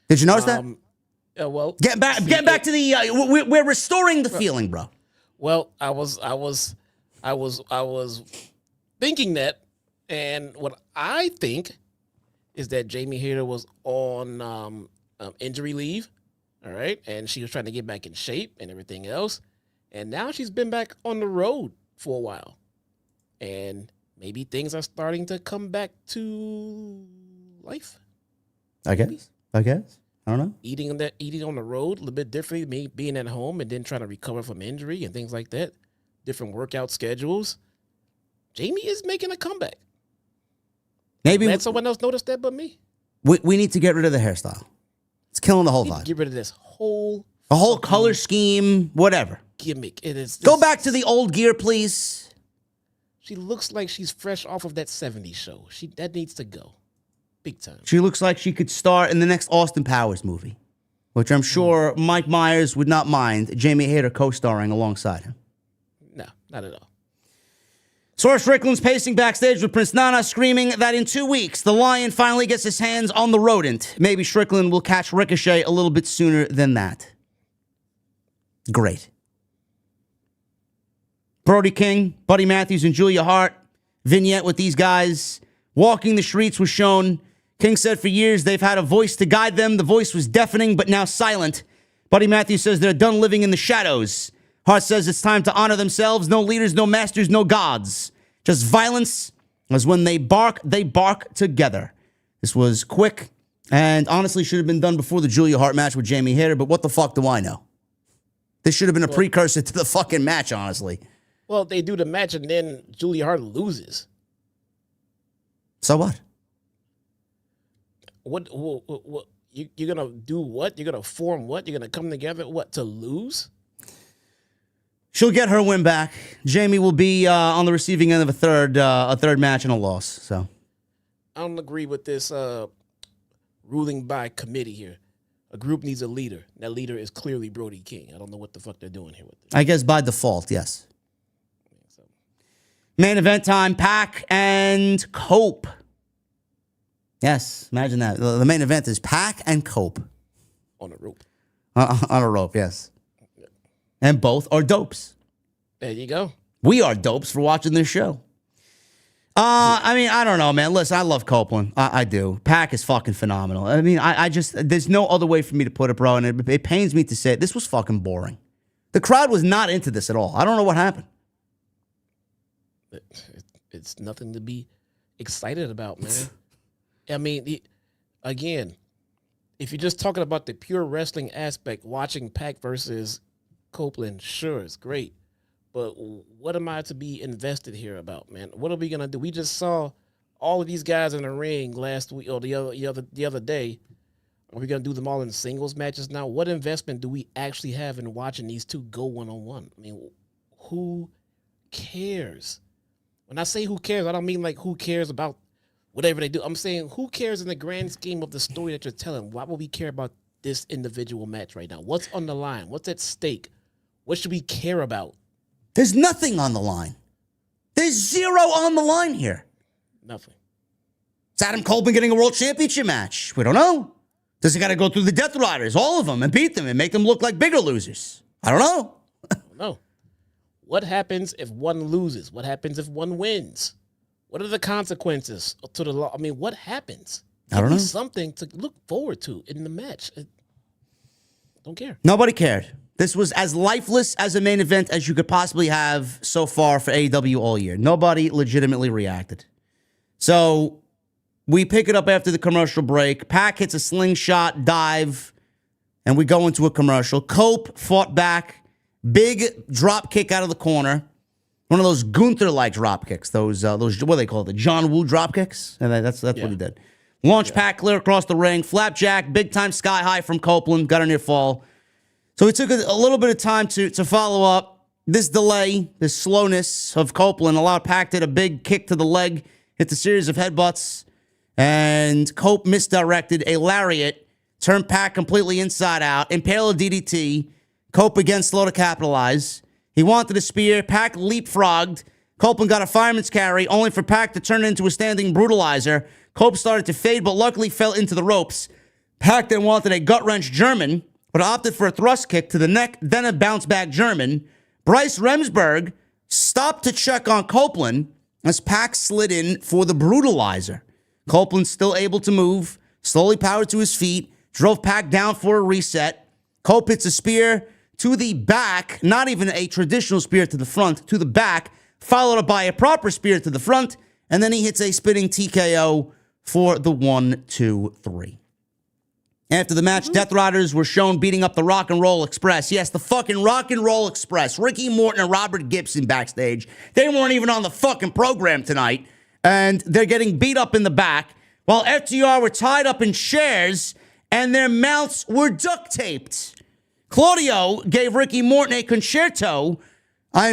Did you notice that? Well, getting back to the we're restoring the feeling, bro. Well, I was thinking that, and what I think is that Jamie Hayter was on injury leave, all right, and she was trying to get back in shape and everything else, and now she's been back on the road for a while, and maybe things are starting to come back to life. I guess. I don't know. Eating on the road a little bit differently, maybe being at home and then trying to recover from injury and things like that. Different workout schedules. Jamie is making a comeback. Maybe glad someone else noticed that but me. We need to get rid of the hairstyle. It's killing the whole vibe. Get rid of this whole color scheme, whatever. Gimmick. It is. Go back to the old gear, please. She looks like she's fresh off of that 70s show. That needs to go. Big time. She looks like she could star in the next Austin Powers movie, which I'm sure Mike Myers would not mind Jamie Hayter co-starring alongside him. No, not at all. Swerve Strickland's pacing backstage with Prince Nana, screaming that in 2 weeks, the Lion finally gets his hands on the rodent. Maybe Strickland will catch Ricochet a little bit sooner than that. Great. Brody King, Buddy Matthews, and Julia Hart. Vignette with these guys. Walking the streets was shown. King said for years they've had a voice to guide them. The voice was deafening, but now silent. Buddy Matthews says they're done living in the shadows. Hart says it's time to honor themselves. No leaders, no masters, no gods. Just violence. As when they bark together. This was quick and honestly should have been done before the Julia Hart match with Jamie Hayter, but what the fuck do I know? This should have been a precursor to the fucking match, honestly. Well, they do the match and then Julia Hart loses. So what? What you're gonna do? What you're gonna form? What you're gonna come together? What to lose? She'll get her win back. Jamie will be on the receiving end of a third match and a loss. So I don't agree with this ruling by committee here. A group needs a leader. That leader is clearly Brody King. I don't know what the fuck they're doing here with this. I guess by default, yes. Main event time, Pac and Cope. Yes, imagine that. The main event is Pac and Cope. On a rope. On a rope, yes. And both are dopes. There you go. We are dopes for watching this show. I mean, I don't know, man. Listen, I love Copeland. I do. Pac is fucking phenomenal. I mean, I just, there's no other way for me to put it, bro. And it pains me to say it. This was fucking boring. The crowd was not into this at all. I don't know what happened. It's nothing to be excited about, man. I mean, again, if you're just talking about the pure wrestling aspect, watching Pac versus Copeland, sure, it's great. But what am I to be invested here about, man? What are we gonna do? We just saw all of these guys in the ring last week or the other day, Are we going to do them all in singles matches now? What investment do we actually have in watching these two go one-on-one? I mean, who cares? When I say who cares, I don't mean like who cares about whatever they do. I'm saying who cares in the grand scheme of the story that you're telling? Why would we care about this individual match right now? What's on the line? What's at stake? What should we care about? There's nothing on the line. There's zero on the line here. Nothing. Is Adam Copeland getting a world championship match? We don't know. Does he got to go through the Death Riders, all of them, and beat them and make them look like bigger losers? I don't know. No. What happens if one loses? What happens if one wins? What are the consequences to the law? I mean, what happens? I don't know. Something to look forward to in the match. Don't care. Nobody cared. This was as lifeless as a main event as you could possibly have so far for AEW all year. Nobody legitimately reacted. So we pick it up after the commercial break. Pac hits a slingshot dive, and we go into a commercial. Cope fought back. Big drop kick out of the corner. One of those Gunther-like drop kicks. Those what do they call it? The John Woo drop kicks? And that's what he did. Launch Pac clear across the ring. Flapjack, big time sky high from Copeland. Got a near fall. So it took a little bit of time to follow up. This delay, this slowness of Copeland allowed Pac to hit a big kick to the leg, hit a series of headbutts, and Cope misdirected a lariat, turned Pac completely inside out, impaled a DDT. Cope again slow to capitalize. He wanted a spear. Pac leapfrogged. Copeland got a fireman's carry, only for Pac to turn it into a standing brutalizer. Cope started to fade, but luckily fell into the ropes. Pac then wanted a gut-wrench German, but opted for a thrust kick to the neck, then a bounce-back German. Bryce Remsburg stopped to check on Copeland as Pac slid in for the brutalizer. Copeland still able to move, slowly powered to his feet, drove Pac down for a reset. Cope hits a spear to the back, not even a traditional spear to the front, to the back, followed up by a proper spear to the front, and then he hits a spinning TKO for the 1-2-3. After the match, Death Riders were shown beating up the Rock and Roll Express. Yes, the fucking Rock and Roll Express. Ricky Morton and Robert Gibson backstage. They weren't even on the fucking program tonight, and they're getting beat up in the back, while FTR were tied up in chairs, and their mouths were duct taped. Claudio gave Ricky Morton a concerto, a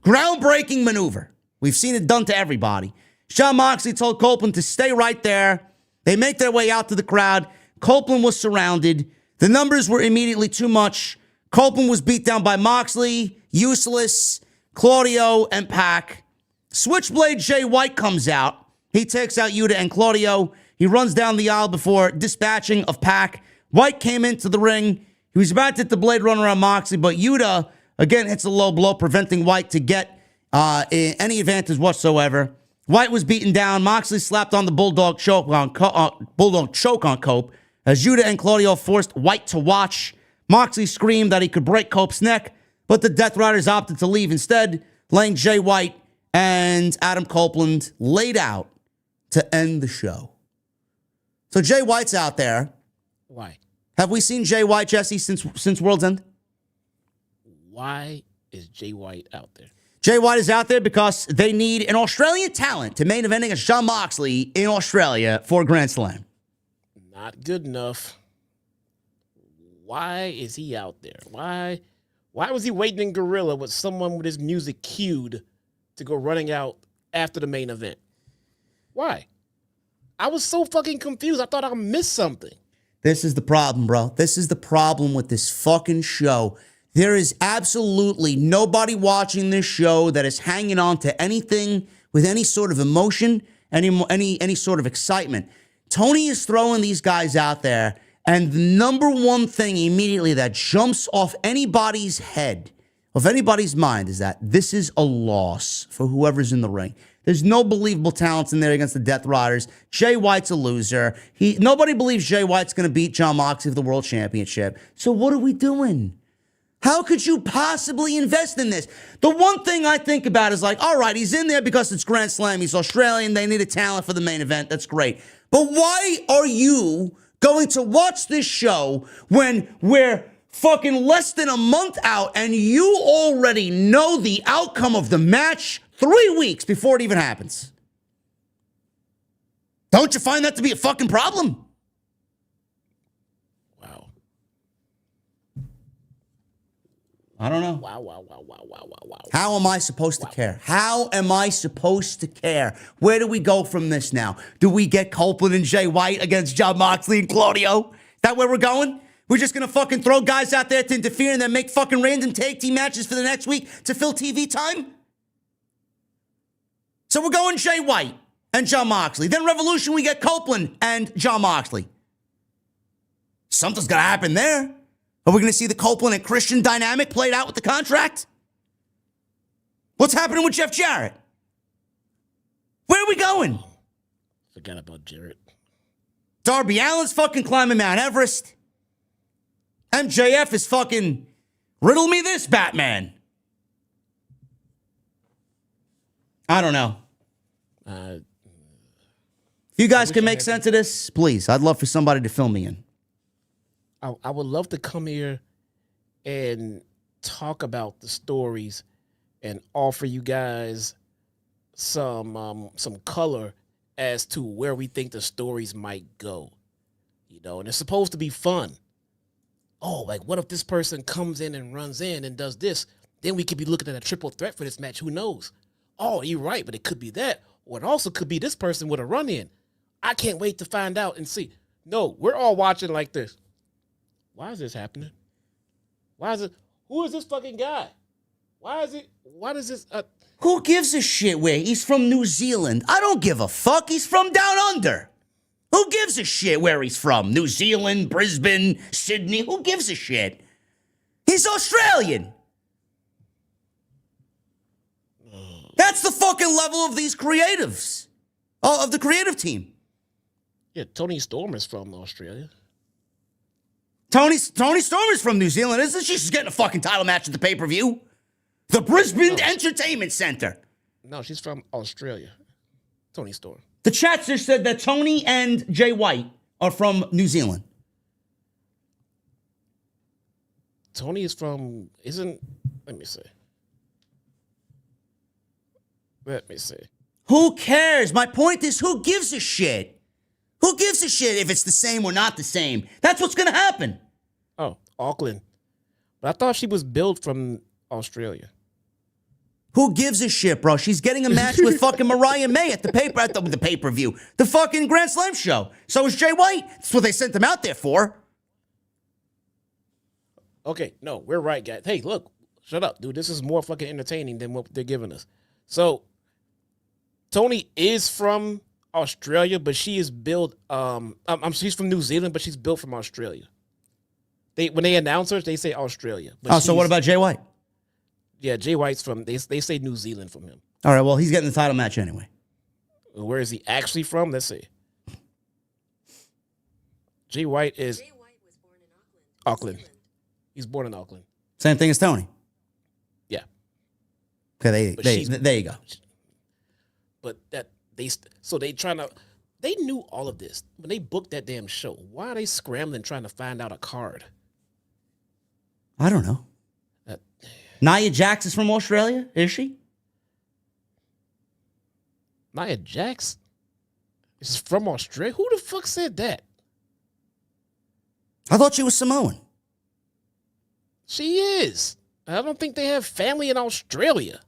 groundbreaking maneuver. We've seen it done to everybody. Jon Moxley told Copeland to stay right there. They make their way out to the crowd. Copeland was surrounded. The numbers were immediately too much. Copeland was beat down by Moxley, Useless, Claudio, and Pac. Switchblade Jay White comes out. He takes out Yuta and Claudio. He runs down the aisle before dispatching of Pac. White came into the ring. He was about to hit the Blade Runner on Moxley, but Yuta, again, hits a low blow, preventing White to get any advantage whatsoever. White was beaten down. Moxley slapped on the Bulldog choke on Cope as Yuta and Claudio forced White to watch. Moxley screamed that he could break Cope's neck, but the Death Riders opted to leave instead, laying Jay White and Adam Copeland laid out to end the show. So Jay White's out there. Why? Have we seen Jay White, Jesse, since World's End? Why is Jay White out there? Jay White is out there because they need an Australian talent to main event against Jon Moxley in Australia for Grand Slam. Not good enough. Why is he out there? Why was he waiting in Gorilla with someone with his music cued to go running out after the main event? Why? I was so fucking confused. I thought I missed something. This is the problem, bro. This is the problem with this fucking show. There is absolutely nobody watching this show that is hanging on to anything with any sort of emotion, any sort of excitement. Tony is throwing these guys out there, and the number one thing immediately that jumps off anybody's head, of anybody's mind, is that this is a loss for whoever's in the ring. There's no believable talents in there against the Death Riders. Jay White's a loser. Nobody believes Jay White's going to beat Jon Moxley for the World Championship. So what are we doing? How could you possibly invest in this? The one thing I think about is like, all right, he's in there because it's Grand Slam. He's Australian. They need a talent for the main event. That's great. But why are you going to watch this show when we're fucking less than a month out and you already know the outcome of the match 3 weeks before it even happens? Don't you find that to be a fucking problem? I don't know. Wow. How am I supposed to care? How am I supposed to care? Where do we go from this now? Do we get Copeland and Jay White against Jon Moxley and Claudio? Is that where we're going? We're just going to fucking throw guys out there to interfere and then make fucking random tag team matches for the next week to fill TV time? So we're going Jay White and Jon Moxley. Then Revolution, we get Copeland and Jon Moxley. Something's going to happen there. Are we going to see the Copeland and Christian dynamic played out with the contract? What's happening with Jeff Jarrett? Where are we going? Forgot about Jarrett. Darby Allin's fucking climbing Mount Everest. MJF is fucking riddle me this, Batman. I don't know. If you guys can make sense of this, please. I'd love for somebody to fill me in. I would love to come here and talk about the stories and offer you guys some color as to where we think the stories might go. You know, and it's supposed to be fun. Oh, like what if this person comes in and runs in and does this? Then we could be looking at a triple threat for this match. Who knows? Oh, you're right, but it could be that. Or it also could be this person with a run in. I can't wait to find out and see. No, we're all watching like this. Why is this happening? Why is it? Who is this fucking guy? Why does this? Who gives a shit where he's from New Zealand? I don't give a fuck. He's from down under. Who gives a shit where he's from? New Zealand, Brisbane, Sydney. Who gives a shit? He's Australian. That's the fucking level of these creatives. Of the creative team. Yeah, Tony Storm is from Australia. Tony Storm is from New Zealand, isn't she? She's getting a fucking title match at the pay-per-view. The Brisbane Entertainment Center. No, she's from Australia. Tony Storm. The chat just said that Tony and Jay White are from New Zealand. Tony is from, let me see. Who cares? My point is, who gives a shit? Who gives a shit if it's the same or not the same? That's what's going to happen. Oh, Auckland. But I thought she was billed from Australia. Who gives a shit, bro? She's getting a match with fucking Mariah May at the pay-per-view. The fucking Grand Slam show. So is Jay White. That's what they sent them out there for. Okay, no, we're right, guys. Hey, look, shut up, dude. This is more fucking entertaining than what they're giving us. So, Tony is from Australia, but she is billed. She's from New Zealand, but she's built from Australia. When they announce her, they say Australia. But so what about Jay White? Yeah, Jay White's from. They say New Zealand from him. All right, well, he's getting the title match anyway. Where is he actually from? Let's see. Jay White was born in Auckland. He's born in Auckland. Same thing as Tony. Yeah. Okay, there you go. But they knew all of this when they booked that damn show. Why are they scrambling trying to find out a card? I don't know. Nia Jax is from Australia, is she? Nia Jax is from Australia? Who the fuck said that? I thought she was Samoan. She is. I don't think they have family in Australia.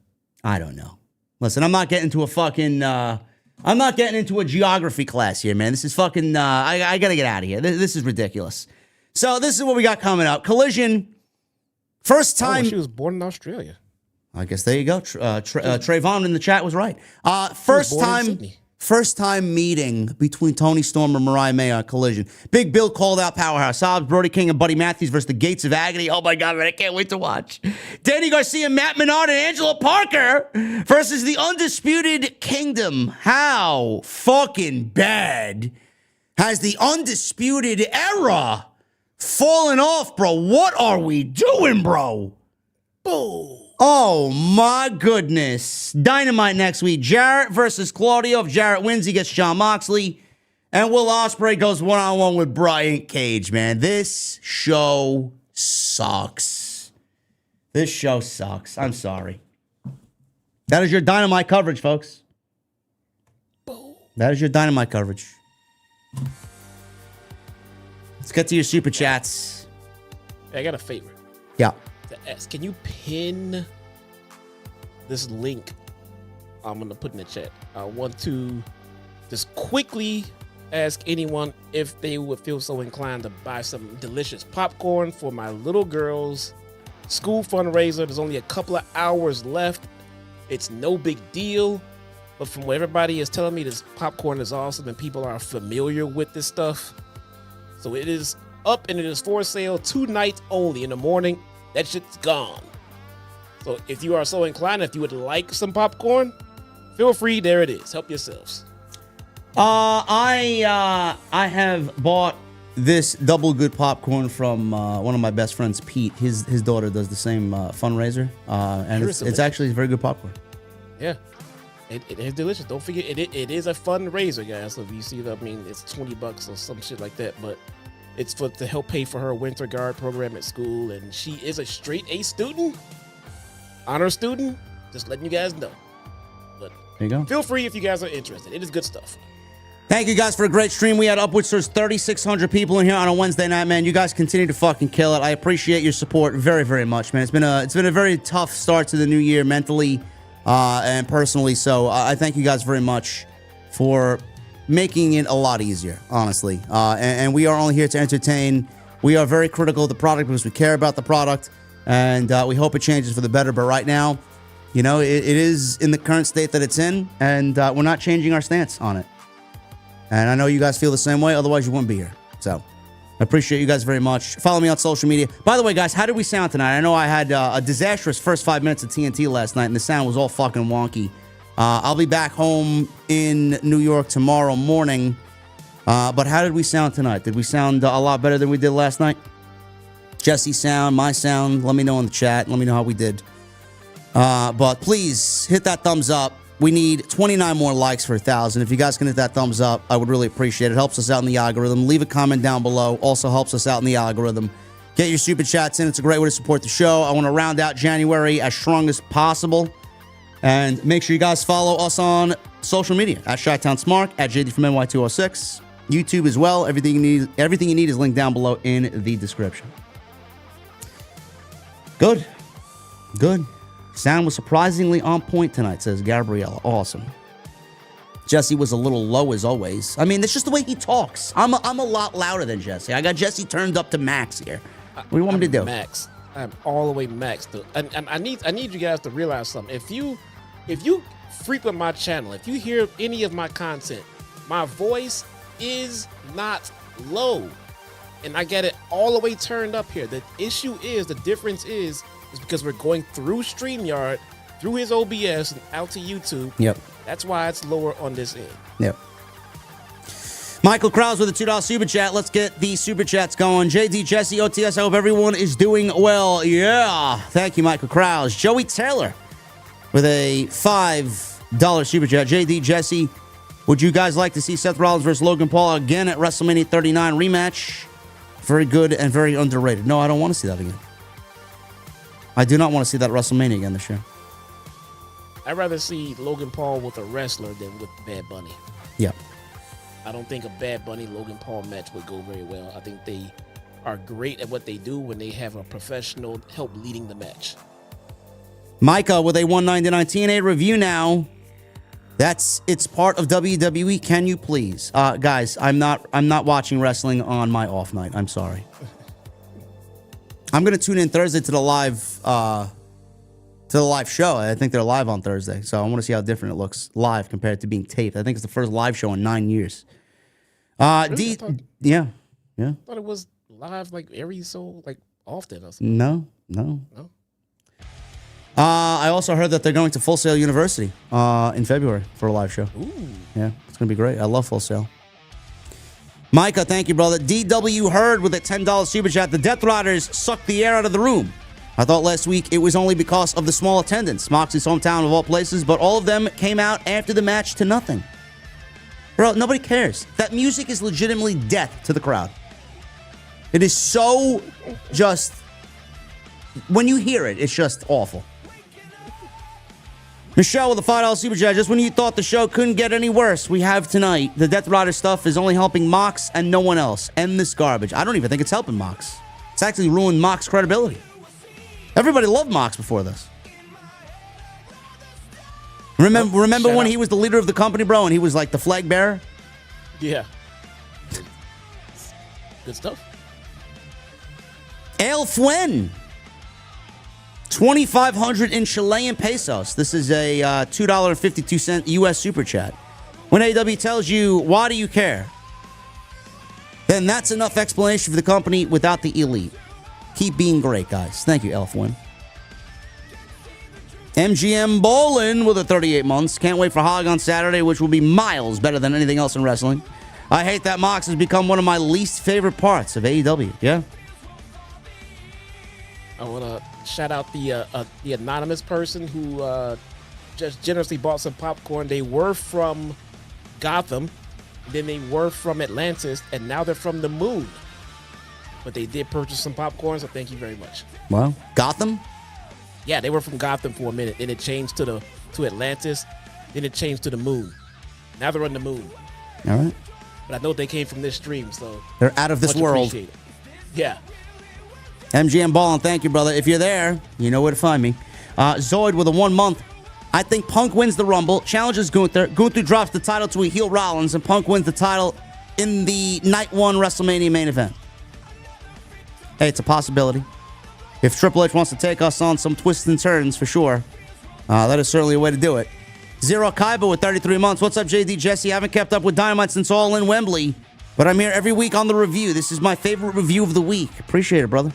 I don't know. Listen, I'm not getting into a fucking... I'm not getting into a geography class here, man. This is fucking... I gotta get out of here. This is ridiculous. So this is what we got coming up. Collision... First time... she was born in Australia. I guess there you go. Trayvon in the chat was right. First time meeting between Tony Storm and Mariah May on Collision. Big Bill called out Powerhouse Hobbs, Brody King, and Buddy Matthews versus the Gates of Agony. Oh my God, man, I can't wait to watch. Danny Garcia, Matt Menard, and Angelo Parker versus the Undisputed Kingdom. How fucking bad has the Undisputed Era fallen off, bro? What are we doing, bro? Boom. Oh, my goodness. Dynamite next week. Jarrett versus Claudio. If Jarrett wins, he gets Jon Moxley. And Will Ospreay goes one-on-one with Brian Cage, man. This show sucks. This show sucks. I'm sorry. That is your Dynamite coverage, folks. Boom. That is your Dynamite coverage. Let's get to your super chats. I got a favor. Yeah. to ask. Can you pin this link I'm going to put in the chat? I want to just quickly ask anyone if they would feel so inclined to buy some delicious popcorn for my little girl's school fundraiser. There's only a couple of hours left. It's no big deal. But from what everybody is telling me, this popcorn is awesome and people are familiar with this stuff. So it is up and it is for sale 2 nights only. In the morning, that shit's gone. So if you are so inclined, if you would like some popcorn, feel free. There it is. Help yourselves. I have bought this double good popcorn from one of my best friends, Pete. His daughter does the same fundraiser, and it's actually very good popcorn. Yeah, it is delicious. Don't forget, it is a fundraiser, guys. So if you see that, I mean, it's $20 or some shit like that, but it's to help pay for her winter guard program at school, and she is a straight A student, honor student. Just letting you guys know. But there you go. Feel free if you guys are interested. It is good stuff. Thank you guys for a great stream. We had upwards of 3,600 people in here on a Wednesday night, man. You guys continue to fucking kill it. I appreciate your support very, very much, man. It's been a very tough start to the new year mentally and personally. So I thank you guys very much for making it a lot easier, honestly. And we are only here to entertain. We are very critical of the product because we care about the product, and we hope it changes for the better. But right now, you know, it is in the current state that it's in, and we're not changing our stance on it. And I know you guys feel the same way. Otherwise, you wouldn't be here. So I appreciate you guys very much. Follow me on social media. By the way, guys, how did we sound tonight? I know I had a disastrous first 5 minutes of TNT last night, and the sound was all fucking wonky. I'll be back home in New York tomorrow morning. But how did we sound tonight? Did we sound a lot better than we did last night? Jesse's sound, my sound. Let me know in the chat. Let me know how we did. But please hit that thumbs up. We need 29 more likes for 1,000. If you guys can hit that thumbs up, I would really appreciate it. It helps us out in the algorithm. Leave a comment down below. Also helps us out in the algorithm. Get your super chats in. It's a great way to support the show. I want to round out January as strong as possible. And make sure you guys follow us on social media. At Chi-Town Smart, at JD from NY206. YouTube as well. Everything you need is linked down below in the description. Good. Good. Sound was surprisingly on point tonight, says Gabriella. Awesome. Jesse was a little low as always. I mean, that's just the way he talks. I'm a lot louder than Jesse. I got Jesse turned up to max here. What do you want me to do? Max. I'm all the way max. And I need you guys to realize something. If you frequent my channel, if you hear any of my content, my voice is not low. And I get it all the way turned up here. The difference is because we're going through StreamYard, through his OBS, and out to YouTube. Yep. That's why it's lower on this end. Yep. Michael Krause with a $2 super chat. Let's get the super chats going. JD, Jesse, OTS, I hope everyone is doing well. Yeah. Thank you, Michael Krause. Joey Taylor with a $5 super chat. JD, Jesse, would you guys like to see Seth Rollins versus Logan Paul again at WrestleMania 39 rematch? Very good and very underrated. No, I don't want to see that again. I do not want to see that WrestleMania again this year. I'd rather see Logan Paul with a wrestler than with Bad Bunny. Yeah. I don't think a Bad Bunny-Logan Paul match would go very well. I think they are great at what they do when they have a professional help leading the match. Micah with a $1.99 TNA review now. It's part of WWE. Can you please? Guys, I'm not watching wrestling on my off night. I'm sorry. I'm going to tune in Thursday to the live show. I think they're live on Thursday, so I want to see how different it looks live compared to being taped. I think it's the first live show in 9 years. Really? Yeah. I thought it was live like often or something. No. I also heard that they're going to Full Sail University in February for a live show. Ooh. Yeah, it's going to be great. I love Full Sail. Micah, thank you, brother. DW Heard with a $10 super chat. The Death Riders sucked the air out of the room. I thought last week it was only because of the small attendance. Moxley's hometown of all places, but all of them came out after the match to nothing. Bro, nobody cares. That music is legitimately death to the crowd. It is so just... When you hear it, it's just awful. Michelle with a $5 super chat. Just when you thought the show couldn't get any worse, we have tonight. The Death Rider stuff is only helping Mox and no one else. End this garbage. I don't even think it's helping Mox. It's actually ruined Mox's credibility. Everybody loved Mox before this. Remember when he was the leader of the company, bro, and he was like the flag bearer? Yeah. Good stuff. El Fuen. 2,500 in Chilean pesos. This is a $2.52 U.S. super chat. When AEW tells you, why do you care? Then that's enough explanation for the company without the elite. Keep being great, guys. Thank you, El Fuen. MGM Bolin with a 38 months. Can't wait for Hog on Saturday, which will be miles better than anything else in wrestling. I hate that Mox has become one of my least favorite parts of AEW. Yeah. I want to shout out the anonymous person who just generously bought some popcorn. They were from Gotham, then they were from Atlantis, and now they're from the moon. But they did purchase some popcorn, so thank you very much. Well, Gotham? Yeah, they were from Gotham for a minute, then it changed to Atlantis, then it changed to the moon. Now they're on the moon. All right. But I know they came from this stream, so they're out of this world. Yeah. MGM Ballin, thank you, brother. If you're there, you know where to find me. Zoid with a 1 month. I think Punk wins the Rumble, challenges Gunther. Gunther drops the title to a heel Rollins, and Punk wins the title in the Night 1 WrestleMania main event. Hey, it's a possibility. If Triple H wants to take us on some twists and turns, for sure, that is certainly a way to do it. Zero Kaiba with 33 months. What's up, JD Jesse? I haven't kept up with Dynamite since All in Wembley, but I'm here every week on the review. This is my favorite review of the week. Appreciate it, brother.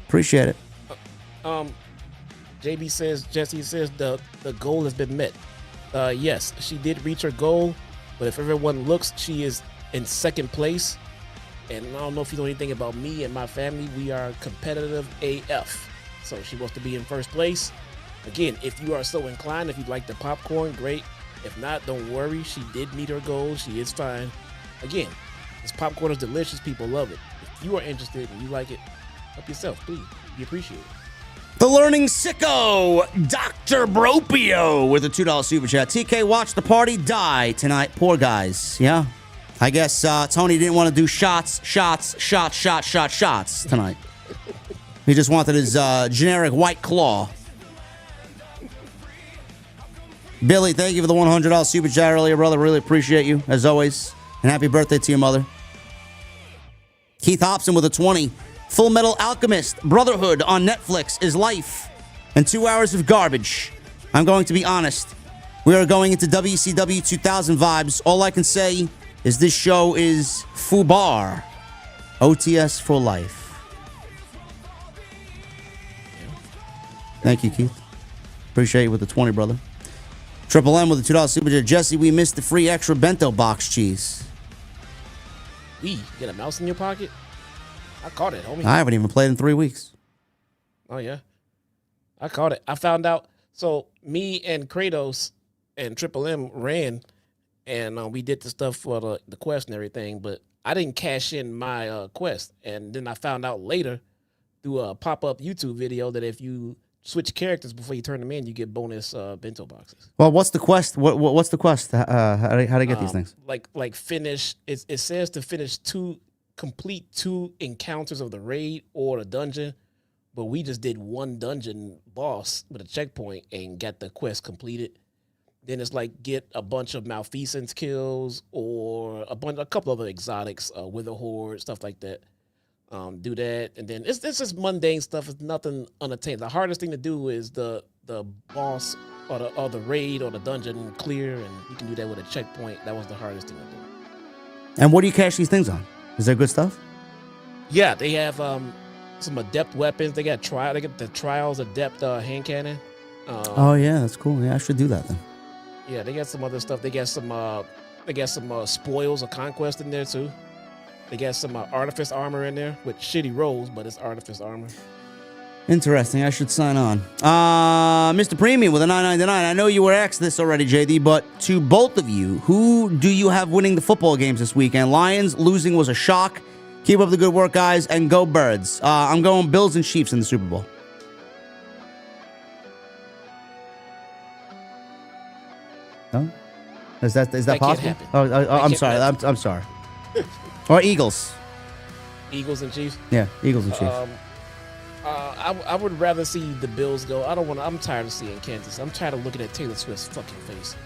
Appreciate it. JB says, Jesse says the goal has been met. Yes, she did reach her goal, but if everyone looks, she is in second place. And I don't know if you know anything about me and my family. We are competitive AF. So she wants to be in first place. Again, if you are so inclined, if you like the popcorn, great. If not, don't worry. She did meet her goal. She is fine. Again, this popcorn is delicious. People love it. If you are interested and you like it, help yourself, please. We appreciate it. The Learning Sicko, Dr. Bropio with a $2 super chat. TK, watch the party die tonight. Poor guys. Yeah. I guess Tony didn't want to do shots tonight. He just wanted his generic White Claw. Billy, thank you for the $100 super chat earlier, brother. Really appreciate you, as always. And happy birthday to your mother. Keith Hobson with a 20. Full Metal Alchemist, Brotherhood on Netflix is life. And 2 hours of garbage. I'm going to be honest. We are going into WCW 2000 vibes. All I can say is this show is FUBAR. OTS for life. Thank you, Keith. Appreciate you with the 20, brother. Triple M with a $2 super chat. Jesse, we missed the free extra bento box cheese. You get a mouse in your pocket? I caught it, homie. I haven't even played in 3 weeks. Oh, yeah. I caught it. I found out. So me and Kratos and Triple M ran, and we did the stuff for the quest and everything, but I didn't cash in my quest. And then I found out later through a pop-up YouTube video that if you switch characters before you turn them in, you get bonus bento boxes. Well, what's the quest? What's the quest? How do I get these things? Like finish. It says to finish complete 2 encounters of the raid or the dungeon, but we just did 1 dungeon boss with a checkpoint and got the quest completed. Then it's like get a bunch of malfeasance kills or a couple of exotics, Wither Horde, stuff like that. Do that, and then it's just mundane stuff. It's nothing unattained. The hardest thing to do is the boss or the raid or the dungeon clear, and you can do that with a checkpoint. That was the hardest thing to do. And what do you cash these things on? Is there good stuff? Yeah, they have some adept weapons. They got the Trials Adept hand cannon. Oh yeah, that's cool. Yeah, I should do that then. Yeah, they got some other stuff. They got some spoils of conquest in there too. They got some Artifice armor in there with shitty rolls, but it's Artifice armor. Interesting. I should sign on. Mr. Premium with a $9.99. I know you were asked this already, JD, but to both of you, who do you have winning the football games this weekend? Lions losing was a shock. Keep up the good work, guys, and go Birds. I'm going Bills and Chiefs in the Super Bowl. No? Is that possible? I'm sorry. I'm sorry. Or Eagles. Eagles and Chiefs? Yeah, Eagles and Chiefs. I would rather see the Bills go. I'm tired of seeing Kansas. I'm tired of looking at Taylor Swift's fucking face.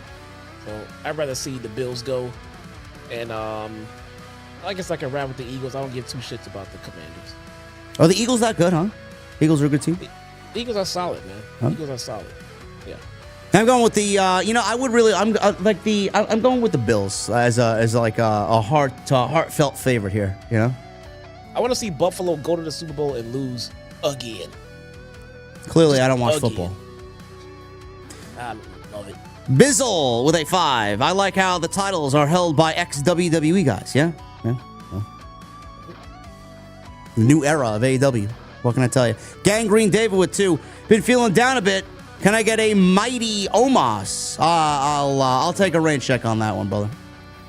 So I'd rather see the Bills go. And I guess I can ride with the Eagles. I don't give two shits about the Commanders. Are the Eagles that good, huh? Eagles are a good team? The Eagles are solid, man. Huh? Eagles are solid. Yeah. I'm going with the, I'm going with the Bills as a heartfelt favorite here, you know? I want to see Buffalo go to the Super Bowl and lose again. Clearly, I don't watch football. I love it. Bizzle with a 5. I like how the titles are held by ex-WWE guys, yeah? Yeah. Well. The new era of AEW. What can I tell you? Gangrene David with 2. Been feeling down a bit. Can I get a mighty Omos? I'll take a rain check on that one, brother.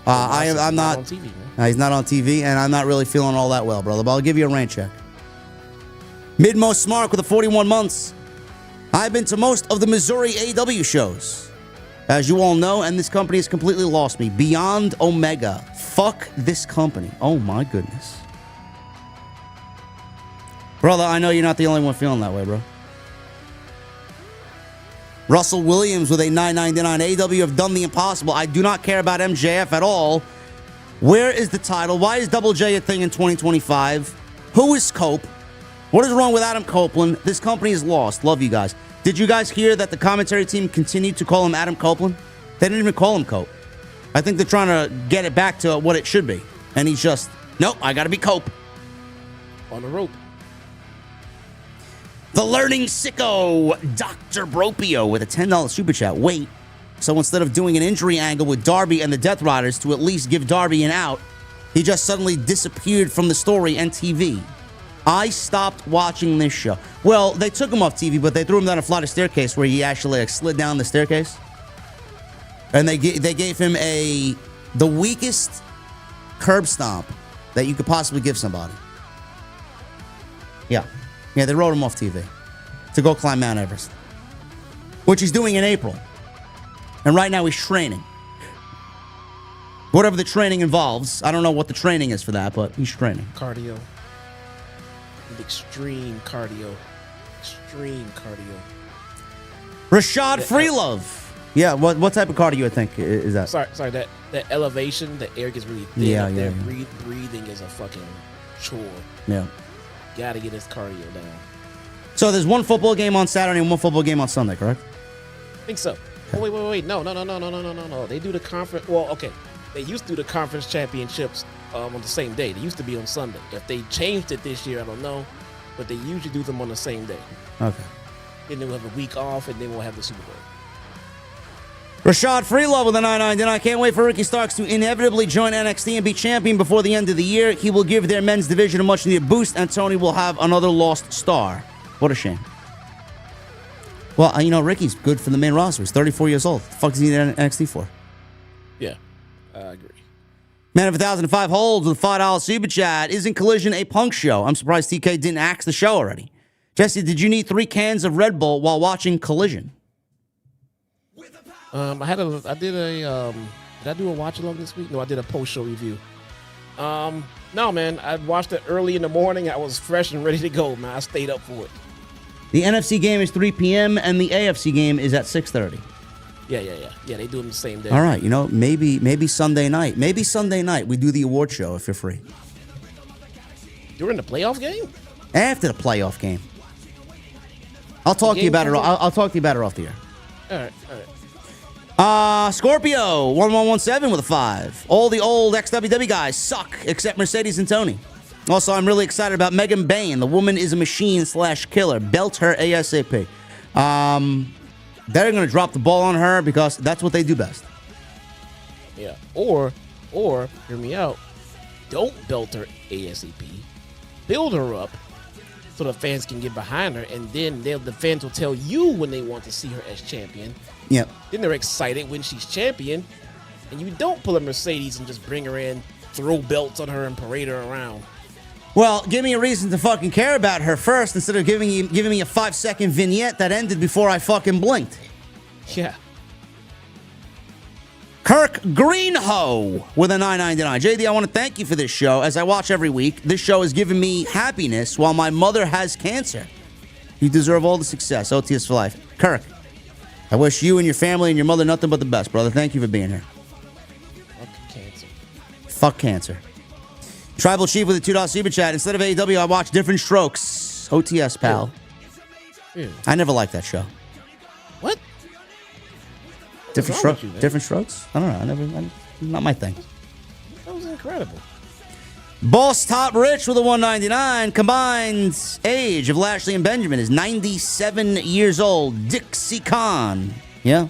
I'm not on TV, man. He's not on TV, and I'm not really feeling all that well, brother. But I'll give you a rain check. Midmost Smart with the 41 months. I've been to most of the Missouri AEW shows, as you all know, and this company has completely lost me. Beyond Omega. Fuck this company. Oh my goodness. Brother, I know you're not the only one feeling that way, bro. Russell Williams with a $9.99. AEW have done the impossible. I do not care about MJF at all. Where is the title? Why is Double J a thing in 2025? Who is Cope? What is wrong with Adam Copeland? This company is lost. Love you guys. Did you guys hear that the commentary team continued to call him Adam Copeland? They didn't even call him Cope. I think they're trying to get it back to what it should be. And he's just, nope, I gotta be Cope. On the rope. The Learning Sicko, Dr. Bropio with a $10 super chat. Wait, so instead of doing an injury angle with Darby and the Death Riders to at least give Darby an out, he just suddenly disappeared from the story and TV. I stopped watching this show. Well, they took him off TV, but they threw him down a flight of staircase where he actually slid down the staircase. And they gave him the weakest curb stomp that you could possibly give somebody. Yeah, they wrote him off TV to go climb Mount Everest, which he's doing in April. And right now he's training. Whatever the training involves. I don't know what the training is for that, but he's training. Cardio. Extreme cardio. Extreme cardio. Rashad Freelove. Yeah, what type of cardio I think is that? Sorry, that elevation, the air gets really thin yeah, up there. Yeah. Breathing is a fucking chore. Yeah. Gotta get his cardio down. So there's one football game on Saturday and one football game on Sunday, correct? I think so. Oh, wait. No. They do the conference. Well, okay. They used to do the conference championships on the same day. They used to be on Sunday. If they changed it this year, I don't know. But they usually do them on the same day. Okay. Then they'll have a week off, and then we'll have the Super Bowl. Rashad Freelove with a 9.99. I can't wait for Ricky Starks to inevitably join NXT and be champion before the end of the year. He will give their men's division a much-needed boost, and Tony will have another lost star. What a shame. Well, Ricky's good for the main roster. He's 34 years old. What the fuck does he need NXT for? Yeah, I agree. Man of 1,005 holds with a $5 super chat. Isn't Collision a punk show? I'm surprised TK didn't axe the show already. Jesse, did you need 3 cans of Red Bull while watching Collision? Did I do a watch along this week? No, I did a post show review. No, man, I watched it early in the morning. I was fresh and ready to go, man. I stayed up for it. The NFC game is 3 p.m. and the AFC game is at 6:30. Yeah. They do them the same day. All right, maybe Sunday night. Maybe Sunday night we do the award show if you're free. During the playoff game? After the playoff game. I'll talk to you about it. I'll talk to you about it off the air. All right. Scorpio 1117 with a 5. All the old ex-WWE guys suck except Mercedes and Tony. Also, I'm really excited about Megan Bain. The woman is a machine/killer. Belt her ASAP. They're going to drop the ball on her because that's what they do best. Yeah. Or hear me out. Don't belt her ASAP. Build her up so the fans can get behind her, and then the fans will tell you when they want to see her as champion. Yep. Then they're excited when she's champion, and you don't pull a Mercedes and just bring her in, throw belts on her, and parade her around. Well, give me a reason to fucking care about her first instead of giving me a 5-second vignette that ended before I fucking blinked. Yeah. Kirk Greenhoe with a $9.99. JD, I want to thank you for this show. As I watch every week, this show has given me happiness while my mother has cancer. You deserve all the success. OTS for life. Kirk, I wish you and your family and your mother nothing but the best, brother. Thank you for being here. Fuck cancer. Fuck cancer. Tribal Chief with a $2 super chat. Instead of AEW, I watch Different Strokes. OTS, pal. Yeah. I never liked that show. What? Different Strokes? Different Strokes? I don't know. Not my thing. That was incredible. Boss Top Rich with a 199. Combined age of Lashley and Benjamin is 97 years old. Dixie Khan. Yeah.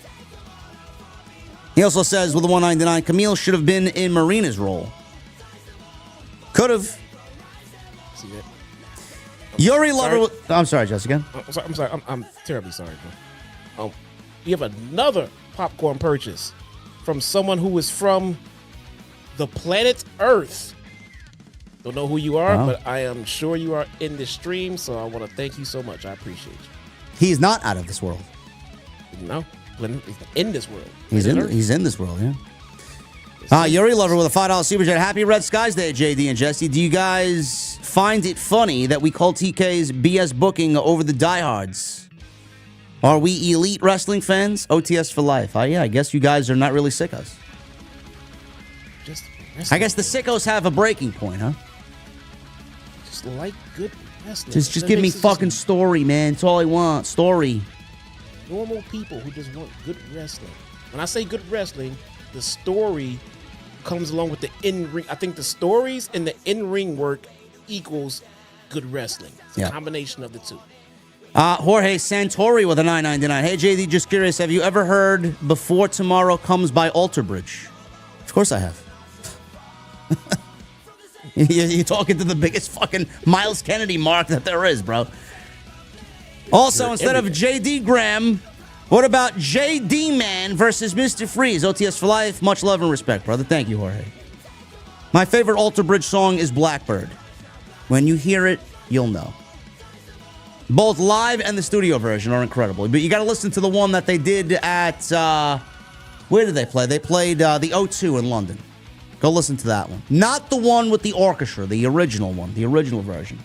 He also says with a 199, Camille should have been in Marina's role. Could have. See that? Yuri Lover. I'm sorry, Jessica. I'm sorry. I'm terribly sorry, bro. You have another popcorn purchase from someone who is from the planet Earth. Don't know who you are, but I am sure you are in this stream, so I want to thank you so much. I appreciate you. He's not out of this world. No, he's in this world. He's in this world, yeah. Yuri Lover with a $5 super chat. Happy Red Skies Day, JD and Jesse. Do you guys find it funny that we call TK's BS booking over the diehards? Are we elite wrestling fans? OTS for life. Yeah, I guess you guys are not really sickos. I guess the sickos have a breaking point, huh? Just like good wrestling. Just give me fucking story, man. That's all I want. Story. Normal people who just want good wrestling. When I say good wrestling, the story comes along with the in-ring. I think the stories and the in-ring work equals good wrestling. It's a combination of the two. Jorge Santori with a $9.99. Hey, JD, just curious. Have you ever heard Before Tomorrow Comes by Alter Bridge? Of course I have. You're talking to the biggest fucking Miles Kennedy mark that there is, bro. Also, instead of JD Graham, what about JD Man versus Mr. Freeze? OTS for life. Much love and respect, brother. Thank you, Jorge. My favorite Alter Bridge song is Blackbird. When you hear it, you'll know. Both live and the studio version are incredible. But you got to listen to the one that they did at, where did they play? They played the O2 in London. Go listen to that one. Not the one with the orchestra, the original one, the original version.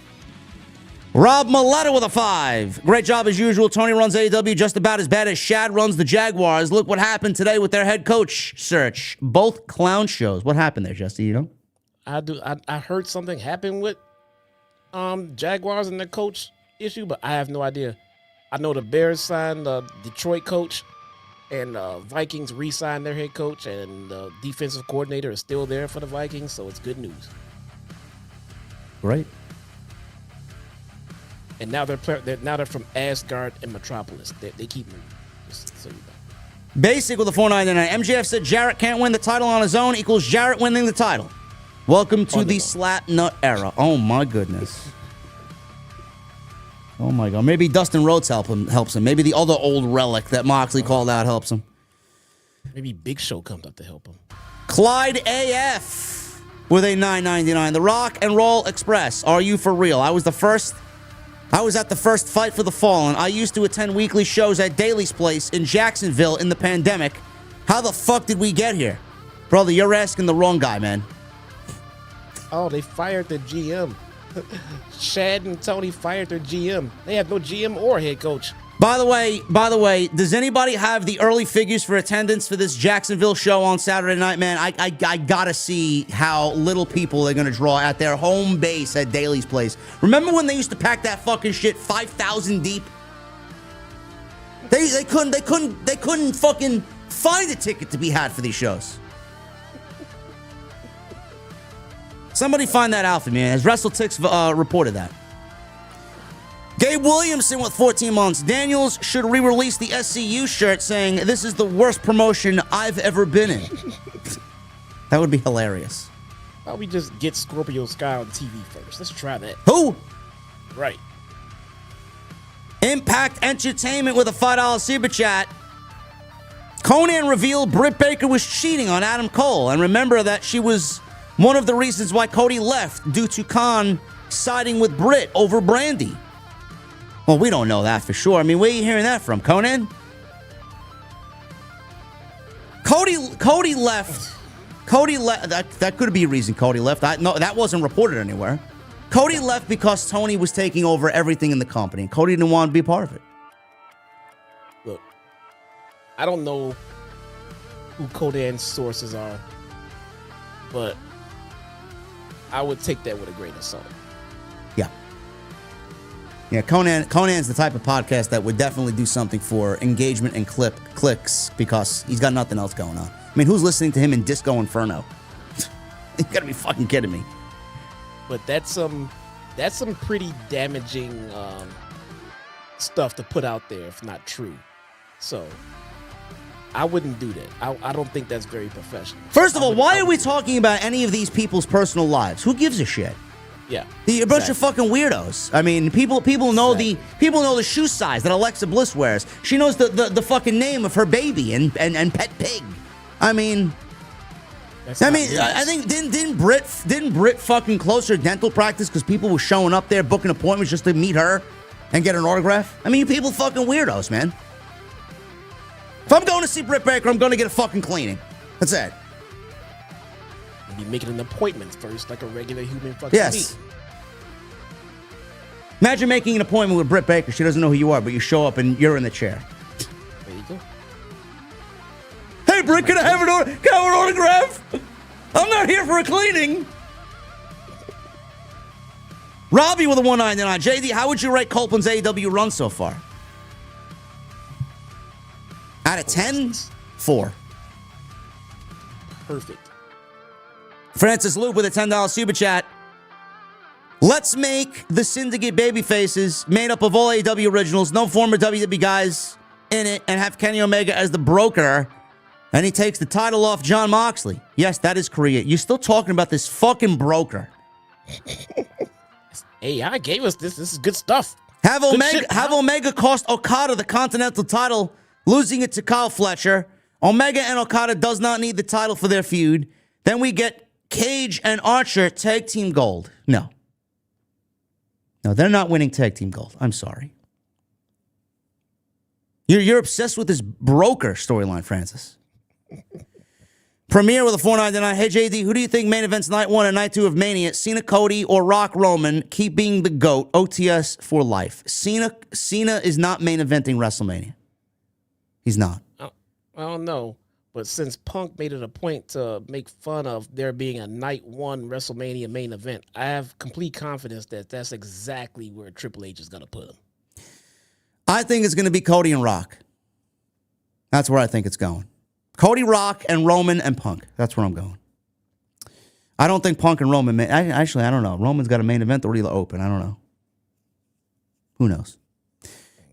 Rob Maletta with a 5. Great job as usual. Tony runs AEW just about as bad as Shad runs the Jaguars. Look what happened today with their head coach search. Both clown shows. What happened there, Jesse? You know? I heard something happened with Jaguars and their coach issue, but I have no idea. I know the Bears signed the Detroit coach, and Vikings re-signed their head coach, and the defensive coordinator is still there for the Vikings, so it's good news. Great. And now they're from Asgard and Metropolis. They keep moving. Just so you know. Basic with a 499. MJF said Jarrett can't win the title on his own equals Jarrett winning the title. Welcome to the slap nut era. Oh my goodness. Oh my God. Maybe Dustin Rhodes helps him. Maybe the other old relic that Moxley called out helps him. Maybe Big Show comes up to help him. Clyde AF with a $9.99. The Rock and Roll Express. Are you for real? I was at the first Fight for the Fallen. I used to attend weekly shows at Daly's Place in Jacksonville in the pandemic. How the fuck did we get here? Brother, you're asking the wrong guy, man. Oh, they fired the GM. Shad and Tony fired their GM. They have no GM or head coach. By the way, does anybody have the early figures for attendance for this Jacksonville show on Saturday night, man? I gotta see how little people they're gonna draw at their home base at Daly's Place. Remember when they used to pack that fucking shit 5,000 deep? They couldn't fucking find a ticket to be had for these shows. Somebody find that out for me. As WrestleTix reported that. Gabe Williamson with 14 months. Daniels should re-release the SCU shirt saying, "This is the worst promotion I've ever been in." That would be hilarious. Why don't we just get Scorpio Sky on TV first? Let's try that. Who? Right. Impact Entertainment with a $5 super chat. Conan revealed Britt Baker was cheating on Adam Cole. And remember that she was one of the reasons why Cody left, due to Khan siding with Britt over Brandy. Well, we don't know that for sure. I mean, where are you hearing that from, Conan? Cody left. Cody left. That could be a reason Cody left. No, that wasn't reported anywhere. Cody left because Tony was taking over everything in the company. And Cody didn't want to be a part of it. Look, I don't know who Codan's sources are, but I would take that with a grain of salt. Yeah. Yeah, Conan's the type of podcast that would definitely do something for engagement and clicks because he's got nothing else going on. I mean, who's listening to him in Disco Inferno? You gotta be fucking kidding me. But that's some pretty damaging stuff to put out there if not true. So I wouldn't do that. I don't think that's very professional. First of all, why are we talking about any of these people's personal lives? Who gives a shit? Yeah, You're a bunch of fucking weirdos. I mean, people know the shoe size that Alexa Bliss wears. She knows the fucking name of her baby and pet pig. I mean, I think didn't Brit fucking close her dental practice because people were showing up there booking appointments just to meet her and get an autograph? I mean, you people fucking weirdos, man. If I'm going to see Britt Baker, I'm going to get a fucking cleaning. That's it. You'd be making an appointment first, like a regular human fucking Yes. being. Imagine making an appointment with Britt Baker. She doesn't know who you are, but you show up and you're in the chair. There you go. Hey, Britt, can I have an autograph? I'm not here for a cleaning. Robbie with a 199. JD, how would you rate Copeland's AEW run so far? Out of 10, 4. Perfect. Francis Loop with a $10 super chat. Let's make the Syndicate babyfaces made up of all AEW originals, no former WWE guys in it, and have Kenny Omega as the broker, and he takes the title off Jon Moxley. Yes, that is Korea. You're still talking about this fucking broker. Hey, I gave us this. This is good stuff. Have Omega cost Okada the Continental title, losing it to Kyle Fletcher. Omega and Okada does not need the title for their feud. Then we get Cage and Archer tag team gold. No, they're not winning tag team gold. I'm sorry. You're obsessed with this broker storyline, Francis. Premier with a 499. Hey, JD, who do you think main events night 1 and night 2 of Mania? Cena, Cody, or Rock Roman? Keep being the GOAT. OTS for life. Cena is not main eventing WrestleMania. He's not. I don't know. But since Punk made it a point to make fun of there being a night 1 WrestleMania main event, I have complete confidence that that's exactly where Triple H is going to put him. I think it's going to be Cody and Rock. That's where I think it's going. Cody, Rock, and Roman and Punk. That's where I'm going. I don't think Punk and Roman... Actually, I don't know. Roman's got a main event already open. I don't know. Who knows?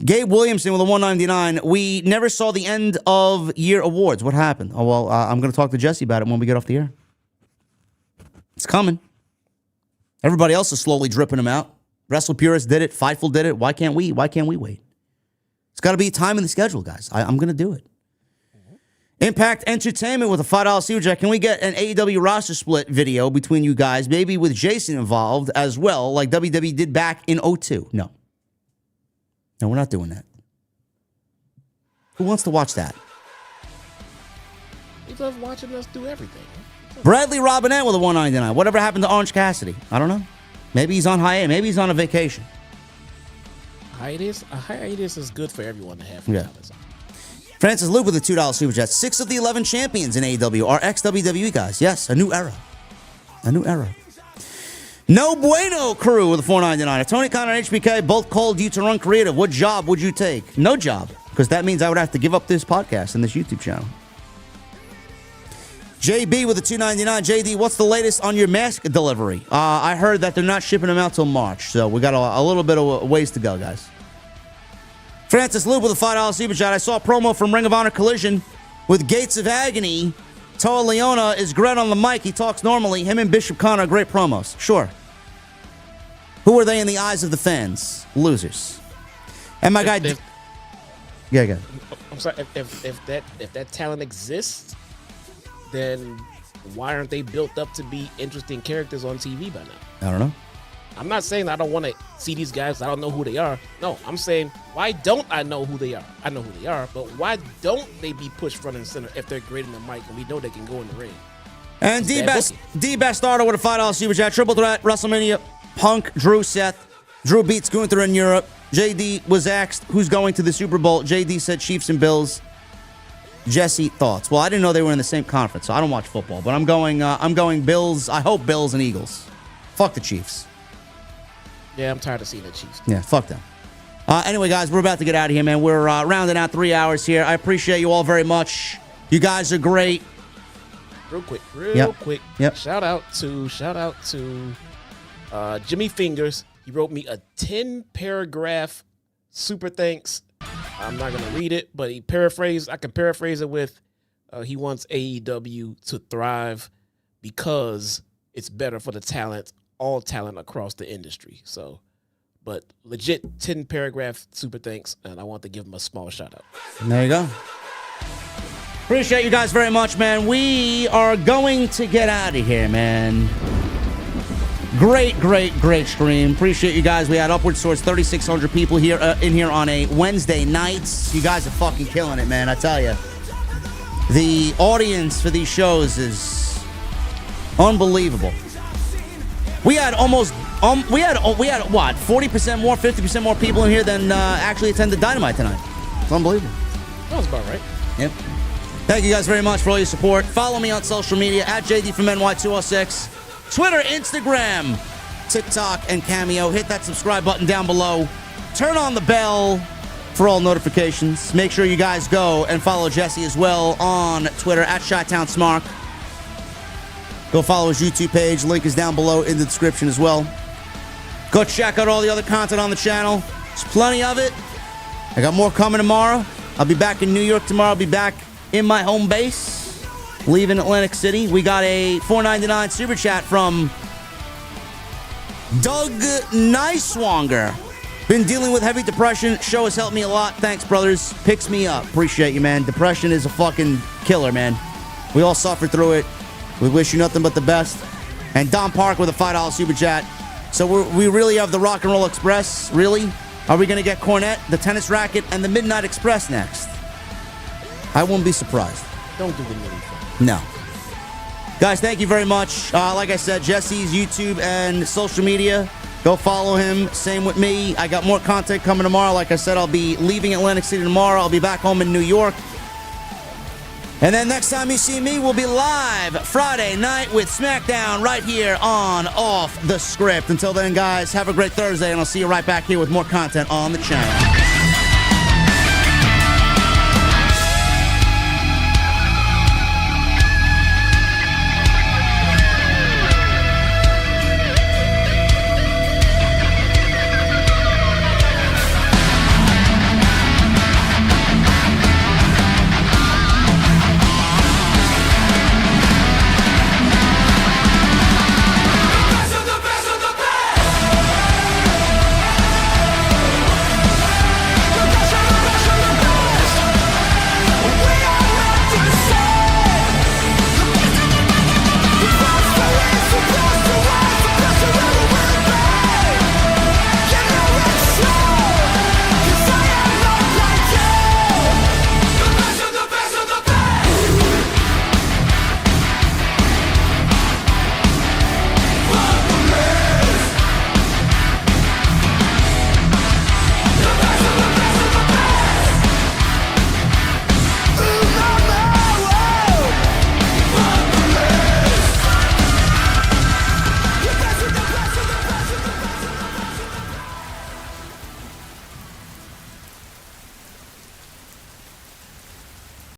Gabe Williamson with a 199. We never saw the end of year awards. What happened? Oh, well, I'm going to talk to Jesse about it when we get off the air. It's coming. Everybody else is slowly dripping them out. Wrestle Purists did it. Fightful did it. Why can't we? Why can't we wait? It's got to be time in the schedule, guys. I'm going to do it. Impact Entertainment with a $5 super chat. Can we get an AEW roster split video between you guys, maybe with Jason involved as well, like WWE did back in 2002? No, we're not doing that. Who wants to watch that? He loves watching us do everything. Bradley Robinette with a 199. Whatever happened to Orange Cassidy? I don't know. Maybe he's on hiatus. Maybe he's on a vacation. A hiatus is good for everyone to have. Yeah. Francis Luke with a $2 super chat. 6 of the 11 champions in AEW are ex-WWE guys. Yes, a new era. A new era. No Bueno crew with a 499. If Tony Khan and HBK both called you to run creative, what job would you take? No job, because that means I would have to give up this podcast and this YouTube channel. JB with a 299. JD, what's the latest on your mask delivery? I heard that they're not shipping them out till March, so we got a little bit of ways to go, guys. Francis Luke with a $5 super chat. I saw a promo from Ring of Honor Collision with Gates of Agony. Toa Leona is great on the mic. He talks normally. Him and Bishop Connor are great promos. Sure. Who are they in the eyes of the fans? Losers. And my guy... Yeah. I'm sorry. If that talent exists, then why aren't they built up to be interesting characters on TV by now? I don't know. I'm not saying I don't want to see these guys. I don't know who they are. No, I'm saying, why don't I know who they are? I know who they are, but why don't they be pushed front and center if they're great in the mic and we know they can go in the ring? And D-Best starter with a $5 super chat. Triple threat, WrestleMania, Punk, Drew, Seth. Drew beats Gunther in Europe. JD was asked who's going to the Super Bowl. JD said Chiefs and Bills. Jesse, thoughts? Well, I didn't know they were in the same conference, so I don't watch football. But I'm going Bills. I hope Bills and Eagles. Fuck the Chiefs. Yeah, I'm tired of seeing the Chiefs. Yeah, fuck them. Anyway, guys, we're about to get out of here, man. We're rounding out 3 hours here. I appreciate you all very much. You guys are great. Real quick. Yep. Shout out to Jimmy Fingers. He wrote me a 10-paragraph super thanks. I'm not gonna read it, but I can paraphrase it with he wants AEW to thrive because it's better for the talent, all talent across the industry. So, but legit 10-paragraph super thanks, and I want to give him a small shout out. There you go. Appreciate you guys very much, man. We are going to get out of here, man. Great stream. Appreciate you guys. We had upwards towards 3,600 people here in here on a Wednesday night. You guys are fucking killing it, man. I tell you, the audience for these shows is unbelievable. We had almost we had what 40% more, 50% more people in here than actually attended Dynamite tonight. It's unbelievable. That was about right. Yep. Thank you guys very much for all your support. Follow me on social media at JD from NY206. Twitter, Instagram, TikTok, and Cameo. Hit that subscribe button down below. Turn on the bell for all notifications. Make sure you guys go and follow Jesse as well on Twitter at ChyTownSmark. Go follow his YouTube page. Link is down below in the description as well. Go check out all the other content on the channel. There's plenty of it. I got more coming tomorrow. I'll be back in New York tomorrow. I'll be back in my home base, leaving Atlantic City. We got a $4.99 super chat from Doug Niswanger. Been dealing with heavy depression. Show has helped me a lot. Thanks, brothers. Picks me up. Appreciate you, man. Depression is a fucking killer, man. We all suffer through it. We wish you nothing but the best. And Don Park with a $5 super chat. So we really have the Rock and Roll Express. Really? Are we going to get Cornette, the Tennis Racket, and the Midnight Express next? I wouldn't be surprised. Don't do the mini thing. No. Guys, thank you very much. Like I said, Jesse's YouTube and social media. Go follow him. Same with me. I got more content coming tomorrow. Like I said, I'll be leaving Atlantic City tomorrow. I'll be back home in New York. And then next time you see me, we'll be live Friday night with SmackDown right here on Off the Script. Until then, guys, have a great Thursday, and I'll see you right back here with more content on the channel.